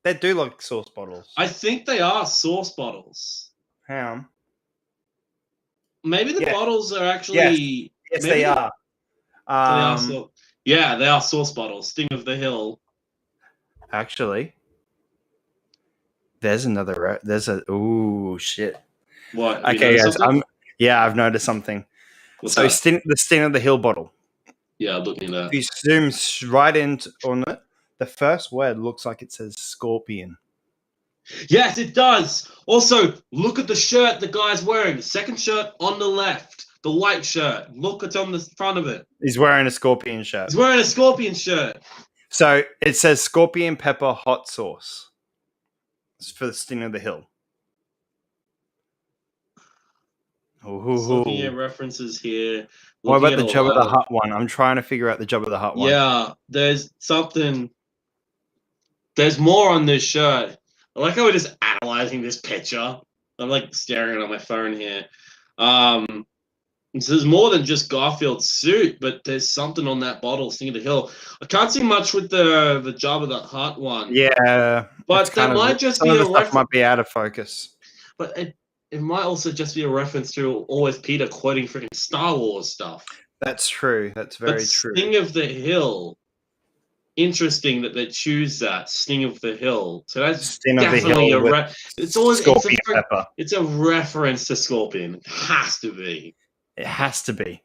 They do look like sauce bottles. I think they are sauce bottles. Hang on. maybe the Yeah. bottles are Yes. actually Yes, maybe they are. they are Um, so. Yeah, they are sauce bottles. Sting of the Hill. actually, there's another. There's a. Ooh, shit. What? Have you Okay, noticed guys. something? Yeah, I've noticed something. What's So, that? the Sting of the Hill bottle. Yeah, I'm looking at If that. you zoom right in on it, the first word looks like it says scorpion. Yes, it does. Also, look at the shirt the guy's wearing. The second shirt on the left, the white shirt. Look, it's on the front of it. He's wearing a scorpion shirt. He's wearing a scorpion shirt. So it says scorpion pepper hot sauce. It's for the Sting of the Hill. Just looking at Ooh. references here, What looking about at the a Jabba lot the of Hutt one? I'm trying to figure out the Jabba the Hutt one. yeah. There's something. There's more on this shirt. I like how we're just analyzing this picture. I'm like staring at my phone here. So there's more than just Garfield's suit, but there's something on that bottle, Sting of the Hill. I can't see much with the Jabba the Hutt one, Yeah, it's but that kind of might just some be of a the stuff reference. might be out of focus. But it might also just be a reference to always Peter quoting freaking Star Wars stuff. That's true. That's But very true. Sting of the Hill, interesting that they choose that Sting of the Hill. So that's Sting of the definitely Hill with scorpion pepper. it's a reference to Scorpion. It has to be. It has to be.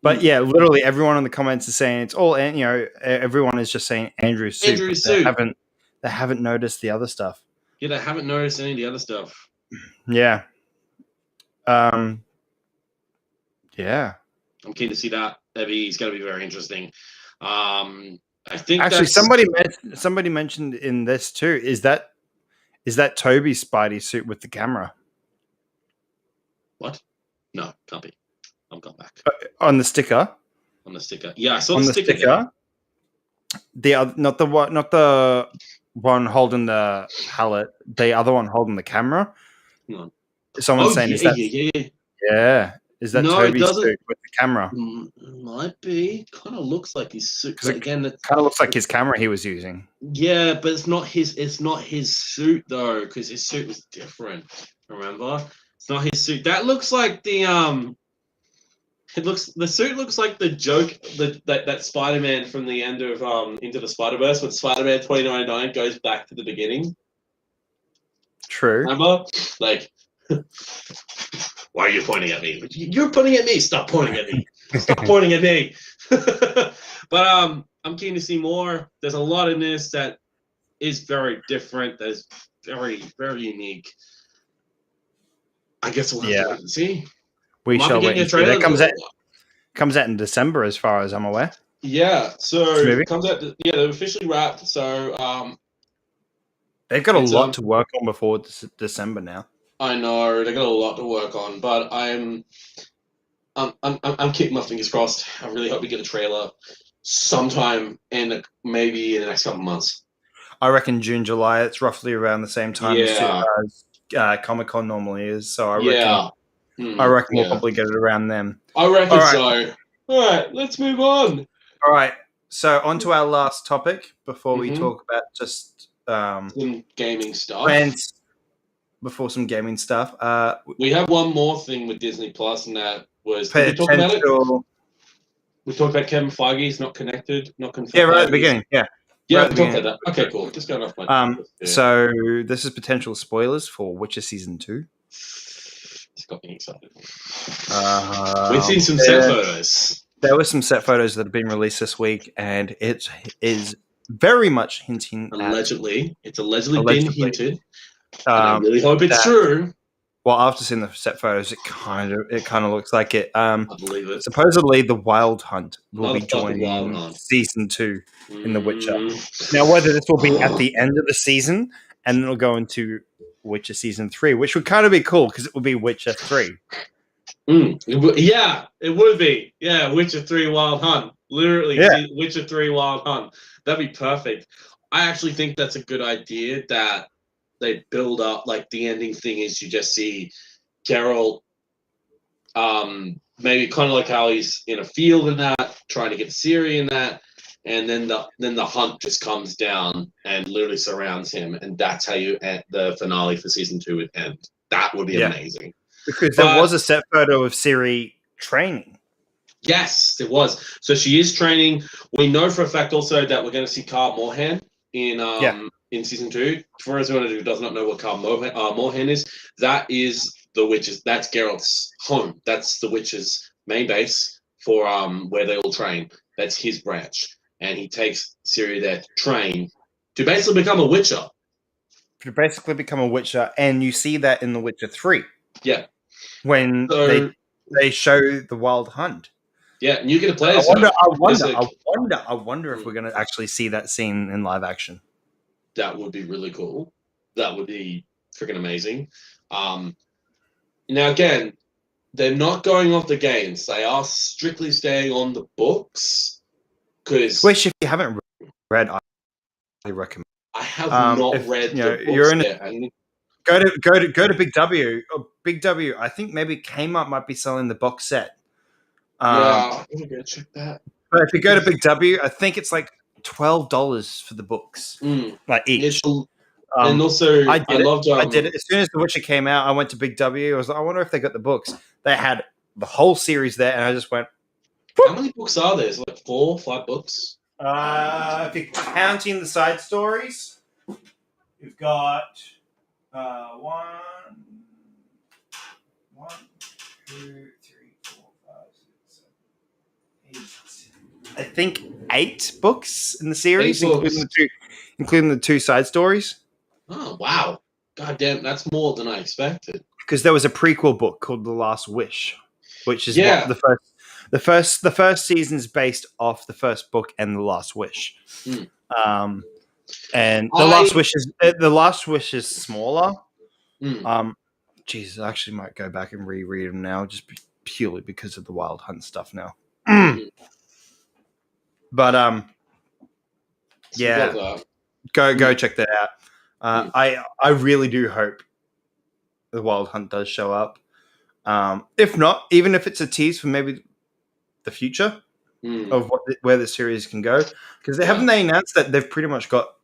But yeah, literally everyone in the comments is saying it's all, everyone is just saying Andrew's suit, but Andrew's suit. they haven't noticed the other stuff. Yeah, I haven't noticed any of the other stuff. Yeah. Yeah. I'm keen to see that. It's going to be very interesting. I think Actually, that's somebody mentioned in this too. Is that Toby's Spidey suit with the camera what? No, can't be. I'm going back on the sticker? on the sticker. Yeah, I saw On the the sticker there. the other, not the one holding the palette, the other one holding the camera. Hang on. Someone's saying, yeah, is that yeah. is that No, it Toby's doesn't. suit with the camera? Might be. Kind of looks like his suit. Because But again, it kind of looks like his camera he was using. yeah, but it's not his. It's not his suit though, because his suit was different. Remember, it's not his suit. That looks like the. The suit looks like the joke that Spider-Man from the end of Into the Spider-Verse when Spider-Man 2099 goes back to the beginning. True. Remember? Like, why are you pointing at me? You're pointing at me. Stop pointing at me. Stop pointing at me. But I'm keen to see more. There's a lot in this that is very different. That is very, very unique. I guess we'll have to wait and see. We Might shall be wait getting a and see. That trailer. comes out in December, as far as I'm aware. Yeah, so Maybe. it comes out. Yeah, they're officially wrapped. So They've got a lot to work on before December now. I know they got a lot to work on, but I'm keeping my fingers crossed. I really hope we get a trailer sometime maybe in the next couple of months. I reckon June, July. It's roughly around the same time as Comic-Con normally is. So I reckon we'll probably get it around then. I reckon so. All right, let's move on. All right. So on to our last topic before we talk about just some gaming stuff. Before some gaming stuff. We have one more thing with Disney Plus, and that was did we talk about it? We talked about Kevin Feige's not connected, not confirmed. Yeah, right at the beginning. Yeah. Yeah, we talked about that. Okay, cool. Just going off my So this is potential spoilers for Witcher Season 2. It's got me excited. We've seen some set photos. There were some set photos that have been released this week, and it is very much hinting allegedly. It's allegedly been hinted. I really hope it's true. Well, after seeing the set photos, it kind of looks like it. I believe it. Supposedly, the Wild Hunt will be joining Season 2 in The Witcher. Now, whether this will be at the end of the season and then it'll go into Witcher Season 3, which would kind of be cool because it would be Witcher 3. Yeah, it would be. Yeah, Witcher 3 Wild Hunt. Literally, Witcher 3 Wild Hunt. That'd be perfect. I actually think that's a good idea that they build up, like the ending thing is you just see Geralt, maybe kind of like how he's in a field in that, trying to get Ciri in that, and then the hunt just comes down and literally surrounds him, and that's how you end the finale for season 2 would end. That would be amazing. Because there was But a set photo of Siri training. yes, it was. So she is training. We know for a fact also that we're going to see Carl Morhan in season 2. For everyone who does not know what Carl Morhan is, that is the witches. That's Geralt's home. That's the witches' main base for where they all train. That's his branch, and he takes Ciri there to train to basically become a witcher. To basically become a Witcher, and you see that in The Witcher 3 Yeah. when So they show the Wild Hunt. yeah, and you get to play I as wonder, her. I wonder if we're going to actually see that scene in live action. That would be really cool. That would be freaking amazing. Now again, they're not going off the games. They are strictly staying on the books. Because Which, if you haven't read, I highly recommend. I have not If read you the know books you're in yet. go to Big W. Big W. I think maybe Kmart might be selling the box set. Yeah, I'm gonna check that. But if you go to Big W, I think it's like $12 for the books, like each. And also, I I did it. loved. I did it as soon as The Witcher came out. I went to Big W. I was like, I wonder if they got the books. They had the whole series there, and I just went. How many books are there? Is it like 4, 5 books? If you're counting the side stories, you've got one, 2, 3, 4, 5, 6, 7, 8. I think 8 books in the series, 8 books. including the 2 side stories. Oh wow! God damn, that's more than I expected. Because there was a prequel book called The Last Wish, which is Yeah. what the first season's based off the first book and The Last Wish. And the Last Wish is smaller. Jesus, I actually might go back and reread them now, just purely because of the Wild Hunt stuff now. But yeah, go check that out. I really do hope the Wild Hunt does show up. If not, even if it's a tease for maybe the future of where the series can go, because they announced that they've pretty much got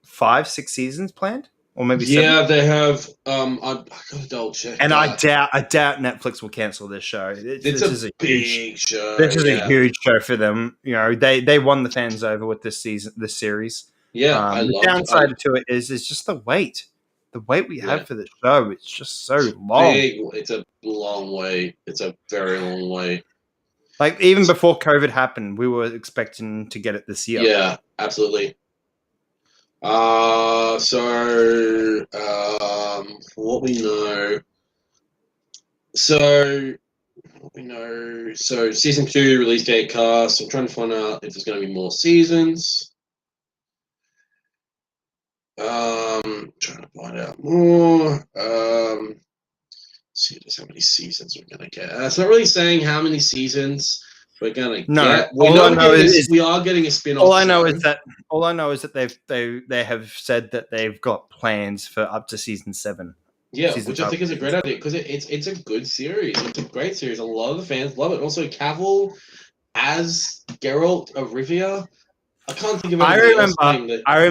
5-6 seasons planned, or maybe 7. They have. I gotta double check. And I doubt Netflix will cancel this show. This is a big show. This is a huge show for them. You know, they won the fans over with this series. Yeah, the downside to it is just the wait. The wait we have for the show, it's just so long. It's a long way. It's a very long way. Like, even before COVID happened, we were expecting to get it this year. Yeah, absolutely. What we know. So season 2 release date cast. I'm trying to find out if there's going to be more seasons. Trying to find out more. See just how many seasons we're gonna get. It's not really saying how many seasons we're gonna get. We are getting a spin-off. All I know is that they have said that they've got plans for up to season 7. Yeah, which I think is a great idea because it's a good series. It's a great series. A lot of the fans love it. Also, Cavill as Geralt of Rivia. I can't think of anything I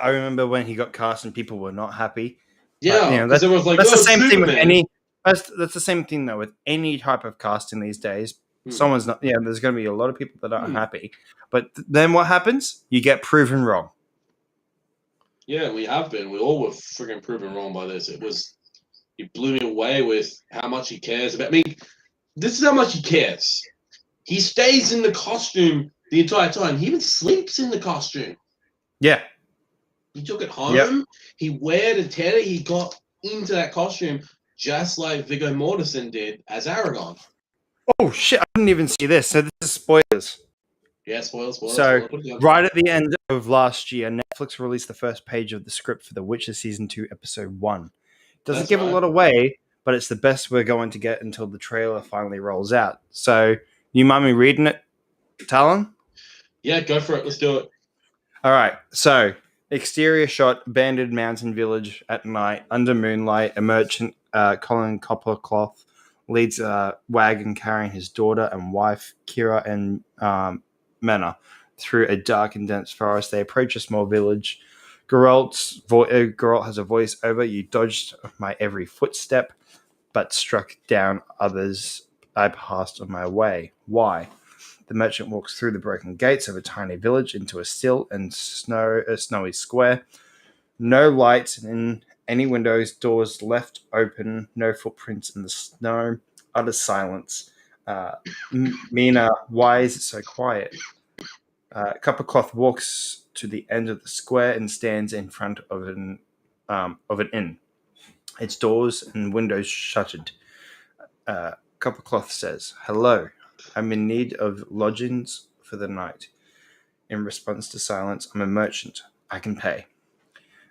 remember when he got cast and people were not happy. Yeah, that's it was like, that's the same Superman. thing with any. That's the same thing though with any type of casting these days. Someone's not. Yeah, there's going to be a lot of people that aren't happy, but then what happens? You get proven wrong. Yeah, we have been. We all were friggin' proven wrong by this. It blew me away with how much he cares about. I mean, this is how much he cares. He stays in the costume the entire time. He even sleeps in the costume. Yeah. He took it home. Yep. He wore the teddy. He got into that costume just like Viggo Mortensen did as Aragon. Oh, shit. I didn't even see this. So this is spoilers. Yeah, spoilers. So, right at the end of last year, Netflix released the first page of the script for The Witcher Season 2, Episode 1. Doesn't give a lot away, but it's the best we're going to get until the trailer finally rolls out. So, you mind me reading it, Talon? Yeah, go for it. Let's do it. All right. So, exterior shot, abandoned mountain village at night, under moonlight, a merchant, Colin Coppercloth, leads a wagon carrying his daughter and wife, Kira and Mena, through a dark and dense forest. They approach a small village. Geralt has a voice over. You dodged my every footstep, but struck down others I passed on my way. Why? The merchant walks through the broken gates of a tiny village into a still and snowy square. No lights in any windows, doors left open, no footprints in the snow, utter silence. Mina, why is it so quiet? Coppercloth walks to the end of the square and stands in front of an inn. Its doors and windows shuttered. Coppercloth says, "Hello, I'm in need of lodgings for the night." In response to silence, "I'm a merchant. I can pay."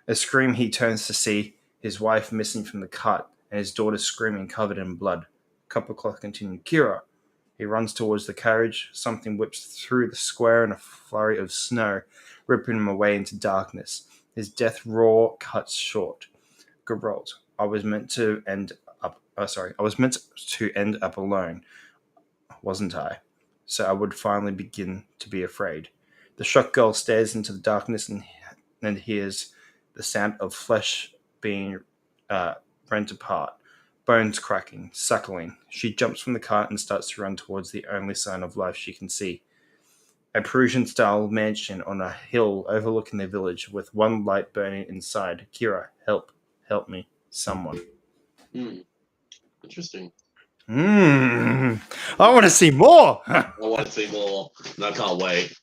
A scream, he turns to see his wife missing from the cart and his daughter screaming covered in blood. Coppercloth continued, "Kira." He runs towards the carriage. Something whips through the square in a flurry of snow, ripping him away into darkness. His death roar cuts short. Geralt, I was meant to end up. I was meant to end up alone, wasn't I? So I would finally begin to be afraid. The shocked girl stares into the darkness and hears the sound of flesh being rent apart, bones cracking, suckling. She jumps from the cart and starts to run towards the only sign of life she can see. A Prussian-style mansion on a hill overlooking the village with one light burning inside. Kira, help. Help me. Someone. Interesting. I want to see more. I want to see more. And I can't wait.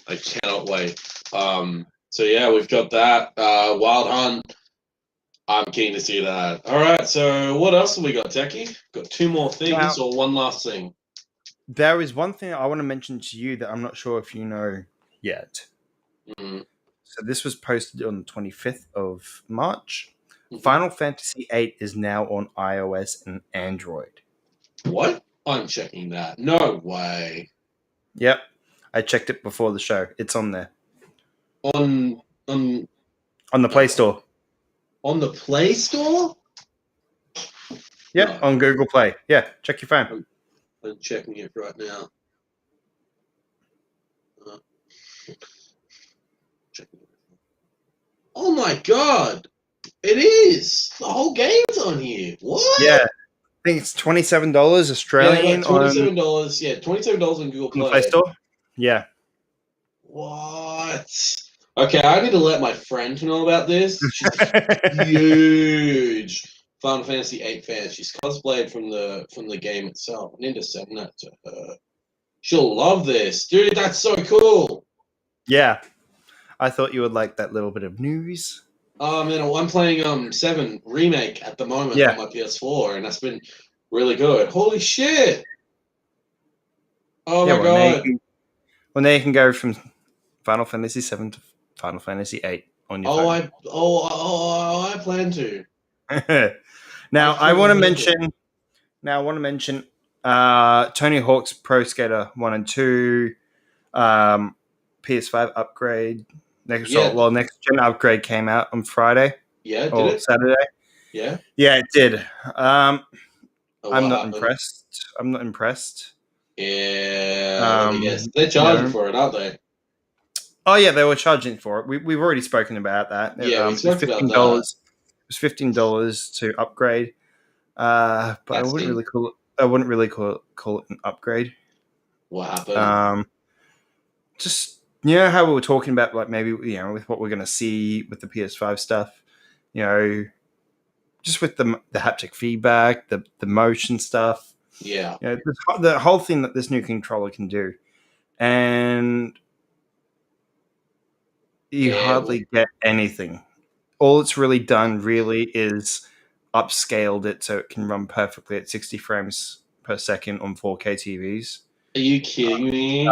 I cannot wait. So yeah, we've got that. Wild Hunt. I'm keen to see that. All right. So what else have we got, Techie? Got two more things or one last thing? There is one thing I want to mention to you that I'm not sure if you know yet. Mm. So this was posted on the 25th of March. Mm-hmm. Final Fantasy VIII is now on iOS and Android. What? I'm checking that. No way. Yep. I checked it before the show. It's on there. On the Play Store. On the Play Store? Yeah, no. On Google Play. Yeah, check your phone. I'm checking it right now. Oh my god! It is! The whole game's on here. What? Yeah. I think it's $27 Australian. Yeah, $27. Yeah, $27 on Google Play. On the Play Store? Yeah. What? Okay, I need to let my friend know about this. She's huge Final Fantasy VIII fan. She's cosplayed from the game itself. I need to send that to her. She'll love this. Dude, that's so cool. Yeah. I thought you would like that little bit of news. Man, I'm playing 7 Remake at the moment on my PS4, and that's been really good. Holy shit! Oh my god. Now you can go from Final Fantasy VII to Final Fantasy VIII on your phone. I plan to. Now I want to mention Tony Hawk's Pro Skater 1 and 2, PS5 upgrade. Next gen upgrade came out on Friday. Yeah, did it? Saturday. Yeah. Yeah, it did. I'm not impressed. Yeah, let me guess. They're charging for it, aren't they? Oh yeah, they were charging for it. We've already spoken about that. Yeah, we spoke about that. It was $15 to upgrade, but I wouldn't really call it an upgrade. What happened? Just how we were talking about, like maybe with what we're going to see with the PS5 stuff, just with the haptic feedback, the motion stuff. Yeah. The whole thing that this new controller can do, and you hardly get anything. All it's really done really is upscaled it so it can run perfectly at 60 frames per second on 4K TVs. Are you kidding me?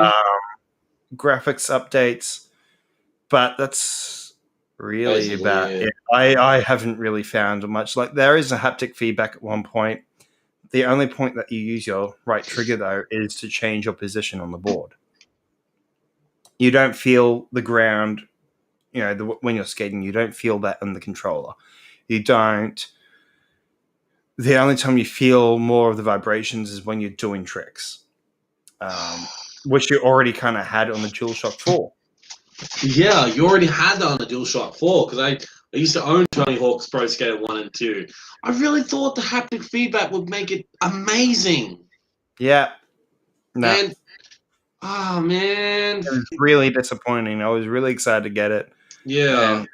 Graphics updates, but that's really about it. I haven't really found much. Like, there is a haptic feedback at one point. The only point that you use your right trigger, though, is to change your position on the board. You don't feel the ground, when you're skating, you don't feel that on the controller. You don't. The only time you feel more of the vibrations is when you're doing tricks, which you already kind of had on the DualShock 4. Yeah, you already had that on the DualShock 4 because I used to own Tony Hawk's Pro Skater 1 and 2. I really thought the haptic feedback would make it amazing. Yeah. No. And, man. It was really disappointing. I was really excited to get it. Yeah. And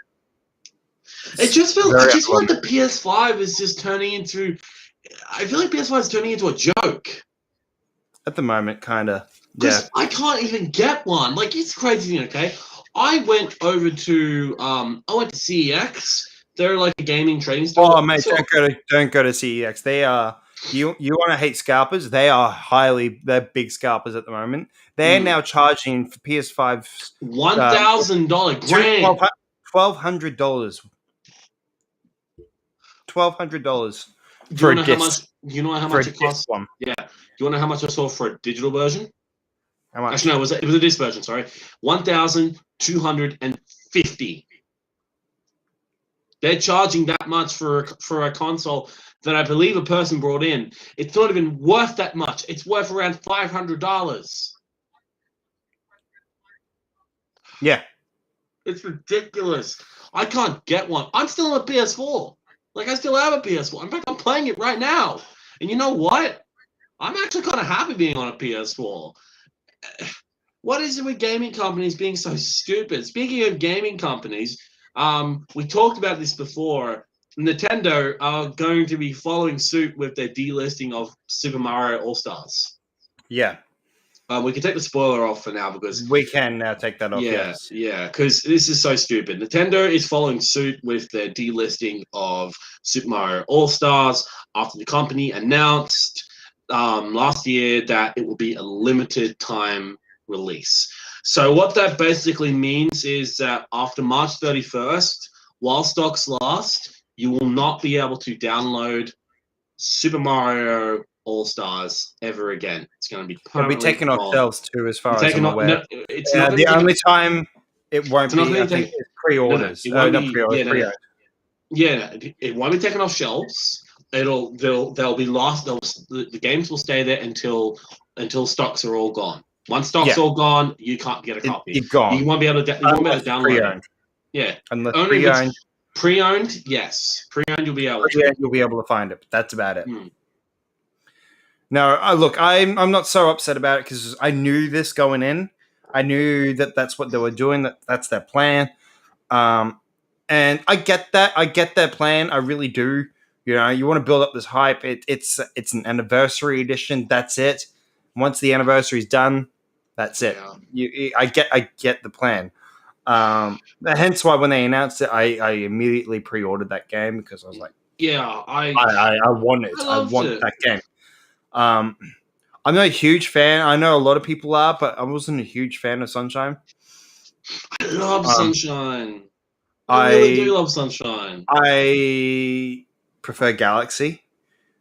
I just feel very like the PS5 is just turning into. I feel like PS5 is turning into a joke. at the moment, kind of. Because Yeah. I can't even get one. Like, it's crazy, okay? I went over to CEX. They're like a gaming trading store. Oh, mate, don't go to CEX. They are you want to hate scalpers? They're big scalpers at the moment. They're now charging for PS5 $1,000 grand. $1,200. $1,200 Do for you a know how much? disc. Do you know how For a much it costs? disc one. Yeah. Do you want to know how much I saw for a digital version? How much? Actually, no, it was a disc version. Sorry, 1,250. They're charging that much for a console that I believe a person brought in. It's not even worth that much. It's worth around $500. Yeah. It's ridiculous. I can't get one. I'm still on a PS4. Like, I still have a PS4. In fact, I'm playing it right now. And you know what? I'm actually kind of happy being on a PS4. What is it with gaming companies being so stupid? Speaking of gaming companies, we talked about this before. Nintendo are going to be following suit with their delisting of Super Mario All-Stars. Yeah. We can take the spoiler off for now because we can now take that off. Yes. Yeah, because this is so stupid. Nintendo is following suit with their delisting of Super Mario All-Stars after the company announced last year that it will be a limited time release. So what that basically means is that after March 31st, while stocks last, you will not be able to download Super Mario All-Stars ever again. It's going to be It'll be permanently taken off shelves too, as far as I'm aware. No, it's not the only time it won't it's not be, gonna I think, take- it's pre-orders. it won't not be- pre-orders, yeah, no, pre-owned. Yeah, it won't be taken off shelves. They'll be lost. The games will stay there until stocks are all gone. Once stocks Yeah. all gone, you can't get a copy. You're gone. You won't be able to. You won't be able to download pre-owned. it. Yeah, Unless only if pre-owned. it's pre-owned. Yes, pre-owned. You'll be able to. Pre-owned, you'll be able to find it. But that's about it. Hmm. No, look, I'm not so upset about it because I knew this going in. I knew that that's what they were doing. That's their plan. And I get that. I get their plan. I really do. You know, you want to build up this hype. It's an anniversary edition. That's it. Once the anniversary is done, that's it. Yeah. I get the plan. Hence why when they announced it, I immediately pre-ordered that game because I was like, Yeah, I want it. I want it. that game. I'm not a huge fan. I know a lot of people are, but I wasn't a huge fan of Sunshine. I love Sunshine. I really do love Sunshine. I prefer Galaxy.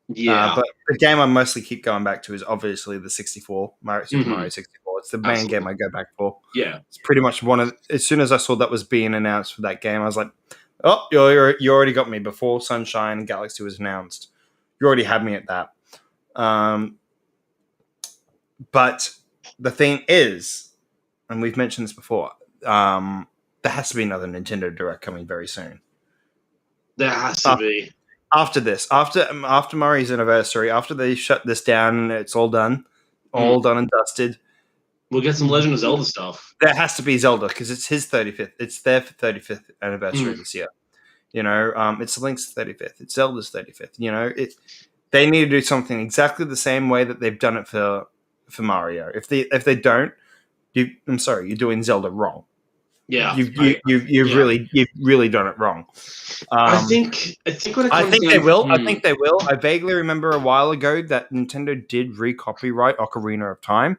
Yeah. But the game I mostly keep going back to is obviously the 64, Super Mario 64. It's the main game I go back for. Yeah. It's pretty much as soon as I saw that was being announced for that game, I was like, oh, you already got me before Sunshine and Galaxy was announced. You already had me at that. But the thing is, and we've mentioned this before, there has to be another Nintendo Direct coming very soon. There has to be. After this, after Mario's anniversary, after they shut this down and it's all done and dusted, we'll get some Legend of Zelda stuff. There has to be Zelda because it's his 35th. It's their 35th anniversary this year. You know, it's Link's 35th. It's Zelda's 35th. You know, they need to do something exactly the same way that they've done it for Mario. If they don't, I'm sorry, you're doing Zelda wrong. Yeah, you've really done it wrong. I think when it comes they will. I think they will. I vaguely remember a while ago that Nintendo did re-copyright Ocarina of Time.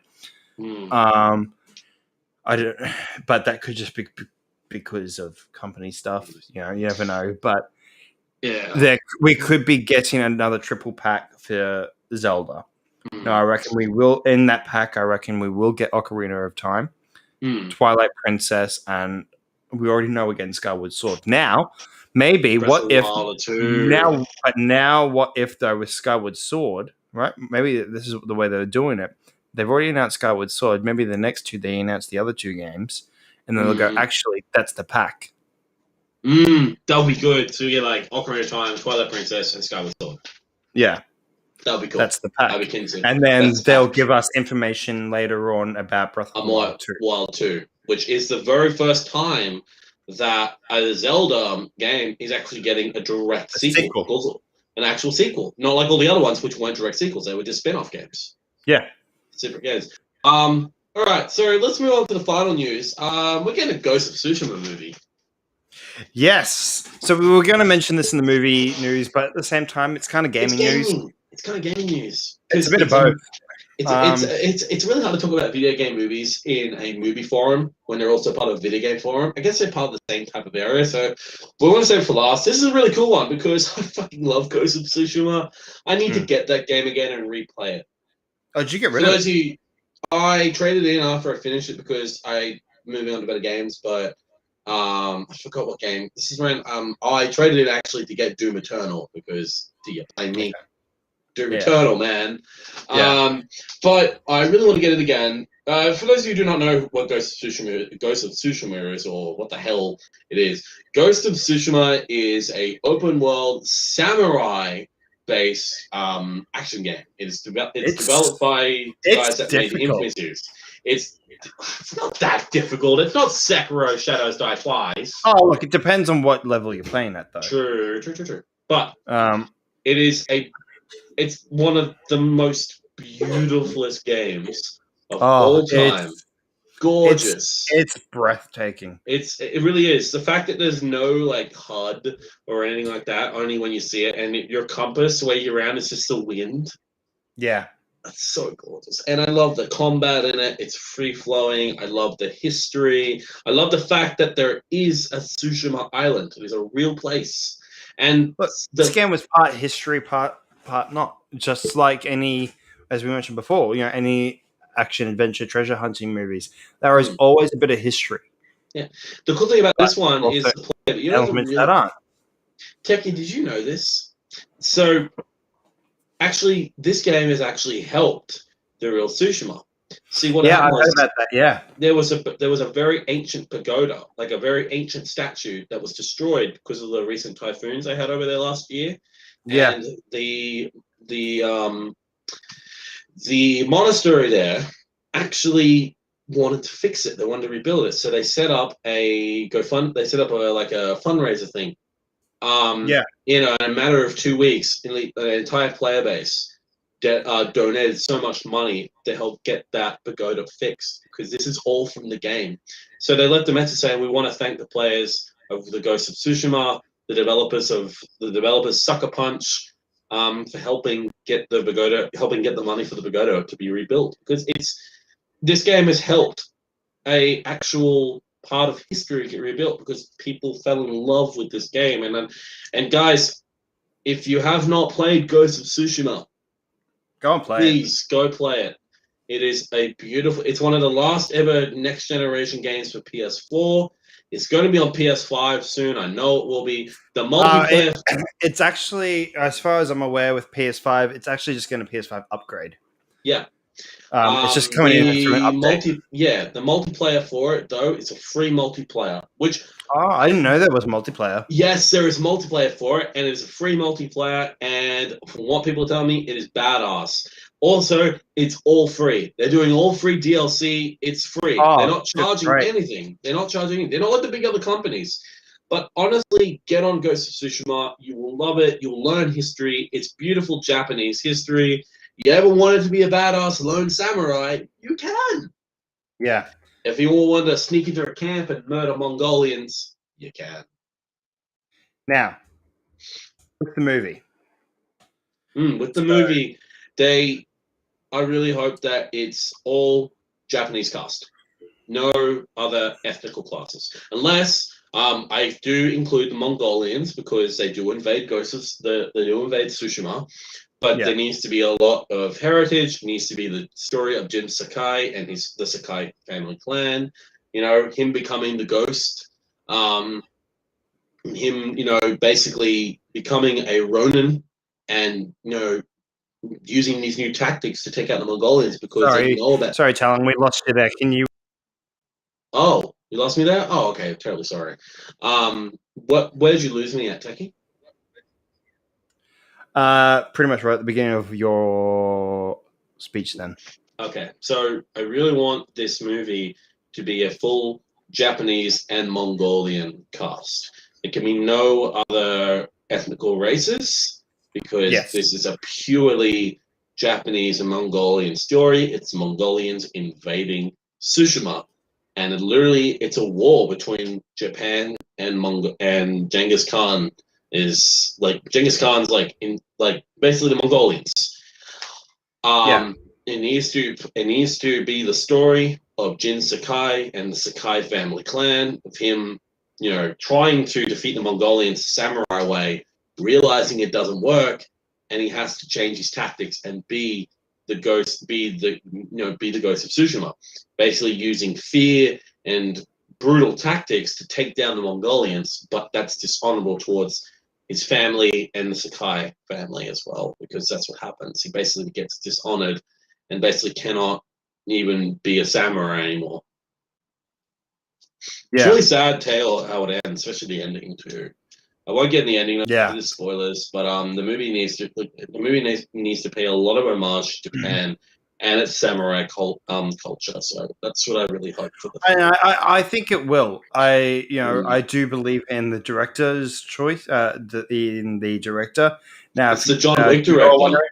I don't, but that could just be because of company stuff. You know, you never know. But yeah, we could be getting another triple pack for Zelda. No, I reckon we will. In that pack, I reckon we will get Ocarina of Time, Twilight Princess, and we already know again Skyward Sword. Now, maybe Breath what if now? But now, what if though with Skyward Sword? Right? Maybe this is the way they're doing it. They've already announced Skyward Sword. Maybe the next two they announce the other two games, and then they'll go. Actually, that's the pack. That'll be good. So we get like Ocarina of Time, Twilight Princess, and Skyward Sword. Yeah, That'll be cool. that's the pack. That'll be Kinsey. And then That's they'll give us information later on about Breath of the Wild 2. Wild 2, which is the very first time that a Zelda game is actually getting a direct sequel. An actual sequel. Not like all the other ones, which weren't direct sequels. They were just spin-off games. Yeah. Separate games. All right, so let's move on to the final news. We're getting a Ghost of Tsushima movie. Yes. So we were going to mention this in the movie news, but at the same time, it's kind of gaming news. It's kind of gaming news. It's a bit of both. It's really hard to talk about video game movies in a movie forum when they're also part of a video game forum. I guess they're part of the same type of area, so we want to save it for last. This is a really cool one because I fucking love Ghost of Tsushima. I need to get that game again and replay it. Oh, did you get rid of it? I traded it in after I finished it because I moving on to better games, but I forgot what game. This is when I traded it actually to get Doom Eternal because do you play me? Okay. Doom Eternal, man. Yeah. But I really want to get it again. For those of you who do not know what Ghost of Tsushima is or what the hell it is, Ghost of Tsushima is a open world samurai based action game. It's developed by the guys that made the Infamous series. It's not that difficult. It's not Sekiro Shadows Die Twice. Oh, look, it depends on what level you're playing at, though. True. But it's one of the most beautifulest games of all time. Gorgeous. It's breathtaking. It really is. The fact that there's no like HUD or anything like that, only when you see it, and your compass where you're around is just the wind. Yeah. That's so gorgeous. And I love the combat in it. It's free flowing. I love the history. I love the fact that there is a Tsushima Island. It is a real place. And look, this game was part history, part not. Just like any, as we mentioned before, any action, adventure, treasure hunting movies. There is always a bit of history. Yeah. The cool thing about this one is the play, but elements that aren't. Techie, did you know this? So, actually, this game has actually helped the real Tsushima. See what happened was, I heard about that. Yeah, there was a very ancient pagoda, like a very ancient statue that was destroyed because of the recent typhoons they had over there last year. Yeah, and the monastery there actually wanted to fix it. They wanted to rebuild it, so they set up a fundraiser thing. In a matter of 2 weeks, the entire player base donated so much money to help get that pagoda fixed because this is all from the game. So they left a message saying, "We want to thank the players of the Ghost of Tsushima, the developers Sucker Punch, for helping get the money for the pagoda to be rebuilt because this game has helped a actual part of history get rebuilt because people fell in love with this game. And guys, if you have not played Ghost of Tsushima, go and play please go play it. It is it's one of the last ever next generation games for PS4. It's going to be on PS5 soon. I know it will be. The multiplayer. It's actually, as far as I'm aware, with PS5, it's actually just going to PS5 upgrade. Yeah. It's just coming in through an update. The multiplayer for it, though, it's a free multiplayer. I didn't know there was multiplayer. Yes, there is multiplayer for it, and it's a free multiplayer. And from what people tell me, it is badass. Also, it's all free. They're doing all free DLC. It's free. They're not charging anything. They're not like the big other companies. But honestly, get on Ghost of Tsushima. You will love it. You'll learn history. It's beautiful Japanese history. You ever wanted to be a badass lone samurai, you can. Yeah. If you all want to sneak into a camp and murder Mongolians, you can. Now, with the movie. I really hope that it's all Japanese cast. No other ethnical classes. Unless I do include the Mongolians because they do invade they do invade Tsushima. But there needs to be a lot of heritage. It needs to be the story of Jin Sakai and the Sakai family clan. Him becoming the ghost. Him, basically becoming a Ronin and, using these new tactics to take out the Mongolians because they know that. Sorry, Talon, we lost you there. Can you? Oh, You lost me there? Oh, okay. Terribly sorry. Where did you lose me at, Techie? Pretty much right at the beginning of your speech. Then. Okay, so I really want this movie to be a full Japanese and Mongolian cast. It can be no other ethnical races because Yes. this is a purely Japanese and Mongolian story. It's Mongolians invading Tsushima, and it's a war between Japan and Genghis Khan. Is like Genghis Khan's like basically the Mongolians. Yeah. It needs to be the story of Jin Sakai and the Sakai family clan, of him, trying to defeat the Mongolians samurai way, realizing it doesn't work, and he has to change his tactics and be the ghost, be the ghost of Tsushima, basically using fear and brutal tactics to take down the Mongolians, but that's dishonorable towards his family and the Sakai family as well, because that's what happens. He basically gets dishonored and basically cannot even be a samurai anymore. It's a Yeah. really sad tale how it ends, especially the ending too. I won't get in the ending. Yeah. The spoilers, but the movie needs to pay a lot of homage to Japan and its samurai culture. So that's what I really hope for the film. I think it will. Mm. I do believe in the director's choice. In the director. Now, It's if the John if Wick you're director. wondering,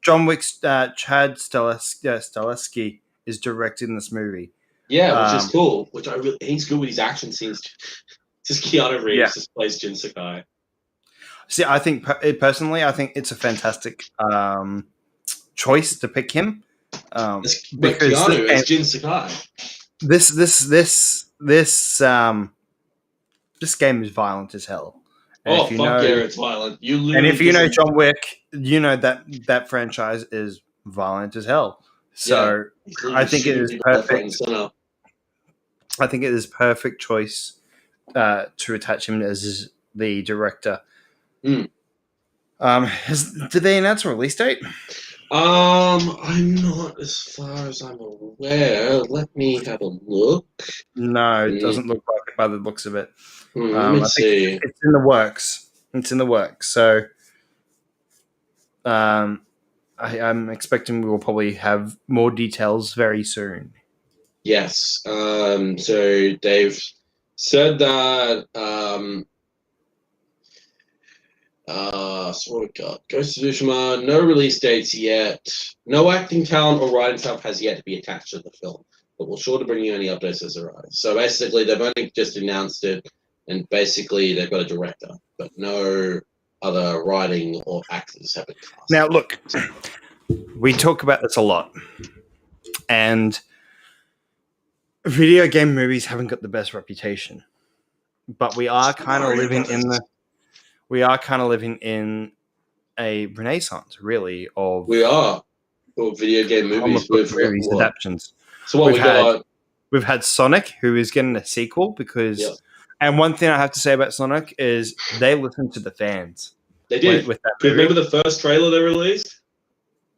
John Wick's Chad Stileski is directing this movie. Yeah, which is Um, cool. He's good with his action scenes. Just Keanu yeah. Reeves just plays Jin Sakai. See, I think personally, I think it's a fantastic choice to pick him But because Keanu as Jin Sakai. this this this this um this game is violent as hell. And Oh if you fuck know, yeah, it's violent. You and literally if you just know John Wick, you know that franchise is violent as hell. yeah, So he's I literally think it shooting is people left, right, and perfect. center. I think it is perfect choice to attach him as the director. Mm. Did they announce a release date? I'm not as far as I'm aware. Let me have a look. No, it Mm. doesn't look like it by the looks of it. Let me I think see. it's in the works. It's in the works. So um, I'm expecting we will probably have more details very soon. Yes. So they've said that. So what we got? Ghost of Tsushima, no release dates yet. No acting talent or writing staff has yet to be attached to the film, but we'll sure to bring you any updates as they arise. So basically, they've only just announced it, and basically they've got a director, but no other writing or actors have been Now, cast. look, we talk about this a lot, and video game movies haven't got the best reputation, but we are kind of living in a renaissance, really, We of are for video game movies. comic book We've got movies what? adaptations. So what We've we had got? we've had Sonic, who is getting a sequel Yeah, because, and one thing I have to say about Sonic is they listened to the fans they did. with that Because movie. remember the first trailer they released?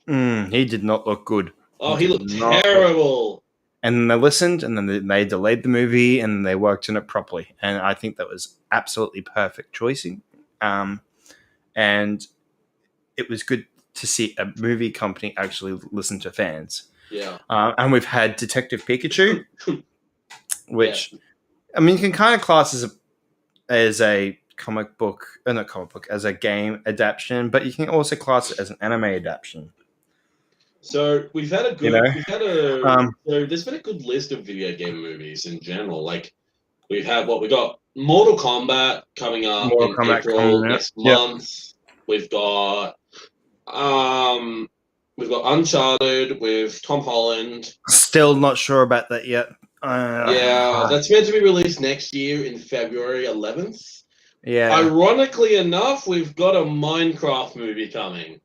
He did not look good. Oh, he Did looked not look. terrible. And then they listened, and then they delayed the movie, and they worked on it properly. And I think that was absolutely perfect choicing. And it was good to see a movie company actually listen to fans. Yeah. And we've had Detective Pikachu, Yeah. which I mean, you can kind of class as a comic book, not comic book, as a game adaptation, but you can also class it as an anime adaptation. So we've had a You good, know, we've had a, um, so there's been a good list of video game movies in general. Like we've had we got Mortal Kombat coming up Mortal in Kombat April coming out. next Yep. month. We've got, um, we've got Uncharted with Tom Holland. Still not sure about that yet. Yeah, that's meant to be released next year in February 11th. Yeah. Ironically enough, we've got a Minecraft movie coming.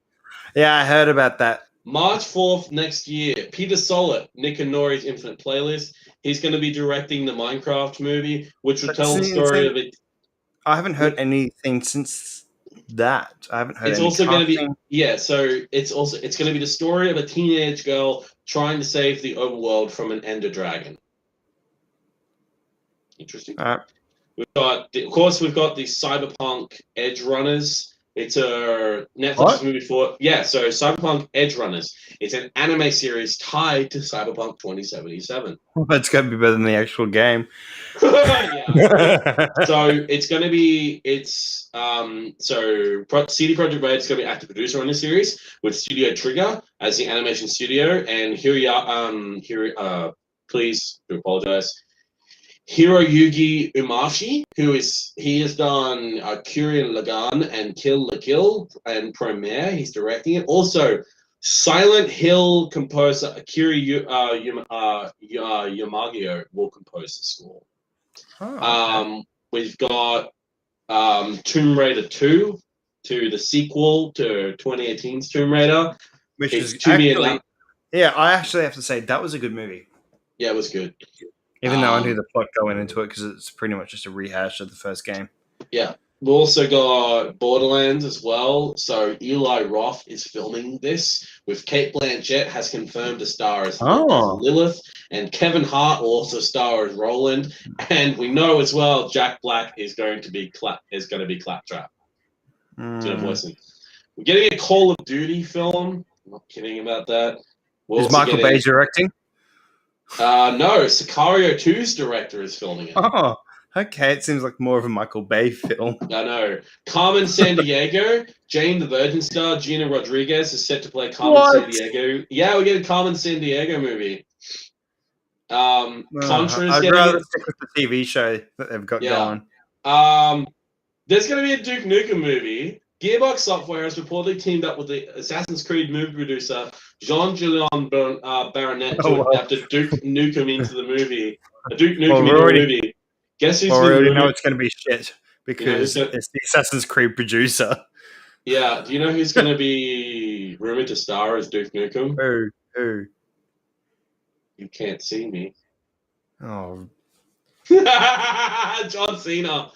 Yeah, I heard about that. March 4th next year. Peter Sollett, Nick and Nori's Infinite Playlist. He's going to be directing the Minecraft movie, which will tell the story of it. I haven't heard anything since that. I haven't heard It's any also going to be casting. so it's going to be the story of a teenage girl trying to save the overworld from an ender dragon. Interesting. All right. Of course, we've got the Cyberpunk Edge Runners. It's a Netflix What? movie for so Cyberpunk Edge Runners. It's an anime series tied to Cyberpunk 2077. That's got to be better than the actual game. Yeah, I agree. So it's going to be CD Projekt Red is going to be active producer on this series with Studio Trigger as the animation studio, and please do apologize. Hiroyuki Umashi, he has done Kurian Lagann and Kill la Kill and Premiere. He's directing it. Also, Silent Hill composer Akira Yamagio will compose the score. Okay. We've got Tomb Raider 2 to the sequel to 2018's Tomb Raider. Which It's is to be actually, yeah, I actually have to say that was a good movie. Yeah, it was good. Even though I knew the plot going into it because it's pretty much just a rehash of the first game. Yeah. We also got Borderlands as well. So Eli Roth is filming this with Kate Blanchett has confirmed to star as Lilith, and Kevin Hart will also star as Roland. And we know as well Jack Black is going to be Claptrap. Mm. We're getting a Call of Duty film. I'm not kidding about that. Is Michael Bay directing? No, Sicario 2's director is filming it. Oh, okay. It seems like more of a Michael Bay film. I know. Carmen Sandiego, Jane the Virgin star Gina Rodriguez is set to play Carmen Sandiego. Yeah, we're getting a Carmen Sandiego movie. Contra is I'd getting rather it. stick with the TV show that they've got going. There's going to be a Duke Nukem movie. Gearbox Software has reportedly teamed up with the Assassin's Creed movie producer Jean-Julien Baronet to adapt a Duke Nukem into the movie. A Duke Nukem into a movie. Guess who's we already know it's going to be shit because it's the Assassin's Creed producer. Yeah, do you know who's going to be rumored to star as Duke Nukem? Who? You can't see me. Oh. John Cena.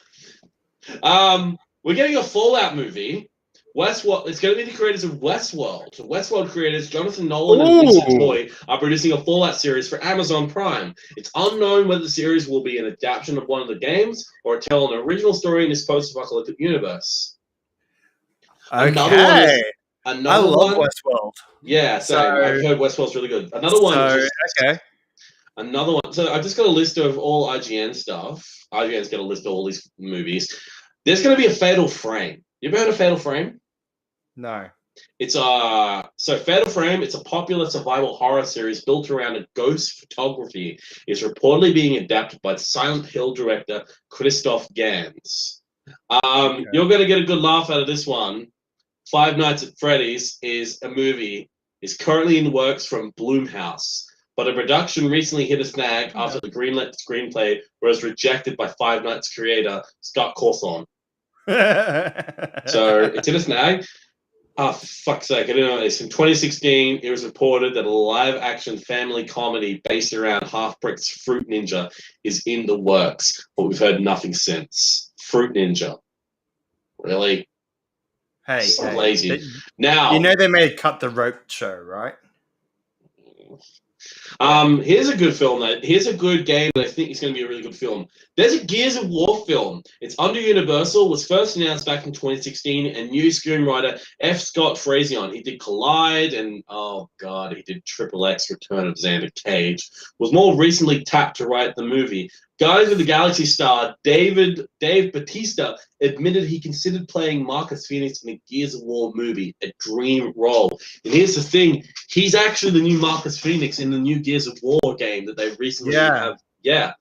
We're getting a Fallout movie. Westworld. It's going to be the creators of Westworld. The Westworld creators Jonathan Nolan and Vincent Choi are producing a Fallout series for Amazon Prime. It's unknown whether the series will be an adaptation of one of the games or tell an original story in this post-apocalyptic universe. Okay. Another love one. Westworld. Yeah, same. I've heard Westworld's really good. Another one. Another one. So I've just got a list of all IGN stuff. IGN's got a list of all these movies. There's going to be a Fatal Frame. You ever heard of Fatal Frame? No. It's Fatal Frame. It's a popular survival horror series built around a ghost photography. It's reportedly being adapted by Silent Hill director Christoph Gans. You're going to get a good laugh out of this one. Five Nights at Freddy's is a movie. Is currently in the works from Blumhouse, but a production recently hit a snag after the greenlit screenplay was rejected by Five Nights creator Scott Cawthon. So it's in a snag. Oh, fuck's sake, I didn't know this. In 2016, it was reported that a live-action family comedy based around Half-Brick's Fruit Ninja is in the works, but we've heard nothing since. Fruit Ninja. Really? Hey, lazy. Now, you know they made Cut the Rope show, right? Here's a good film. Here's a good game that I think is going to be a really good film. There's a Gears of War film. It's under Universal. Was first announced back in 2016. And new screenwriter F. Scott Frazion. He did Collide and he did Triple X: Return of Xander Cage. Was more recently tapped to write the movie. Guardians of the Galaxy star Dave Bautista admitted he considered playing Marcus Phoenix in a Gears of War movie, a dream role. And here's the thing: he's actually the new Marcus Phoenix in the new Gears of War game that they recently have. Yeah.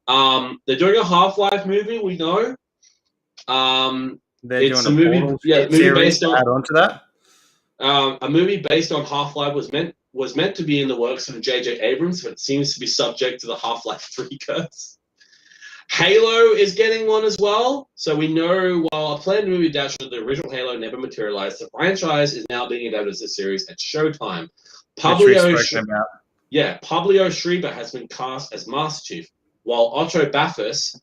They're doing a Half-Life movie. We know. It's a movie. Movie based on. Add on to that. A movie based on Half-Life was meant to be in the works of J.J. Abrams, but it seems to be subject to the Half-Life 3 curse. Halo is getting one as well. So we know while a planned movie adaptation of the original Halo never materialized, the franchise is now being adapted as a series at Showtime. Pablo Schreiber has been cast as Master Chief, while Otto Bathurst,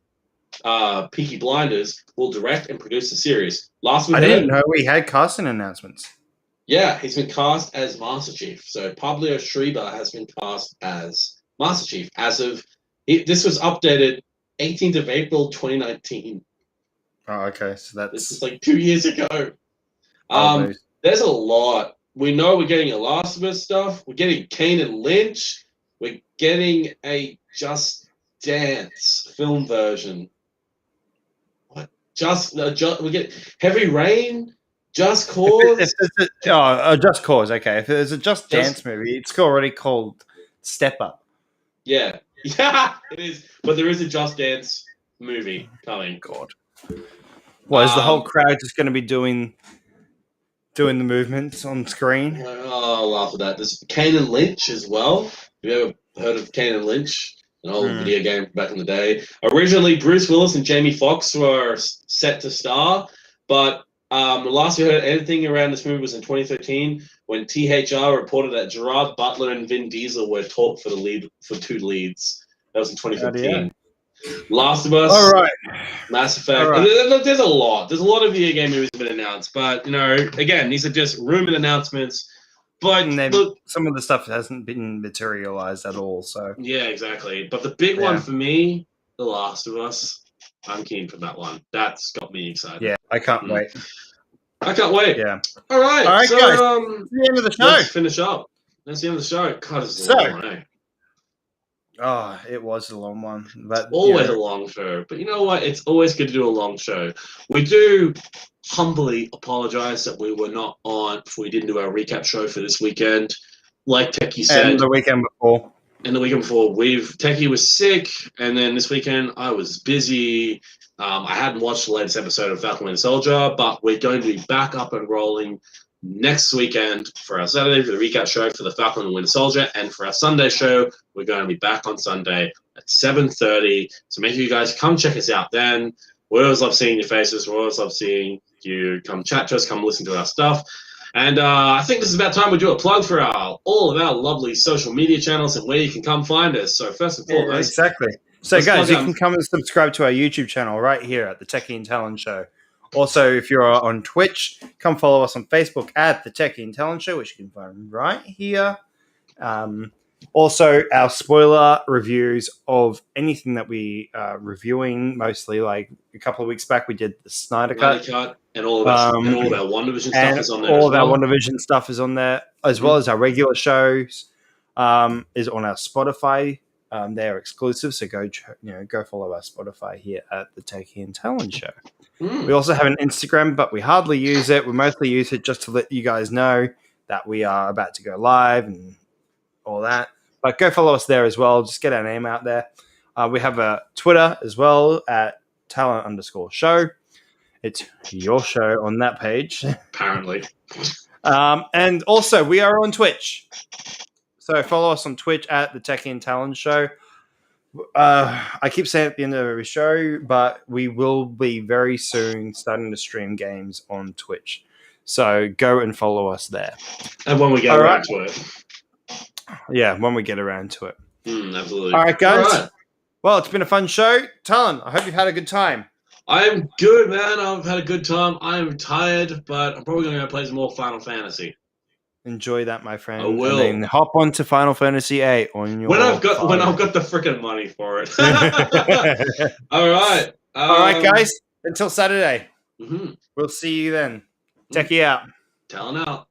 Peaky Blinders, will direct and produce the series. I didn't know we had casting announcements. Yeah, he's been cast as Master Chief. So Pablo Schreiber has been cast as Master Chief as of this was updated 18th of April, 2019. Oh, okay. So This is that's like 2 years ago. old news. There's a lot. We know we're getting a Last of Us stuff. We're getting Kane and Lynch. We're getting a Just Dance film version. What? We get Heavy Rain, Just If Cause. it's a Just Cause, okay. If it's a Just Just Dance movie, it's already called Step Up. yeah, yeah, it is. But there is a Just Dance movie coming. God. Well, is the whole Um, crowd just going to be doing the movements on screen? oh, I'll laugh at that. There's Kane and Lynch as well. Have you ever heard of Kane and Lynch? An old Mm. video game back in the day. Originally, Bruce Willis and Jamie Foxx were set to star, but the last we heard anything around this movie was in 2013 when THR reported that Gerard Butler and Vin Diesel were talked for two leads. That was in Yeah. 2015. Last of All Us, right. Mass All Effect. right. There's a lot. There's a lot of video game movies that have been announced, but again, these are just rumored announcements. But look, Some of the stuff hasn't been materialized at all. So yeah, exactly. But the big one yeah, for me, The Last of Us. I'm keen for that one. That's got me excited. yeah, I can't wait. I can't wait. Yeah. All right, guys. so The end of the show. let's finish up. That's the end of the show. God, this is a long one, eh? Oh, it was a long one, but Always a long show. But you know what? It's always good to do a long show. We do humbly apologize that we were not on, we didn't do our recap show for this weekend. Like Techie said, and the weekend before. And the weekend before, Techie was sick, and then this weekend I was busy. I hadn't watched the latest episode of Falcon Winter Soldier, but we're going to be back up and rolling next weekend for our Saturday for the recap show for the Falcon and Winter Soldier, and for our Sunday show, we're going to be back on Sunday at 7:30. So make sure you guys come check us out then. We always love seeing your faces. We always love seeing you come chat to us, come listen to our stuff. And I think this is about time we do a plug for all of our lovely social media channels and where you can come find us. So first and foremost, exactly. So guys, you can come and subscribe to our YouTube channel right here at the Techie Talon Show. Also, if you're on Twitch, come follow us on Facebook at the Techie Talon Show, which you can find right here. Also, our spoiler reviews of anything that we are reviewing, mostly like a couple of weeks back, we did the Snyder Cut. And all of our WandaVision stuff is on there. All of our WandaVision stuff is on there, as well as our regular shows is on our Spotify. They're exclusive, so go follow our Spotify here at the Techie and Talon Show. We also have an Instagram, but we hardly use it. We mostly use it just to let you guys know that we are about to go live and all that. But go follow us there as well. Just get our name out there. We have a Twitter as well at Talon_show. It's your show on that page. Apparently. And also, we are on Twitch. So follow us on Twitch at the Techie and Talon Show. I keep saying at the end of every show, but we will be very soon starting to stream games on Twitch. So go and follow us there. And when we get around to it. Yeah, when we get around to it. Absolutely. All right, guys. All right. Well, it's been a fun show. Talon, I hope you've had a good time. I'm good, man. I've had a good time. I'm tired, but I'm probably going to go play some more Final Fantasy. Enjoy that, my friend. I will. And then hop on to Final Fantasy VIII on your when I've got the freaking money for it. All right. All right, guys. Until Saturday. We'll see you then. Techie out. Talon out.